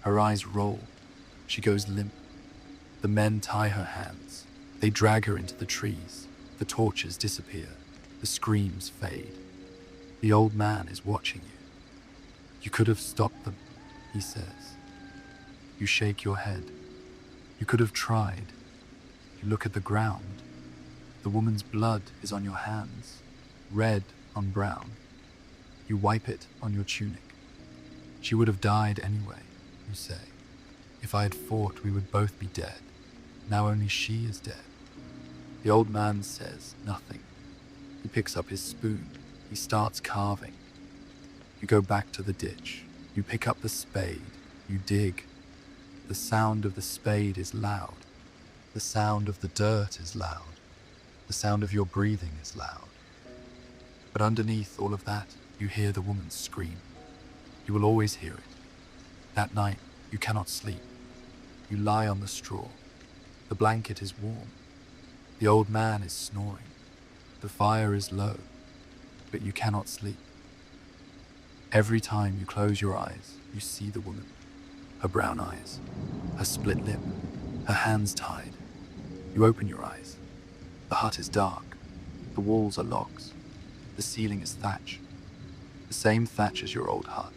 Her eyes roll. She goes limp. The men tie her hands. They drag her into the trees. The torches disappear. The screams fade. The old man is watching you. "You could have stopped them," he says. You shake your head. You could have tried. You look at the ground. The woman's blood is on your hands, red on brown. You wipe it on your tunic. "She would have died anyway," you say. "If I had fought, we would both be dead. Now only she is dead." The old man says nothing. He picks up his spoon. He starts carving. You go back to the ditch. You pick up the spade. You dig. The sound of the spade is loud. The sound of the dirt is loud. The sound of your breathing is loud. But underneath all of that, you hear the woman scream. You will always hear it. That night, you cannot sleep. You lie on the straw. The blanket is warm. The old man is snoring. The fire is low, but you cannot sleep. Every time you close your eyes, you see the woman. Her brown eyes, her split lip, her hands tied. You open your eyes. The hut is dark. The walls are logs. The ceiling is thatch. The same thatch as your old hut.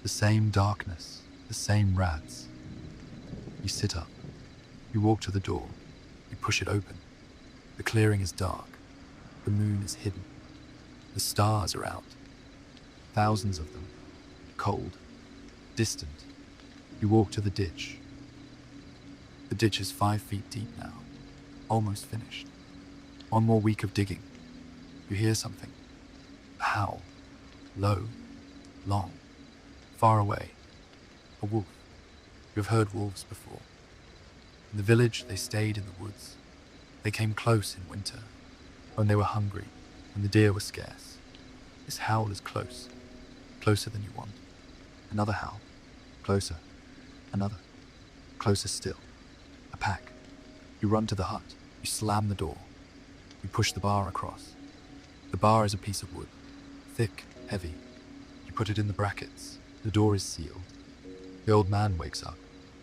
The same darkness, the same rats. You sit up. You walk to the door. You push it open. The clearing is dark. The moon is hidden. The stars are out. Thousands of them. Cold. Distant. You walk to the ditch. The ditch is 5 feet deep now. Almost finished. One more week of digging. You hear something. A howl. Low. Long. Far away. A wolf. You have heard wolves before. In the village, they stayed in the woods. They came close in winter, when they were hungry, when the deer were scarce. This howl is close. Closer than you want. Another howl. Closer. Another. Closer still. A pack. You run to the hut. You slam the door. You push the bar across. The bar is a piece of wood. Thick, heavy. You put it in the brackets. The door is sealed. The old man wakes up,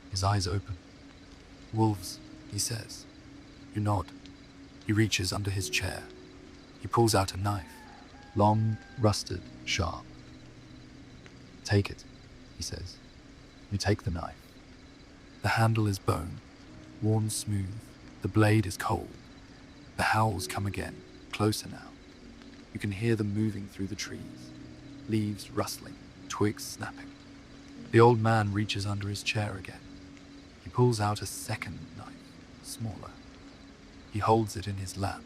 his eyes open. "Wolves," he says. You nod. He reaches under his chair. He pulls out a knife, long, rusted, sharp. "Take it," he says. You take the knife. The handle is bone, worn smooth. The blade is cold. The howls come again, closer now. You can hear them moving through the trees, leaves rustling, twigs snapping. The old man reaches under his chair again. He pulls out a second knife, smaller. He holds it in his lap.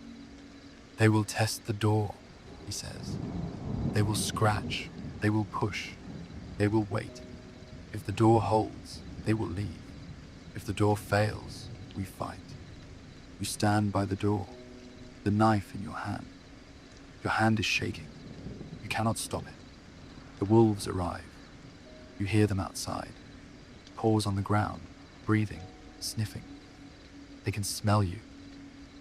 "They will test the door," he says. "They will scratch. They will push. They will wait. If the door holds, they will leave. If the door fails, we fight." You stand by the door, the knife in your hand. Your hand is shaking. You cannot stop it. The wolves arrive. You hear them outside. Paws on the ground, breathing, sniffing. They can smell you.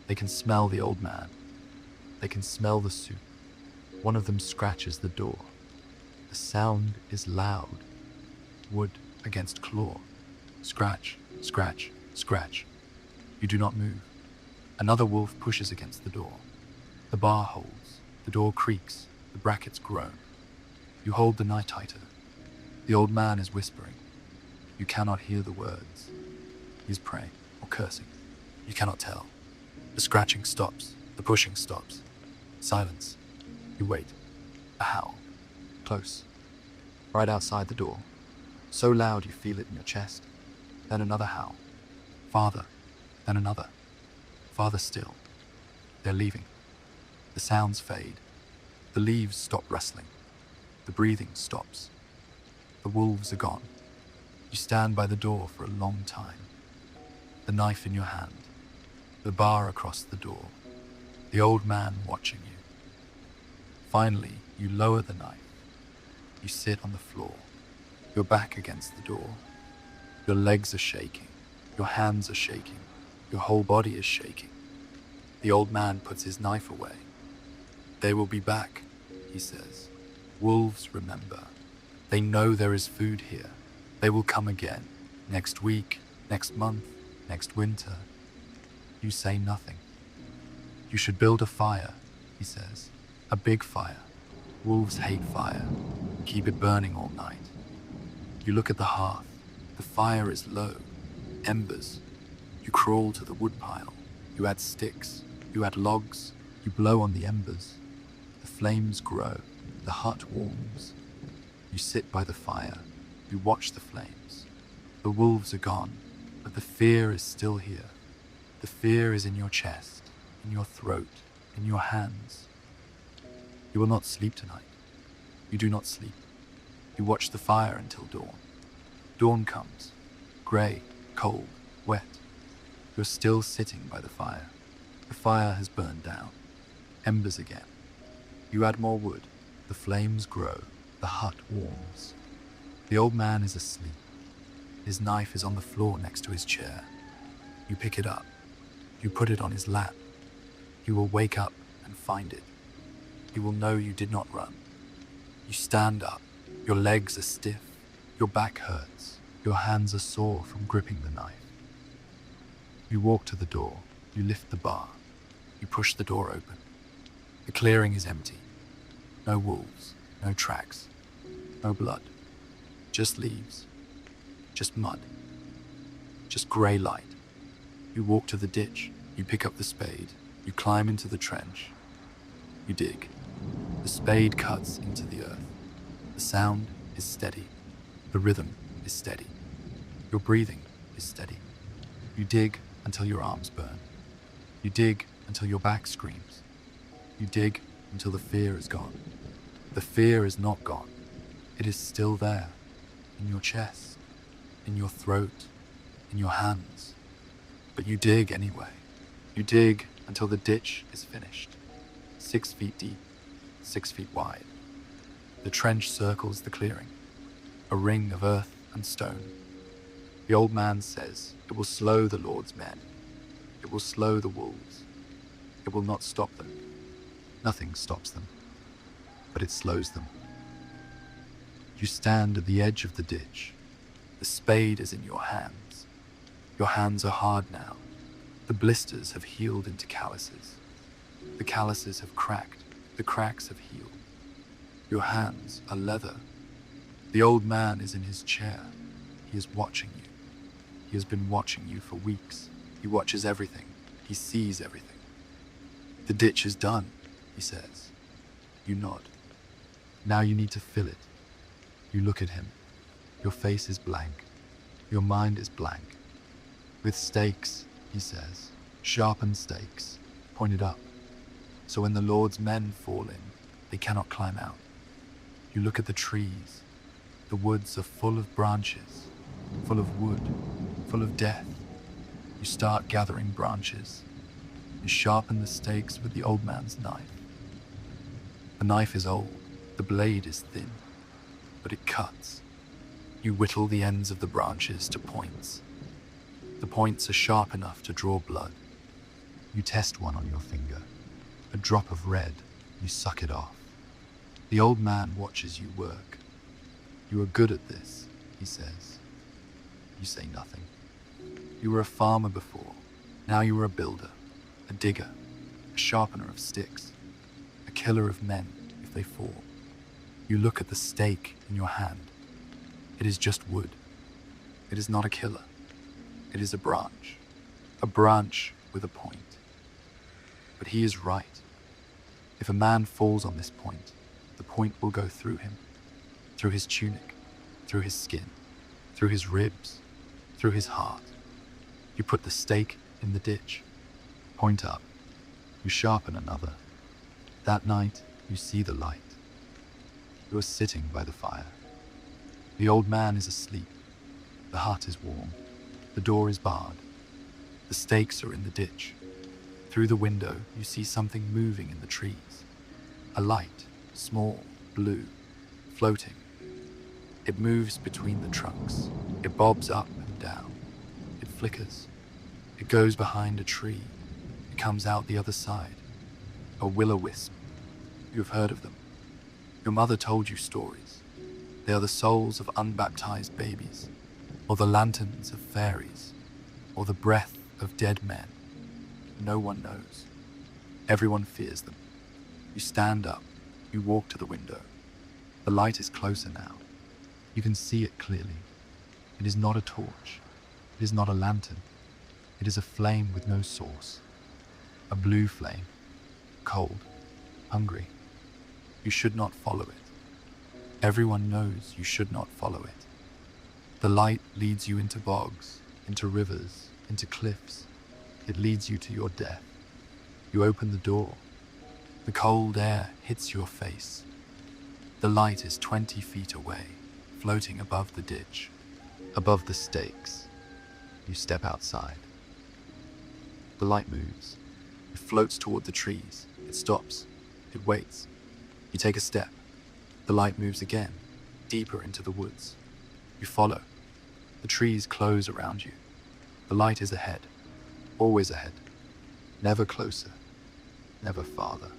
They can smell the old man. They can smell the soup. One of them scratches the door. The sound is loud. Wood against claw. Scratch, scratch, scratch. You do not move. Another wolf pushes against the door. The bar holds. The door creaks. The brackets groan. You hold the knife tighter. The old man is whispering. You cannot hear the words. He is praying or cursing. You cannot tell. The scratching stops. The pushing stops. Silence. You wait. A howl. Close. Right outside the door. So loud you feel it in your chest. Then another howl. Farther. Then another. Farther still. They're leaving. The sounds fade. The leaves stop rustling. The breathing stops. The wolves are gone. You stand by the door for a long time. The knife in your hand. The bar across the door. The old man watching you. Finally, you lower the knife. You sit on the floor. Your back against the door. Your legs are shaking. Your hands are shaking. Your whole body is shaking. The old man puts his knife away. "They will be back," he says. "Wolves remember. They know there is food here. They will come again. Next week, next month, next winter." You say nothing. "You should build a fire," he says. "A big fire. Wolves hate fire. Keep it burning all night." You look at the hearth. The fire is low. Embers. You crawl to the woodpile. You add sticks. You add logs. You blow on the embers. The flames grow. The hut warms. You sit by the fire. You watch the flames. The wolves are gone, but the fear is still here. The fear is in your chest, in your throat, in your hands. You will not sleep tonight. You do not sleep. You watch the fire until dawn. Dawn comes, grey, cold, wet. You're still sitting by the fire. The fire has burned down. Embers again. You add more wood. The flames grow. The hut warms. The old man is asleep. His knife is on the floor next to his chair. You pick it up. You put it on his lap. He will wake up and find it. He will know you did not run. You stand up. Your legs are stiff. Your back hurts. Your hands are sore from gripping the knife. You walk to the door. You lift the bar. You push the door open. The clearing is empty. No wolves. No tracks. No blood. Just leaves. Just mud. Just grey light. You walk to the ditch. You pick up the spade. You climb into the trench. You dig. The spade cuts into the earth. The sound is steady. The rhythm is steady. Your breathing is steady. You dig until your arms burn. You dig until your back screams. You dig until the fear is gone. The fear is not gone. It is still there, in your chest, in your throat, in your hands. But you dig anyway. You dig until the ditch is finished. 6 feet deep, 6 feet wide. The trench circles the clearing, a ring of earth and stone. The old man says it will slow the Lord's men. It will slow the wolves. It will not stop them. Nothing stops them, but it slows them. You stand at the edge of the ditch. The spade is in your hands. Your hands are hard now. The blisters have healed into calluses. The calluses have cracked. The cracks have healed. Your hands are leather. The old man is in his chair. He is watching you. He has been watching you for weeks. He watches everything. He sees everything. The ditch is done, he says. You nod. Now you need to fill it. You look at him. Your face is blank. Your mind is blank. With stakes, he says, sharpened stakes, pointed up. So when the Lord's men fall in, they cannot climb out. You look at the trees. The woods are full of branches, full of wood, full of death. You start gathering branches. You sharpen the stakes with the old man's knife. The knife is old. The blade is thin, but it cuts. You whittle the ends of the branches to points. The points are sharp enough to draw blood. You test one on your finger. A drop of red. You suck it off. The old man watches you work. You are good at this, he says. You say nothing. You were a farmer before. Now you are a builder, a digger, a sharpener of sticks, a killer of men if they fall. You look at the stake in your hand. It is just wood. It is not a killer. It is a branch with a point. But he is right. If a man falls on this point, the point will go through him, through his tunic, through his skin, through his ribs, through his heart. You put the stake in the ditch, point up. You sharpen another. That night, you see the light. You are sitting by the fire. The old man is asleep. The hut is warm. The door is barred. The stakes are in the ditch. Through the window, you see something moving in the trees. A light, small, blue, floating. It moves between the trunks. It bobs up and down. It flickers. It goes behind a tree. It comes out the other side. A will-o-wisp. You have heard of them. Your mother told you stories. They are the souls of unbaptized babies, or the lanterns of fairies, or the breath of dead men. No one knows. Everyone fears them. You stand up. You walk to the window. The light is closer now. You can see it clearly. It is not a torch. It is not a lantern. It is a flame with no source. A blue flame. Cold. Hungry. You should not follow it. Everyone knows you should not follow it. The light leads you into bogs, into rivers, into cliffs. It leads you to your death. You open the door. The cold air hits your face. The light is 20 feet away, floating above the ditch, above the stakes. You step outside. The light moves. It floats toward the trees. It stops. It waits. You take a step. The light moves again, deeper into the woods. You follow. The trees close around you. The light is ahead, always ahead, never closer, never farther.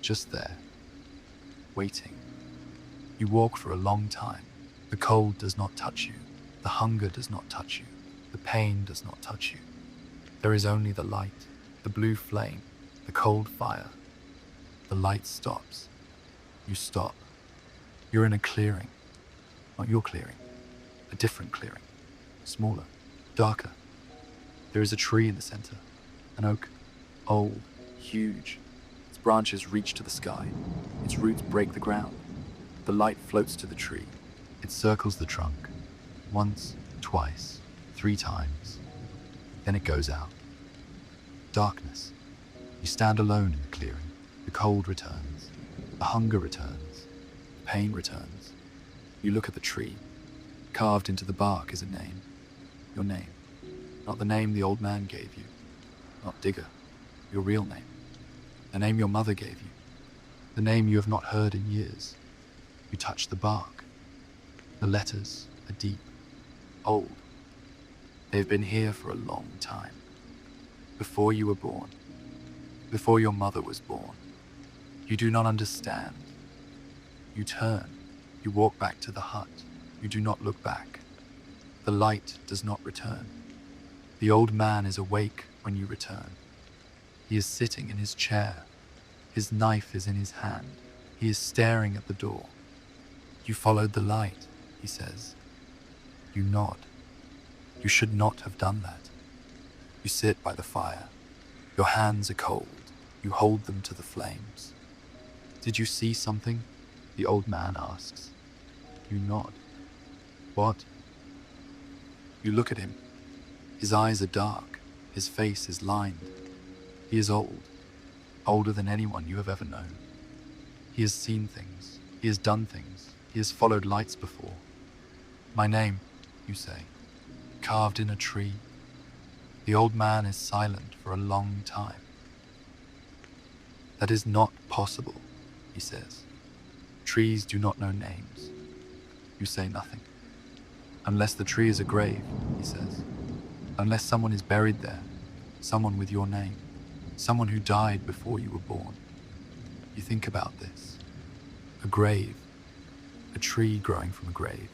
Just there, waiting. You walk for a long time. The cold does not touch you. The hunger does not touch you. The pain does not touch you. There is only the light, the blue flame, the cold fire. The light stops. You stop. You're in a clearing. Not your clearing. A different clearing. Smaller. Darker. There is a tree in the center. An oak. Old. Huge. Its branches reach to the sky. Its roots break the ground. The light floats to the tree. It circles the trunk. Once, twice, 3 times. Then it goes out. Darkness. You stand alone in the clearing. The cold returns. The hunger returns. The pain returns. You look at the tree. Carved into the bark is a name. Your name. Not the name the old man gave you. Not Digger. Your real name. The name your mother gave you. The name you have not heard in years. You touch the bark. The letters are deep. Old. They've been here for a long time. Before you were born. Before your mother was born. You do not understand. You turn. You walk back to the hut. You do not look back. The light does not return. The old man is awake when you return. He is sitting in his chair. His knife is in his hand. He is staring at the door. You followed the light, he says. You nod. You should not have done that. You sit by the fire. Your hands are cold. You hold them to the flames. Did you see something? The old man asks. You nod. What? You look at him. His eyes are dark. His face is lined. He is old. Older than anyone you have ever known. He has seen things. He has done things. He has followed lights before. My name, you say, carved in a tree. The old man is silent for a long time. That is not possible, he says. Trees do not know names. You say nothing. Unless the tree is a grave, he says. Unless someone is buried there, someone with your name, someone who died before you were born. You think about this. A grave, a tree growing from a grave,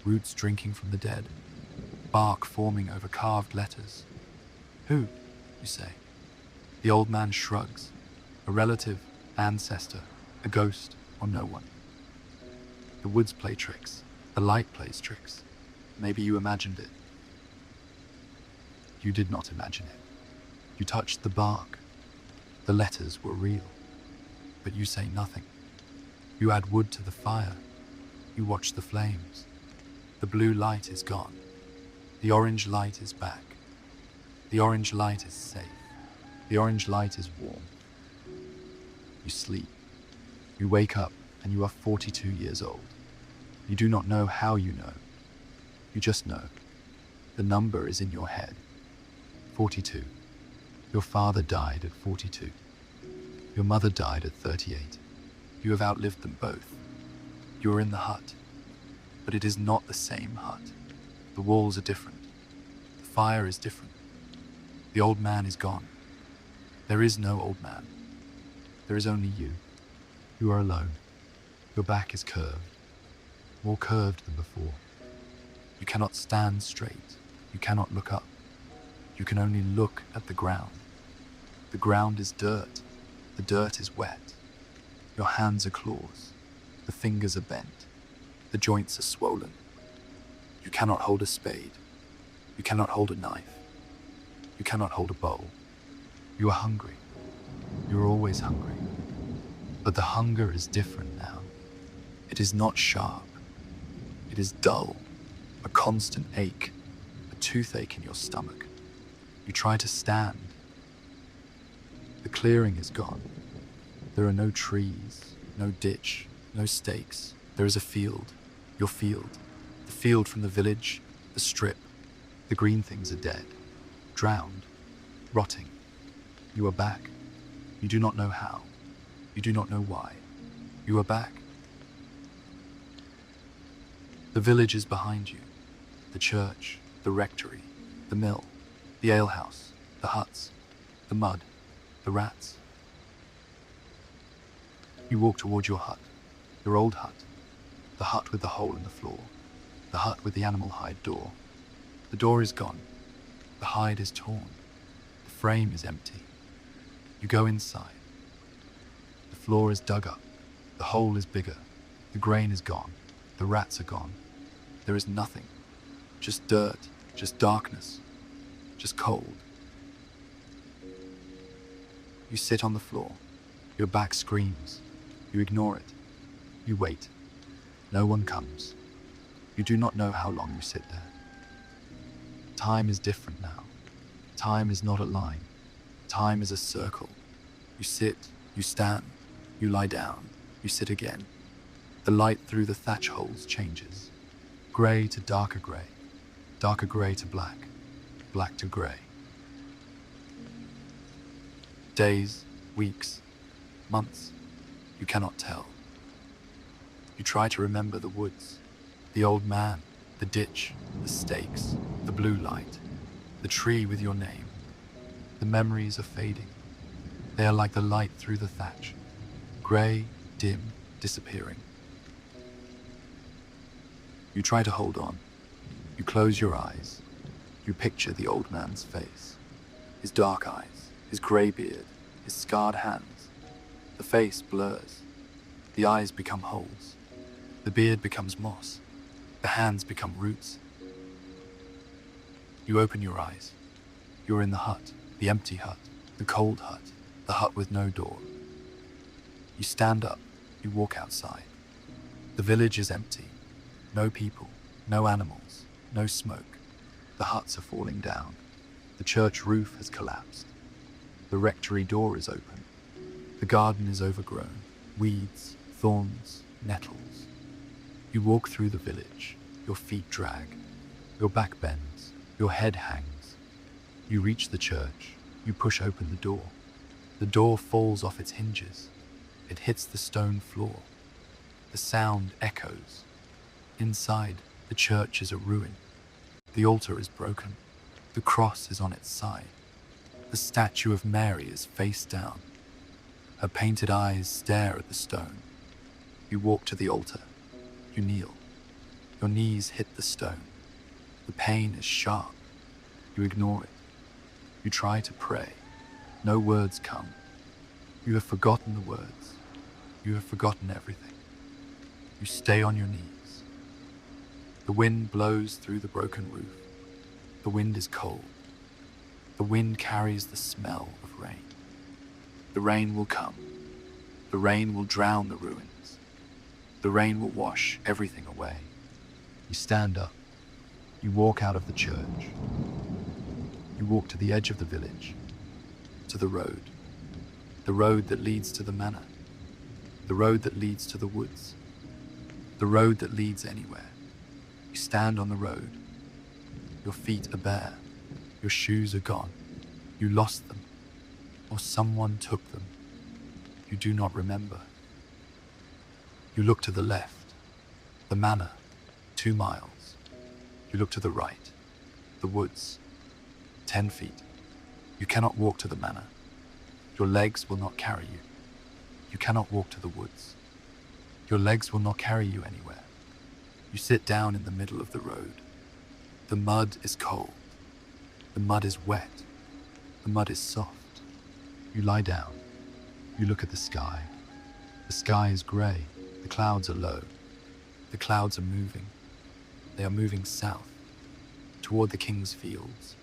roots drinking from the dead, bark forming over carved letters. Who, you say? The old man shrugs. A relative, ancestor, a ghost, or no one. The woods play tricks. The light plays tricks. Maybe you imagined it. You did not imagine it. You touched the bark. The letters were real. But you say nothing. You add wood to the fire. You watch the flames. The blue light is gone. The orange light is back. The orange light is safe. The orange light is warm. You sleep. You wake up and you are 42 years old. You do not know how you know. You just know. The number is in your head. 42. Your father died at 42. Your mother died at 38. You have outlived them both. You are in the hut. But it is not the same hut. The walls are different. The fire is different. The old man is gone. There is no old man. There is only you. You are alone. Your back is curved. More curved than before. You cannot stand straight. You cannot look up. You can only look at the ground. The ground is dirt. The dirt is wet. Your hands are claws. The fingers are bent. The joints are swollen. You cannot hold a spade. You cannot hold a knife. You cannot hold a bowl. You are hungry. You are always hungry. But the hunger is different now. It is not sharp. It is dull. A constant ache. A toothache in your stomach. You try to stand. The clearing is gone. There are no trees, no ditch, no stakes. There is a field. Your field. The field from the village, the strip. The green things are dead. Drowned. Rotting. You are back. You do not know how. You do not know why. You are back. The village is behind you. The church, the rectory, the mill, the alehouse, the huts, the mud, the rats. You walk toward your hut, your old hut, the hut with the hole in the floor, the hut with the animal hide door. The door is gone. The hide is torn. The frame is empty. You go inside. The floor is dug up. The hole is bigger. The grain is gone. The rats are gone. There is nothing. Just dirt, just darkness, just cold. You sit on the floor. Your back screams. You ignore it. You wait. No one comes. You do not know how long you sit there. Time is different now. Time is not a line. Time is a circle. You sit, you stand, you lie down, you sit again. The light through the thatch holes changes. Grey to darker grey to black, black to grey. Days, weeks, months, you cannot tell. You try to remember the woods, the old man, the ditch, the stakes, the blue light, the tree with your name. The memories are fading. They are like the light through the thatch, grey, dim, disappearing. You try to hold on. You close your eyes. You picture the old man's face. His dark eyes, his grey beard, his scarred hands. The face blurs. The eyes become holes. The beard becomes moss. The hands become roots. You open your eyes. You're in the hut, the empty hut, the cold hut, the hut with no door. You stand up. You walk outside. The village is empty. No people, no animals, no smoke. The huts are falling down. The church roof has collapsed. The rectory door is open. The garden is overgrown. Weeds, thorns, nettles. You walk through the village. Your feet drag. Your back bends. Your head hangs. You reach the church. You push open the door. The door falls off its hinges. It hits the stone floor. The sound echoes. Inside, the church is a ruin. The altar is broken. The cross is on its side. The statue of Mary is face down. Her painted eyes stare at the stone. You walk to the altar. You kneel. Your knees hit the stone. The pain is sharp. You ignore it. You try to pray. No words come. You have forgotten the words. You have forgotten everything. You stay on your knees. The wind blows through the broken roof. The wind is cold. The wind carries the smell of rain. The rain will come. The rain will drown the ruins. The rain will wash everything away. You stand up. You walk out of the church. You walk to the edge of the village, to the road that leads to the manor, the road that leads to the woods, the road that leads anywhere. You stand on the road. Your feet are bare. Your shoes are gone. You lost them, or someone took them. You do not remember. You look to the left, the manor, 2 miles. You look to the right, the woods, 10 feet. You cannot walk to the manor. Your legs will not carry you. You cannot walk to the woods. Your legs will not carry you anywhere. You sit down in the middle of the road. The mud is cold. The mud is wet. The mud is soft. You lie down. You look at the sky. The sky is grey. The clouds are low. The clouds are moving. They are moving south, toward the king's fields,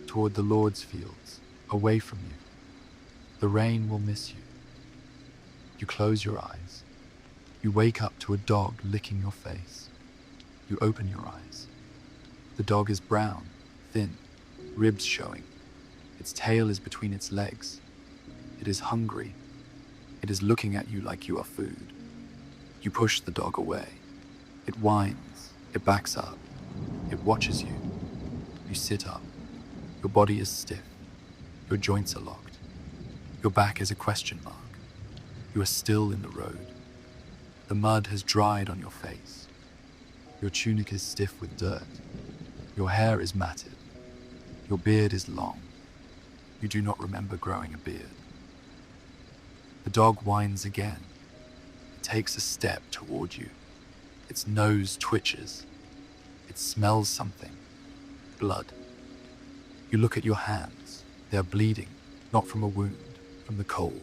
toward the Lord's fields, away from you. The rain will miss you. You close your eyes. You wake up to a dog licking your face. You open your eyes. The dog is brown, thin, ribs showing. Its tail is between its legs. It is hungry. It is looking at you like you are food. You push the dog away. It whines. It backs up. It watches you. You sit up. Your body is stiff. Your joints are locked. Your back is a question mark. You are still in the road. The mud has dried on your face. Your tunic is stiff with dirt. Your hair is matted. Your beard is long. You do not remember growing a beard. The dog whines again. It takes a step toward you. Its nose twitches. It smells something. Blood. You look at your hands. They are bleeding, not from a wound, from the cold.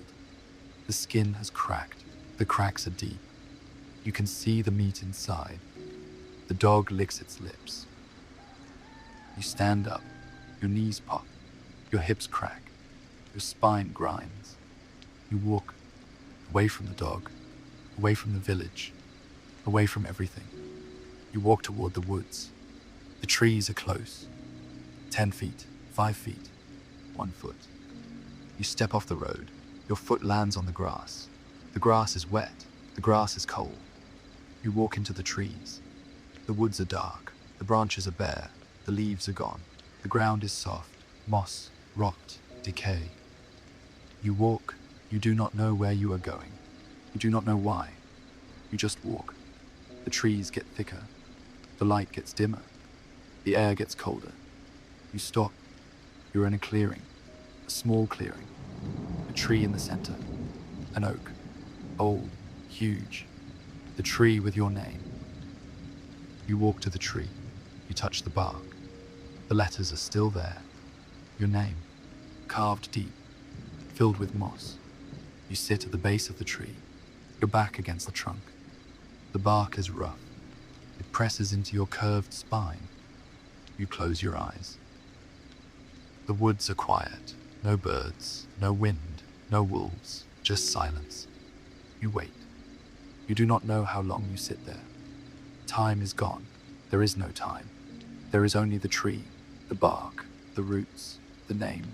The skin has cracked. The cracks are deep. You can see the meat inside. The dog licks its lips. You stand up. Your knees pop. Your hips crack. Your spine grinds. You walk away from the dog, away from the village, away from everything. You walk toward the woods. The trees are close. 10 feet, 5 feet, 1 foot. You step off the road. Your foot lands on the grass. The grass is wet. The grass is cold. You walk into the trees. The woods are dark. The branches are bare. The leaves are gone. The ground is soft. Moss, rot, decay. You walk. You do not know where you are going. You do not know why. You just walk. The trees get thicker. The light gets dimmer. The air gets colder. You stop. You're in a clearing. A small clearing. A tree in the center. An oak. Old. Huge. The tree with your name. You walk to the tree. You You touch the bark. The letters are still there. Your name, carved deep, filled with moss. You sit at the base of the tree, your back against the trunk. The bark is rough. It presses into your curved spine. You close your eyes. The woods are quiet. No birds, no wind, no wolves, just silence. You wait. You do not know how long you sit there. Time is gone. There is no time. There is only the tree, the bark, the roots, the name.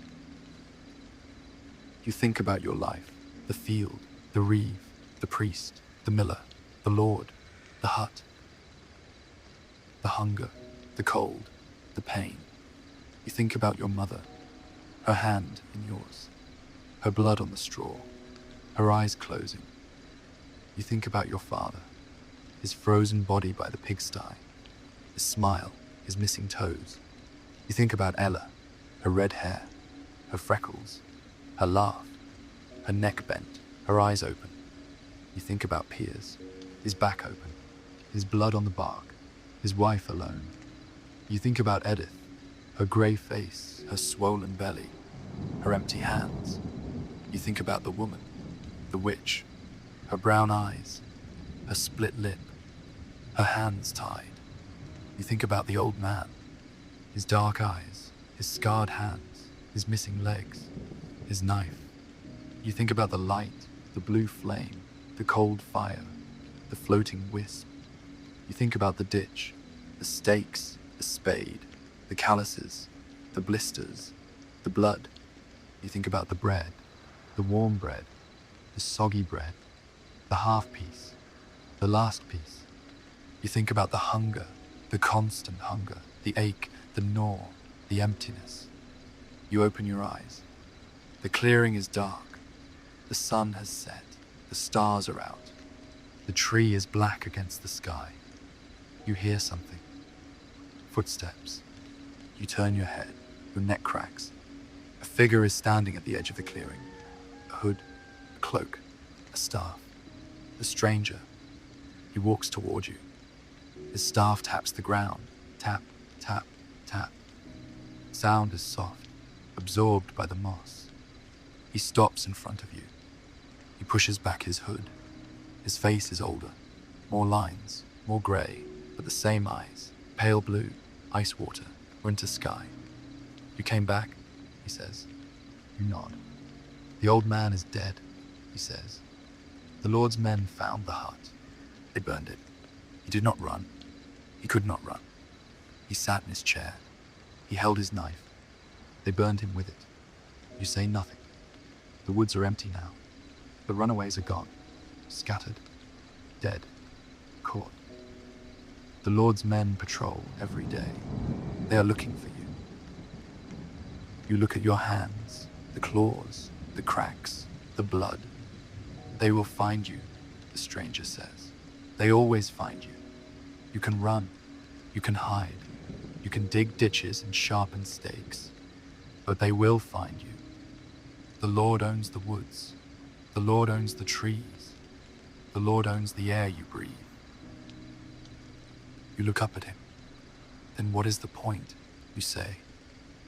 You think about your life, the field, the reeve, the priest, the miller, the lord, the hut, the hunger, the cold, the pain. You think about your mother, her hand in yours, her blood on the straw, her eyes closing. You think about your father, his frozen body by the pigsty, his smile, his missing toes. You think about Ella, her red hair, her freckles, her laugh, her neck bent, her eyes open. You think about Piers, his back open, his blood on the bark, his wife alone. You think about Edith, her grey face, her swollen belly, her empty hands. You think about the woman, the witch, her brown eyes, her split lip, her hands tied. You think about the old man, his dark eyes, his scarred hands, his missing legs, his knife. You think about the light, the blue flame, the cold fire, the floating wisp. You think about the ditch, the stakes, the spade, the calluses, the blisters, the blood. You think about the bread, the warm bread, the soggy bread, the half piece, the last piece. You think about the hunger, the constant hunger, the ache, the gnaw, the emptiness. You open your eyes. The clearing is dark. The sun has set. The stars are out. The tree is black against the sky. You hear something. Footsteps. You turn your head. Your neck cracks. A figure is standing at the edge of the clearing. A hood, a cloak, a staff. A stranger. He walks toward you. His staff taps the ground. Tap, tap, tap. Sound is soft, absorbed by the moss. He stops in front of you. He pushes back his hood. His face is older. More lines, more grey, but the same eyes. Pale blue, ice water, winter sky. You came back, he says. You nod. The old man is dead, he says. The Lord's men found the hut. They burned it. He did not run. He could not run. He sat in his chair. He held his knife. They burned him with it. You say nothing. The woods are empty now. The runaways are gone. Scattered. Dead. Caught. The Lord's men patrol every day. They are looking for you. You look at your hands, the claws, the cracks, the blood. They will find you, the stranger says. They always find you. You can run. You can hide. You can dig ditches and sharpen stakes. But they will find you. The Lord owns the woods. The Lord owns the trees. The Lord owns the air you breathe. You look up at him. Then what is the point, you say?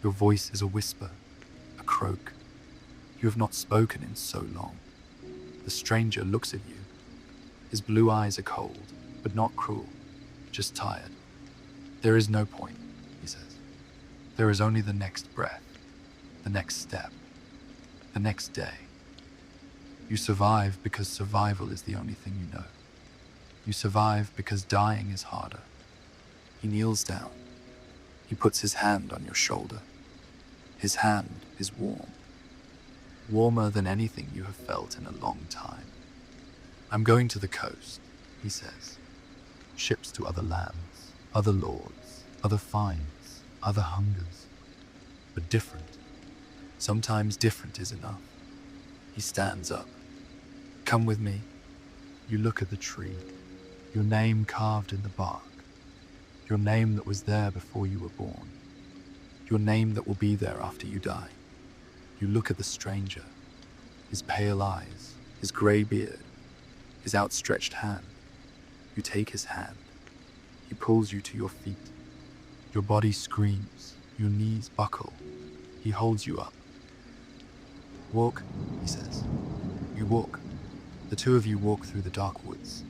Your voice is a whisper, a croak. You have not spoken in so long. The stranger looks at you. His blue eyes are cold, but not cruel, just tired. There is no point, he says. There is only the next breath, the next step, the next day. You survive because survival is the only thing you know. You survive because dying is harder. He kneels down. He puts his hand on your shoulder. His hand is warm. Warmer than anything you have felt in a long time. I'm going to the coast, he says. Ships to other lands, other lords, other finds, other hungers. But different. Sometimes different is enough. He stands up. Come with me. You look at the tree. Your name carved in the bark. Your name that was there before you were born. Your name that will be there after you die. You look at the stranger. His pale eyes, his grey beard, his outstretched hand. You take his hand. He pulls you to your feet. Your body screams, your knees buckle. He holds you up. Walk, he says. You walk. The two of you walk through the dark woods.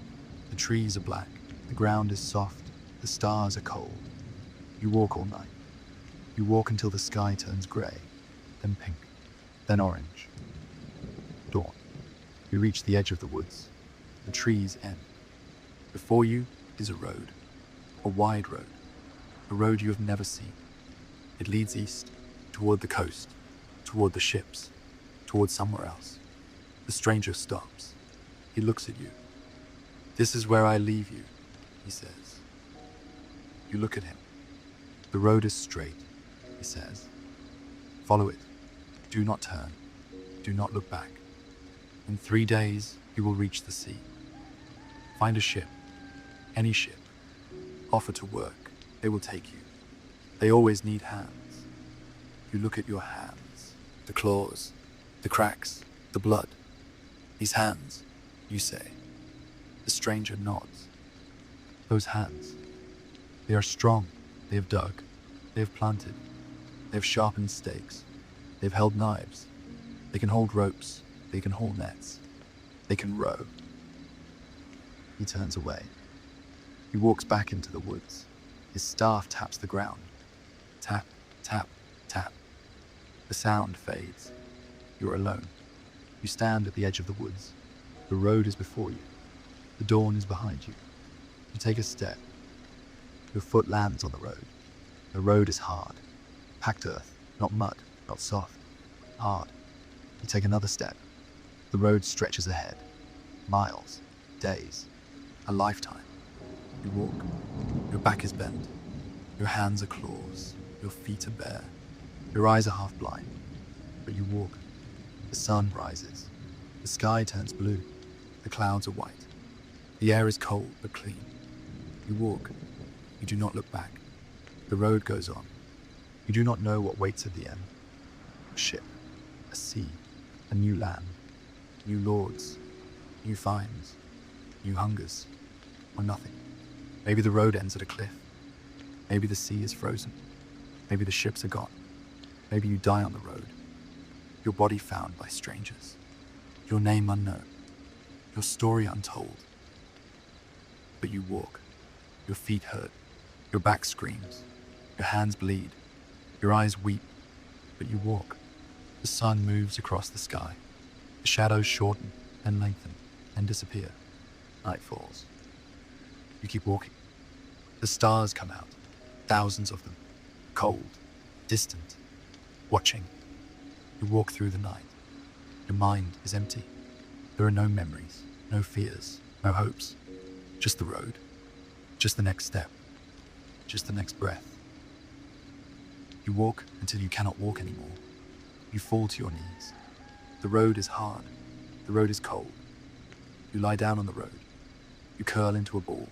The trees are black, the ground is soft, the stars are cold. You walk all night. You walk until the sky turns grey, then pink, then orange. Dawn. You reach the edge of the woods. The trees end. Before you is a road, a wide road, a road you have never seen. It leads east, toward the coast, toward the ships, toward somewhere else. The stranger stops. He looks at you. This is where I leave you, he says. You look at him. The road is straight, he says. Follow it. Do not turn. Do not look back. In 3 days, you will reach the sea. Find a ship, any ship. Offer to work. They will take you. They always need hands. You look at your hands, the claws, the cracks, the blood. These hands, you say. The stranger nods. Those hands. They are strong. They have dug. They have planted. They have sharpened stakes. They have held knives. They can hold ropes. They can haul nets. They can row. He turns away. He walks back into the woods. His staff taps the ground. Tap, tap, tap. The sound fades. You're alone. You stand at the edge of the woods. The road is before you. The dawn is behind you. You take a step. Your foot lands on the road. The road is hard. Packed earth, not mud, not soft. Hard. You take another step. The road stretches ahead. Miles, days, a lifetime. You walk. Your back is bent. Your hands are claws. Your feet are bare. Your eyes are half blind. But you walk. The sun rises. The sky turns blue. The clouds are white. The air is cold but clean. You walk. You do not look back. The road goes on. You do not know what waits at the end. A ship, a sea, a new land, new lords, new finds, new hungers, or nothing. Maybe the road ends at a cliff. Maybe the sea is frozen. Maybe the ships are gone. Maybe you die on the road. Your body found by strangers. Your name unknown. Your story untold. But you walk. Your feet hurt. Your back screams. Your hands bleed. Your eyes weep. But you walk. The sun moves across the sky. The shadows shorten and lengthen and disappear. Night falls. You keep walking. The stars come out. Thousands of them. Cold. Distant. Watching. You walk through the night. Your mind is empty. There are no memories, no fears, no hopes. Just the road. Just the next step. Just the next breath. You walk until you cannot walk anymore. You fall to your knees. The road is hard. The road is cold. You lie down on the road. You curl into a ball.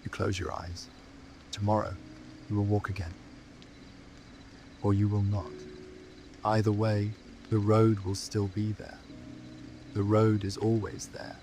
You close your eyes. Tomorrow, you will walk again. Or you will not. Either way, the road will still be there. The road is always there.